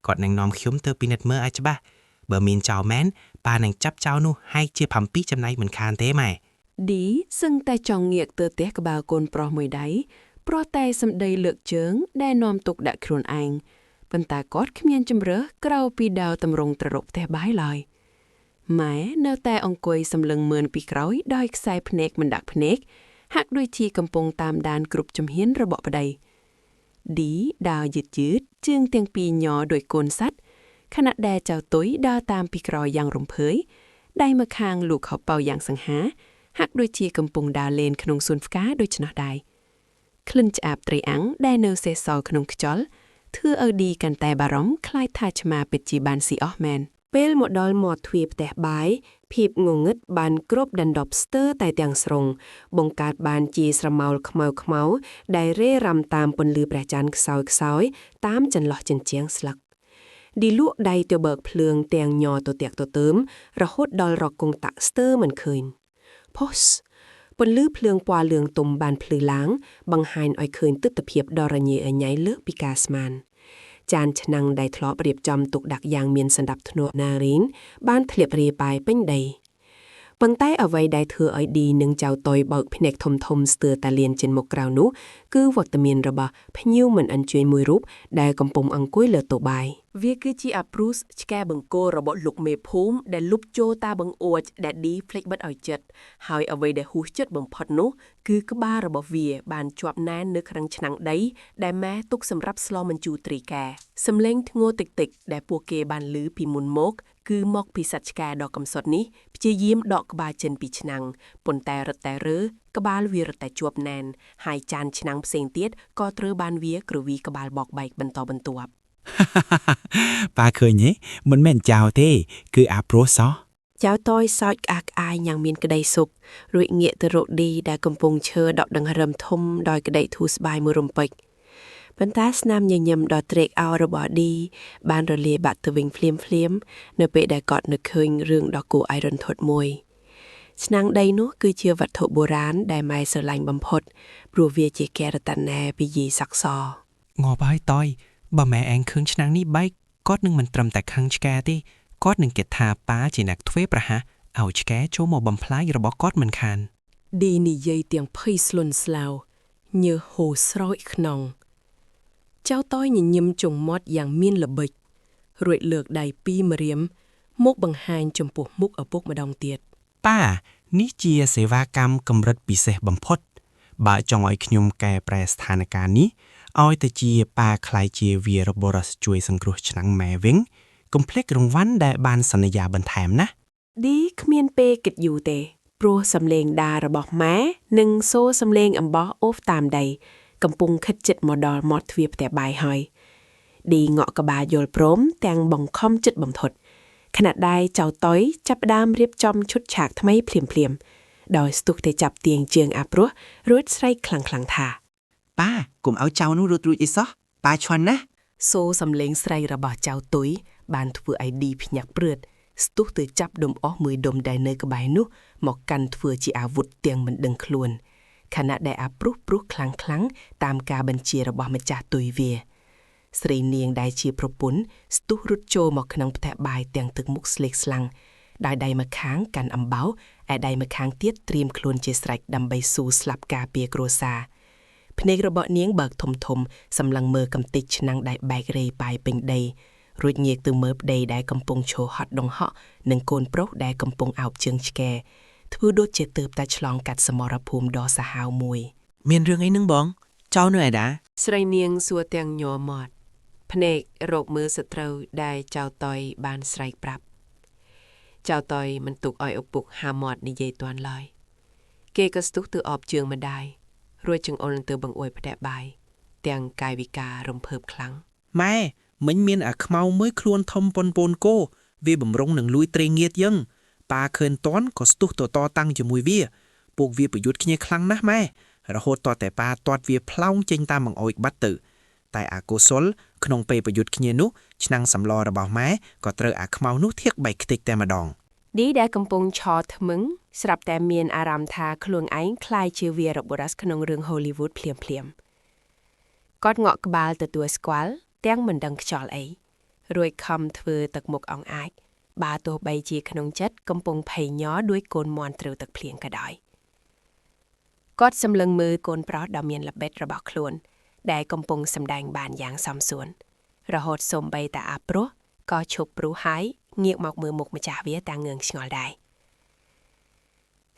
គាត់នឹងនាំខ្ញុំទៅពិនិត្យមើលឲ្យច្បាស់បើមានចោលមែនប៉ានឹងចាប់ចោលនោះហើយជា7ចំណៃមិនខានទេម៉ែ ឌីសឹងតែចង់ងាកទៅផ្ទះក្បាលកូនប្រុសមួយដៃព្រោះតែសម្ដីលើកជើងដែលនាំទុកដាក់ខ្លួនឯងប៉ុន្តែគាត់គ្មានជំរើសក្រៅពីដើរតម្រង់ត្រឡប់ផ្ទះបាយឡើយម៉ែនៅតែអង្គុយសម្លឹងមើលពីក្រោយដោយខ្សែភ្នែកមិនដាក់ភ្នែកហាក់ដូចជាកំពុងតាមដានគ្រប់ជំហានរបស់ប្តីឌីដើរយឺតជើងទាំងពីរញ័រដោយកូនសัตว์ខណៈដែលចៅទុយដើរតាមពីក្រោយយ៉ាងរំភើយដៃម្ខាងលោកខោប៉ៅយ៉ាងសង្ហាហាក់ដូចជាកំពុងដើរលេងក្នុងសួនផ្កាដូច្នោះដែរក្លិនឆ្អាបត្រីអាំងដែលនៅសេសសល់ក្នុងខ្យល់ធ្វើឲ្យឌីកាន់តែបារម្ភខ្លាចថាឆ្មាពិតជាបានស៊ីអស់មែនពេលមកដល់មាត់ទ្វារផ្ទះបាយភាពងងឹតបានគ្របដណ្ដប់ស្ទើរតែទាំងស្រុងបង្កើតបានជាស្រមោលខ្មៅដែលរេរ៉ាំតាមពន្លឺព្រះច័ន្ទខ្សោយតាមចន្លោះជញ្ជាំងស្លឹកឌីលក់ដៃទៅបើកភ្លើងទាំងញ័រទៅតាក់ទៅទើមរហូតដល់រកគង់តាក់ស្ទើរមិនឃើញផុសពន្លឺភ្លើងពណ៌លឿងទុំបានភ្លឺឡើងបង្ហាញឲ្យឃើញទិដ្ឋភាពដ៏រញ៉េរញ៉ៃលើសពីការស្មានចានឆ្នាំងដែលធ្លាប់រៀបចំទុកដាក់យ៉ាងមានសណ្ដាប់ធ្នាប់ណារីនបានធ្លាបរាបាយពេញដីប៉ុន្តែអ្វីដែលធ្វើឲ្យឌីនិងចៅតុយបើកភ្នែកធំស្ទើរតែលៀនចេញមកក្រៅនោះគឺវត្តមានរបស់ភ្ញៀវមិនអញ្ជើញមួយរូបដែលកំពុងអង្គុយលើតុបាយវាគឺជាអាព្រូសឆ្កែបង្គោលរបស់លោកមេភូមិដែលលុបចូលតាបង្អួចដែលឌីភ្លេចបិទឲ្យចិត្តហើយអ្វីដែលហួសចិត្តបំផុតនោះគឺក្បាលរបស់វាបានជាប់ណែននៅក្នុងឆ្នាំងដីដែលម៉ែទុកសម្រាប់ស្លបញ្ជូរត្រីកែសំឡេងធ្ងរតិចដែលពួកគេបានឮពីមុនមកគឺមកពីសត្វឆ្កែដ៏កំសត់នេះព្យាយាមដកក្បាលចេញពីឆ្នាំងប៉ុន្តែរត់តែរើក្បាលវារត់តែជាប់ណែនហើយចានឆ្នាំងផ្សេងទៀតក៏ត្រូវបានវាក្រវីក្បាលបោកបែកបន្តបន្ទាប់ ប៉ាឃើញទេមិនមែនចៅទេគឺអាប្រូសោះ ចៅតយសោចក្អាកក្អាយយ៉ាងមានក្តីសុខរួចងាកទៅរកឌីដែលកំពុងឈើដកដង្ហើមធំដោយក្តីធូរស្បើយមួយរំពេចប៉ុន្តែស្នាមញញឹមដ៏ត្រេកអររបស់ឌីបានរលាយបាត់ទៅវិញភ្លាមនៅពេលដែលគាត់នឹកឃើញរឿងដ៏គួរឲ្យរន្ធត់មួយឆ្នាំងដីនោះគឺជាវត្ថុបុរាណដែលម៉ែស្រឡាញ់បំផុតព្រោះវាជាកេរតនាពីយីសាក់សងាប់ហើយតយបើម៉ែឯងឃើញឆ្នាំងនេះបែកគាត់នឹងមិនត្រឹមតែខឹងឆ្កែទេគាត់នឹងគិតថាប៉ាជាអ្នកធ្វេសប្រហែសឲ្យឆ្កែចូលមកបំផ្លាញរបស់គាត់មិនខានឌីនិយាយទាំងភ័យស្លន់ស្លោញើសហូរស្រោចក្នុងចៅតយញញឹមចុងមាត់យ៉ាងមានល្បិចរួចលើកដៃពីរម្រាមមកបង្ហាញចំពោះមុខឪពុកម្ដងទៀតប៉ានេះជាសេវាកម្មកម្រិតពិសេសបំផុតបើចង់ឲ្យខ្ញុំកែប្រែស្ថានភាពនេះឲ្យទៅជាប៉ាខ្លាយជាវីរបុរសជួយសង្គ្រោះឆ្នាំងម៉ែវិញកុំភ្លេចរង្វាន់ដែលបានសន្យាបន្ថែមណាឌីគ្មានពេលគិតយូរទេព្រោះសំឡេងដារបស់ម៉ែនិងសូរសំឡេងអំបោះអូសតាមដីកំពុងខិតជិតមកដល់មាត់ទ្វារផ្ទះបាយហើយ ឌីងក់ក្បាលយល់ព្រមទាំងបង្ខំចិត្តបំផុតខណៈដែលចៅតុយចាប់ផ្ដើមរៀបចំឈុតឆាកថ្មីភ្លាមៗដោយស្ទុះតែចាប់ទៀងជើងអាព្រោះរួចស្រែកខ្លាំងៗថា ប៉ាកុំឲ្យចៅនោះរត់រួចអីសោះប៉ាឈន់ណា សូសំលេងស្រែករបស់ចៅតុយបានធ្វើឲ្យឌីភ្ញាក់ព្រឺតស្ទុះទៅចាប់ដុំអស់មួយដុំដែលនៅក្បែរនោះមកកាន់ធ្វើជាអាវុធទាំងមិនដឹងខ្លួនខណៈដែលអាព្រោះខ្លាំងៗតាមការបញ្ជារបស់ម្ចាស់តុយវាស្រីនាងដែលជាប្រពន្ធស្ទុះរត់ចូលមកក្នុងផ្ទះបាយទាំងទឹកមុខស្លេកស្លាំងដោយដៃម្ខាងកាន់អំបោរឯដៃម្ខាងទៀតត្រៀមខ្លួនជាស្រេចដើម្បីស៊ូស្លាប់ការពារគ្រួសារភ្នែករបស់នាងបើកធំសម្លឹងមើលកំទេចឆ្នាំងដែលបែករេបាយពេញដីរួចងាកទៅមើលប្តីដែលកំពុងឈរហត់ដង្ហក់និងកូនប្រុសដែលកំពុងអោបជើងឆ្កែធ្វើដូចជាទើបតែឆ្លងកាត់សមរភូមិដ៏សាហាវមួយ មានរឿងអីនឹងបងចៅនៅឯដា ស្រីនាងសួរទាំងញ័រមាត់ភ្នែករកមើលសត្រូវដែលចៅតុយបានស្រែកប្រាប់ចៅតុយមិនទុកឲ្យឪពុកហាមាត់និយាយទាន់ឡើយគេក៏ស្ទុះទៅអបជើងម្ដាយរួចចង្អុលទៅបង្អួយផ្ទះបាយទាំងកាយវិការរំភើបខ្លាំង ម៉ែមិញមានអាខ្មៅមួយខ្លួនធំប៉ុនពូនគោវាបំរុងនឹងលួយត្រេងងៀតយើងប៉ាឃើញតន់ក៏ស្ទុះតតាំងជាមួយវាពួកវាប្រយុទ្ធគ្នាខ្លាំងណាស់ម៉ែរហូតតតែប៉ាទាត់វាផ្លោងចេញតាមបង្អុយបាត់ទៅតែអាកុសលក្នុងពេលប្រយុទ្ធគ្នានោះឆ្នាំងសម្លរបស់ម៉ែក៏ត្រូវអាខ្មៅនោះធាក់បែកខ្ទេចតែម្ដង ឌីដែលកំពុងឆោថ្មឹងស្រាប់តែមានអារម្មណ៍ថាខ្លួនឯងคล้ายជាវីរបុរសក្នុងរឿង Hollywood ភ្លាមគាត់ងក់ក្បាលទទួលស្គាល់ទាំងមិនដឹងខ្យល់អីរួចខំធ្វើទឹកមុខអង្អាចបើទោះបីជាក្នុងចិត្តកំពុងភ័យញ័រដោយកូនមន់ត្រូវទឹកភ្លៀងក៏ដោយគាត់សម្លឹងមើលកូនប្រុសដ៏មានល្បិចរបស់ខ្លួនដែលកំពុងសម្ដែងបានយ៉ាងសមសួនរហូតសូម្បីតែអាព្រោះក៏ឈប់ព្រោះហើយងាកមកមើលមុខម្ចាស់វាតាំងងឿងឆ្ងល់ដែរ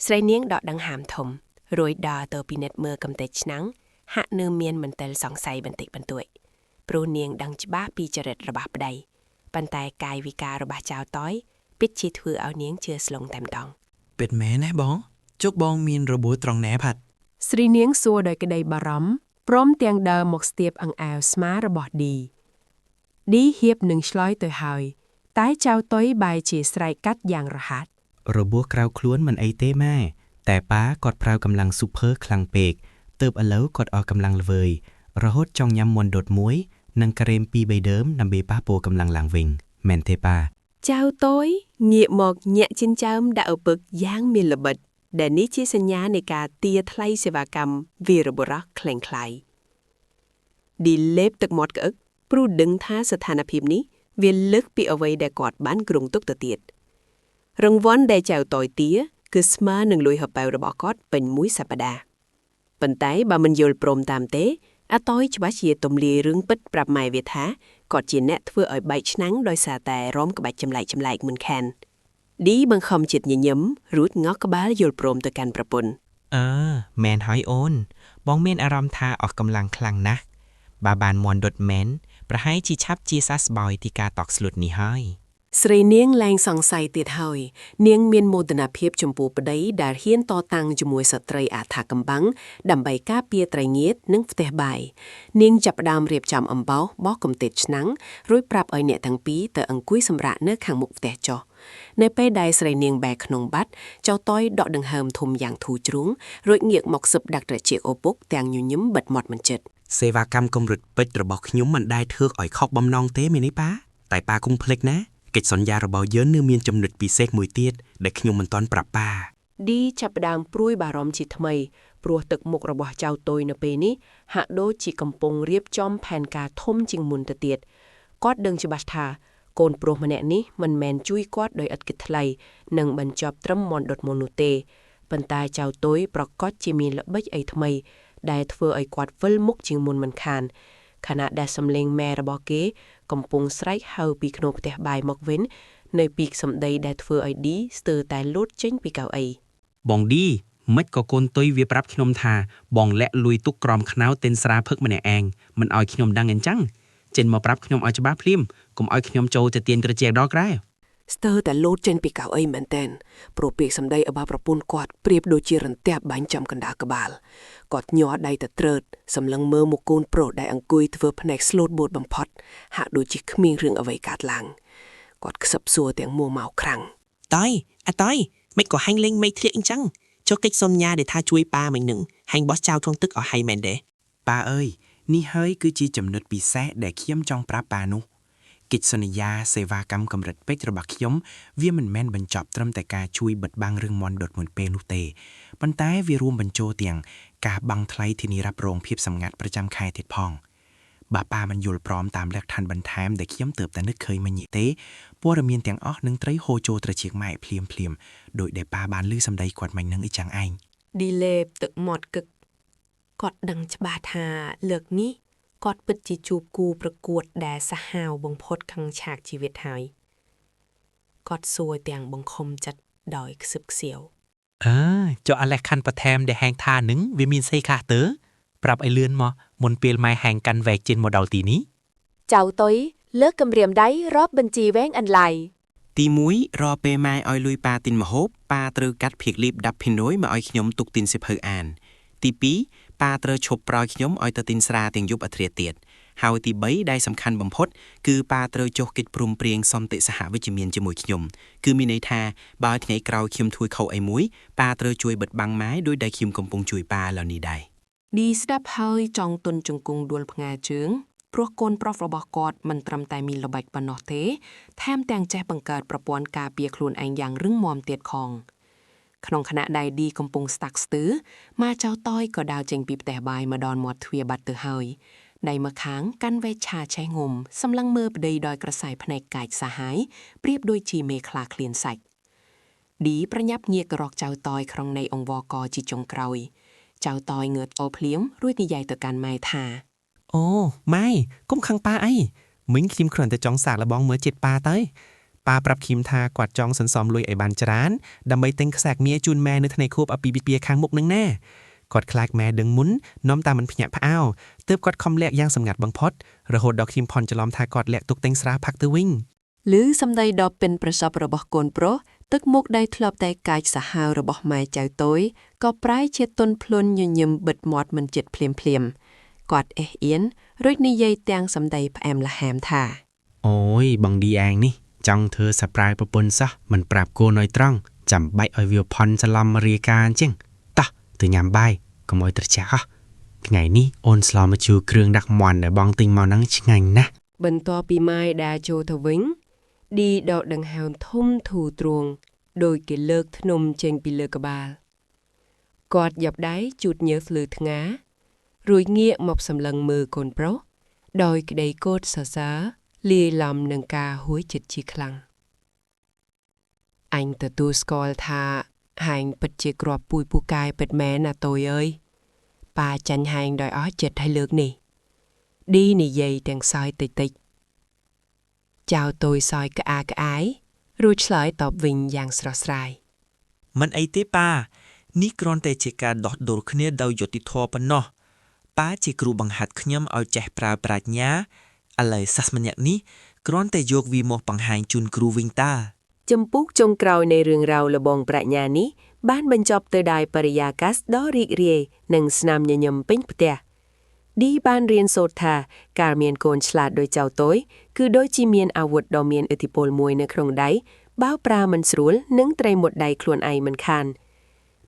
ស្រីនាងដកដង្ហើមធំរួចដើរទៅពិនិត្យមើលកំទេចឆ្នាំងហាក់នៅមានមន្ទិលសង្ស័យបន្តិចបន្តួចព្រោះនាងដឹងច្បាស់ពីចរិតរបស់ប្តីប៉ុន្តែកាយវិការរបស់ចៅតុយពិតជាធ្វើឲ្យនាងជឿស្លងតែម្ដង ពិតមែនណាបងជុកបងមានរបួសត្រង់ណែផាត់ ស្រីនាងសួរដោយក្តីបារម្ភព្រមទាំងដើរមកស្ទាបអង្អែវស្មារបស់ឌីហៀបនឹងឆ្លើយទៅហើយតែចៅតុយបែរជាស្រែកកាត់យ៉ាងរហ័ស របួសក្រៅខ្លួនមិនអីទេម៉ែតែប៉ាគាត់ប្រើកម្លាំងស៊ូភើខ្លាំងពេកទើបឥឡូវគាត់អស់កម្លាំងល្វើយរហូតចង់ញ៉ាំមុនដុតមួយនិងការ៉េម2 3ដើមដើម្បីប៉ះពោកម្លាំងឡើងវិញមែនទេប៉ា ចៅតុយងាកមកញាក់ចិញ្ចើមដាក់ឪពឹកយ៉ាងមានល្បិចដែលនេះជាសញ្ញានៃការទារថ្លៃសេវាកម្មវីរបុរសក្លែងក្លាយឌីលេបទឹកមាត់ក្អឹកព្រោះដឹងថាស្ថានភាពនេះវាលើកពីអ្វីដែលគាត់បានគ្រោងទុកទៅទៀតរង្វាន់ដែលចៅតុយទាគឺស្មើនឹងលុយហប៉ៅរបស់គាត់ពេញមួយសប្តាហ៍ប៉ុន្តែបើមិនយល់ព្រមតាមទេអាតុយច្បាស់ជាទំលាយរឿងពិតប្រាប់ម៉ែវាថាគាត់ជាអ្នកធ្វើឲ្យបែកឆ្នាំងដោយសារតែរំក្បាច់ចម្លែកមិនខានឌីបង្ខំចិត្តញញឹមរួចងក់ក្បាលយល់ព្រមទៅកាន់ប្រពន្ធ មែនហើយអូនបងមានអារម្មណ៍ថាអស់កម្លាំងខ្លាំងណាស់បើបានមន់ដុតមែនប្រហែលជាឆាប់ជាសះស្បើយទីការតក់ស្លុតនេះហើយ ស្រីនាងលែងសង្ស័យទៀតហើយនាងមានមោទនភាពចំពោះប្តីដែលហ៊ានតតាំងជាមួយស្ត្រីអាថាកំបាំងដើម្បីការពារត្រីងៀតនិងផ្ទះបាយនាងចាប់ផ្ដើមរៀបចំអំបោសបោះកំទេចឆ្នាំងរួចប្រាប់ឲ្យអ្នកទាំងពីរទៅអង្គុយសម្រាកនៅខាងមុខផ្ទះចុះនៅពេលដែលស្រីនាងបែរក្នុងបាត់ចៅតុយដកដង្ហើមធំយ៉ាងធូរជ្រុងរួចងាកមកសឹបដាក់ត្រចៀកឪពុកទាំងញញឹមបិទមាត់មិនជិត សេវាកម្មកម្រិតពេជ្ររបស់ខ្ញុំមិនដែលធ្វើឲ្យខកបំណងទេមែនទេប៉ាតែប៉ាគង់ភ្លេចណាកិច្ចសន្យារបស់យើងនៅមានចំណុចពិសេសមួយទៀតដែលខ្ញុំមិនទាន់ប្រាប់ប៉ា ឌីចាប់ផ្ដើមព្រួយបារម្ភជាថ្មីព្រោះទឹកមុខរបស់ចៅតុយនៅពេលនេះហាក់ដូចជាកំពុងរៀបចំផែនការធំជាងមុនទៅទៀតគាត់ដឹងច្បាស់ថាកូនប្រុសម្នាក់នេះមិនមែនជួយគាត់ដោយឥតគិតថ្លៃនិងបញ្ចប់ត្រឹមមន់ដុតមុននោះទេប៉ុន្តែចៅតុយប្រកាសជាមានល្បិចអីថ្មីដែលធ្វើឲ្យគាត់វិលមុខជាងមុនមិនខានខណៈដែលសំឡេងម៉ែរបស់គេកំពុងស្រែកហៅពីក្នុងផ្ទះបាយមកវិញនៅពីសម្ដីដែលធ្វើឲ្យឌីស្ទើរតែលូតចេញពីកៅអី បងឌីមិនក៏កូនតុយវាប្រាប់ខ្ញុំថាបងលាក់លួយទុកក្រោមខ្នៅទិនស្រាផឹកម្នាក់ឯងមិនឲ្យខ្ញុំដឹងអញ្ចឹងចេញមកប្រាប់ខ្ញុំឲ្យច្បាស់ភ្លាមកុំឲ្យខ្ញុំចូលទៅទាញត្រចៀកដល់ក្រែ ស្ទើរតែលោតចេញពីកៅអីមែនទែនព្រោះពាក្យសម្ដីរបស់ប្រពន្ធគាត់ប្រៀបដូចជារន្ទះបាញ់ចំកណ្ដាលក្បាលគាត់ញ័រដៃទៅត្រើតសម្លឹងមើលមកកូនប្រុសដែលអង្គុយធ្វើភ្នែកស្លូតបួតបំផុតហាក់ដូចជាគ្មានរឿងអ្វីកើតឡើងគាត់ខ្សឹបសួរទាំងមួមកខ្លាំង តើអតើមិនក៏ហាញ់លេងមេឃធ្លាក់អញ្ចឹងចុះកិច្ចសន្យាដែលថាជួយប៉ាមិញនឹងហាញ់បោះចៅក្នុងទឹកឲ្យហើយមែនទេប៉ាអើយនេះហើយគឺជាចំណុចពិសេសដែលខ្ញុំចង់ប្រាប់ប៉ានោះកិច្ចសន្យាសេវាកម្មកម្រិតពេជ្ររបស់ខ្ញុំវាមិនមែនបញ្ចប់ត្រឹមតែការជួយបិទបាំងរឿងមន់ដុតមួយពេលនោះទេប៉ុន្តែវារួមបញ្ចូលទាំងការបង់ថ្លៃធានារ៉ាប់រងភាពសម្ងាត់ប្រចាំខែទៀតផងបើប៉ាមិនយល់ព្រមតាមលក្ខខណ្ឌបន្ថែមដែលខ្ញុំទើបតែនឹកឃើញមិញទេព័ត៌មានទាំងអស់នឹងត្រូវហូរចូលត្រចៀកម៉ែភ្លាមដោយដែលប៉ាបានឮសម្ដីគាត់មិញនឹងអីចឹងឯង ឌីលេបទឹកមាត់កឹកគាត់ដឹងច្បាស់ថាលើកនេះគាត់ពិតជាជួបគូប្រកួតដែលសាហាវបំផុតខាងឆាកជីវិតហើយគាត់សួរទាំងបង្ខំចិត្តដោយខ្សឹបខ្សៀវ ចុះអាលះខាន់បន្ថែមដែលហែងថានឹងវាមានស្អីខ្លះទៅប្រាប់ឲ្យលឿនមកមុនពេលម៉ែហែងកាន់វែកជិនមកដល់ទីនេះ ចៅតុយលើកគម្រាមដៃរាប់បញ្ជីវែងអន្លៃ ទី1រកពេលម៉ែឲ្យលុយប៉ាទិញម្ហូបប៉ាត្រូវកាត់ភៀកលីប10ភាណយមកឲ្យខ្ញុំទុកទិញសិភៅអានទី2ប៉ាត្រូវឈប់ប្រោយខ្ញុំឲ្យទៅទិញស្រាទាំងយប់អធ្រាទៀតហើយទី3ដែលសំខាន់បំផុតគឺប៉ាត្រូវចុះកិច្ចព្រមព្រៀងសន្តិសហវិជ្ជមានជាមួយខ្ញុំគឺមានន័យថាបើថ្ងៃក្រោយខ្ញុំធ្វើខុសអីមួយប៉ាត្រូវជួយបិទបាំងម៉ែដោយដែលខ្ញុំកំពុងជួយប៉ាឥឡូវនេះដែរ ឌីស្ដាប់ហើយចង់ទុនជង្គង់ដួលផ្ងាជើងព្រោះកូនប្រុសរបស់គាត់មិនត្រឹមតែមានល្បិចប៉ុណ្ណោះទេថែមទាំងចេះបង្កើតប្រព័ន្ធការពារខ្លួនឯងយ៉ាងរឹងមាំទៀតផងក្នុងខណៈដែលឌីកំពុងស្តាក់ស្ទើរម៉ាចៅតយក៏ដើរចេញពីផ្ទះបាយមកដល់មាត់ទ្វារបាត់ទៅហើយដៃម្ខាងកាន់វែកឆាឆេះងុំសម្លឹងមើលប្តីដោយក្រសែភ្នែកកាចសាហាយប្រៀបដូចជាមេខ្លាឃ្លានសាច់ឌីប្រញាប់ងាកក៏រកចៅតយក្នុងនៃអង្វរកជាចុងក្រោយចៅតយងើបអូភ្លាមរួចនិយាយទៅកាន់ម៉ែថា អូម៉ែកុំខឹងប៉ាអីមិញខ្ញុំគ្រាន់តែចង់សាកល្បងមើលចិត្តប៉ាទៅប៉ាប្រាប់ខ្ញុំថាគាត់ចង់សន្សំលុយឲ្យបានច្រើនដើម្បីទិញខ្សែមាសជូនម៉ែនៅថ្ងៃខួបអាពាហ៍ពិពាហ៍ខាងមុខនឹងណាគាត់ខ្លាចម៉ែដឹងមុននាំតែមិនភ្ញាក់ផ្អើលទើបគាត់ខំលាក់យ៉ាងសម្ងាត់បំផុតរហូតដល់ខ្ញុំផន់ច្រឡំថាគាត់លាក់ទុកទិញស្រាផាក់ទៅវិញ ឮសម្ដីដ៏ពិនប្រសប់របស់កូនប្រុសទឹកមុខដែលធ្លាប់តែកាចសាហាវរបស់ម៉ែចៅតូយក៏ប្រែជាទន់ភ្លន់ញញឹមបិទមាត់មិនចិត្តភ្លាមគាត់អេះអៀនរួចនិយាយទាំងសម្ដីផ្អែមល្ហែមថា អូយបងឌីអាងនេះចង់ធ្វើសប្រៃប្រពន្ធសោះមិនប្រាប់កូនឲ្យត្រង់ចាំបាច់ឲ្យវាផន់ច្រឡំរាយការអញ្ចឹងតោះទៅញ៉ាំបាយកុំឲ្យត្រជាក់ហ៎ថ្ងៃនេះអូនស្លមកជូរគ្រឿងដាក់មាន់ដែលបងទិញមកហ្នឹងឆ្ងាញ់ណាស់ បន្ទាប់ពីម៉ែដើរចូលទៅវិញឌីដកដង្ហើមធំធូរទ្រង់ដោយគេលើកធ្នមចេញពីលើក្បាលគាត់យ៉ាប់ដៃជូតញើសលើថ្ងារួចងាកមកសម្លឹងមើលកូនប្រុសដោយក្តីកោតសរសើរលាយឡំនឹងការហួយចិត្តជាខ្លាំងអញទទួលស្គាល់ថាហែងពិតជាគ្រាប់ពួយពូកាយពិតមែនណាតូយអើយប៉ាចាញ់ហែងដោយអស់ចិត្តឲ្យលើកនេះឌីនិយាយទាំងសើយតិចចៅតូយសើយក្អាក្អាយរួចឆ្លើយតបវិញយ៉ាងស្រស់ស្រាយ មិនអីទេប៉ានេះគ្រាន់តែជាការដោះដូរគ្នាដោយយុត្តិធម៌ប៉ុណ្ណោះប៉ាជាគ្រូបង្ហាត់ខ្ញុំឲ្យចេះប្រើប្រាជ្ញាឥឡូវសាស្ត្រម្នាក់នេះគ្រាន់តែយកវាមកបង្ហាញជូនគ្រូវិញតា ចំពុកចុងក្រោយនៃរឿងរ៉ាវលបងប្រាជ្ញានេះបានបញ្ចប់ទៅដោយបរិយាកាសដ៏រីករាយនិងស្នាមញញឹមពេញផ្ទះឌីបានរៀនសូត្រថាការមានកូនឆ្លាតដោយចៅតូយគឺដូចជាមានអាវុធដ៏មានឥទ្ធិពលមួយនៅក្នុងដៃបើប្រើមិនស្រួលនឹងត្រីមុតដៃខ្លួនឯងមិនខាន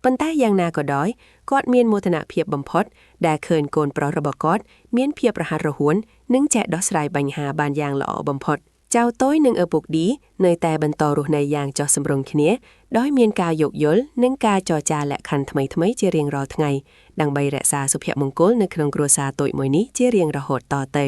ប៉ុន្តែយ៉ាងណាក៏ដោយគាត់មានមោទនភាពបំផុតដែលឃើញកូនប្រុសរបស់គាត់មានភាពរហ័សរហួននិងចេះដោះស្រាយបញ្ហាបានយ៉ាងល្អបំផុតចៅតូយនិងឪពុកឌីនៅតែបន្តរស់នៅយ៉ាងចុះសម្រុងគ្នាដោយមានការយោគយល់និងការចរចាលក្ខខណ្ឌថ្មីៗជារៀងរាល់ថ្ងៃដើម្បីរក្សាសុភមង្គលនៅក្នុងគ្រួសារតូចមួយនេះជារៀងរហូតតទៅ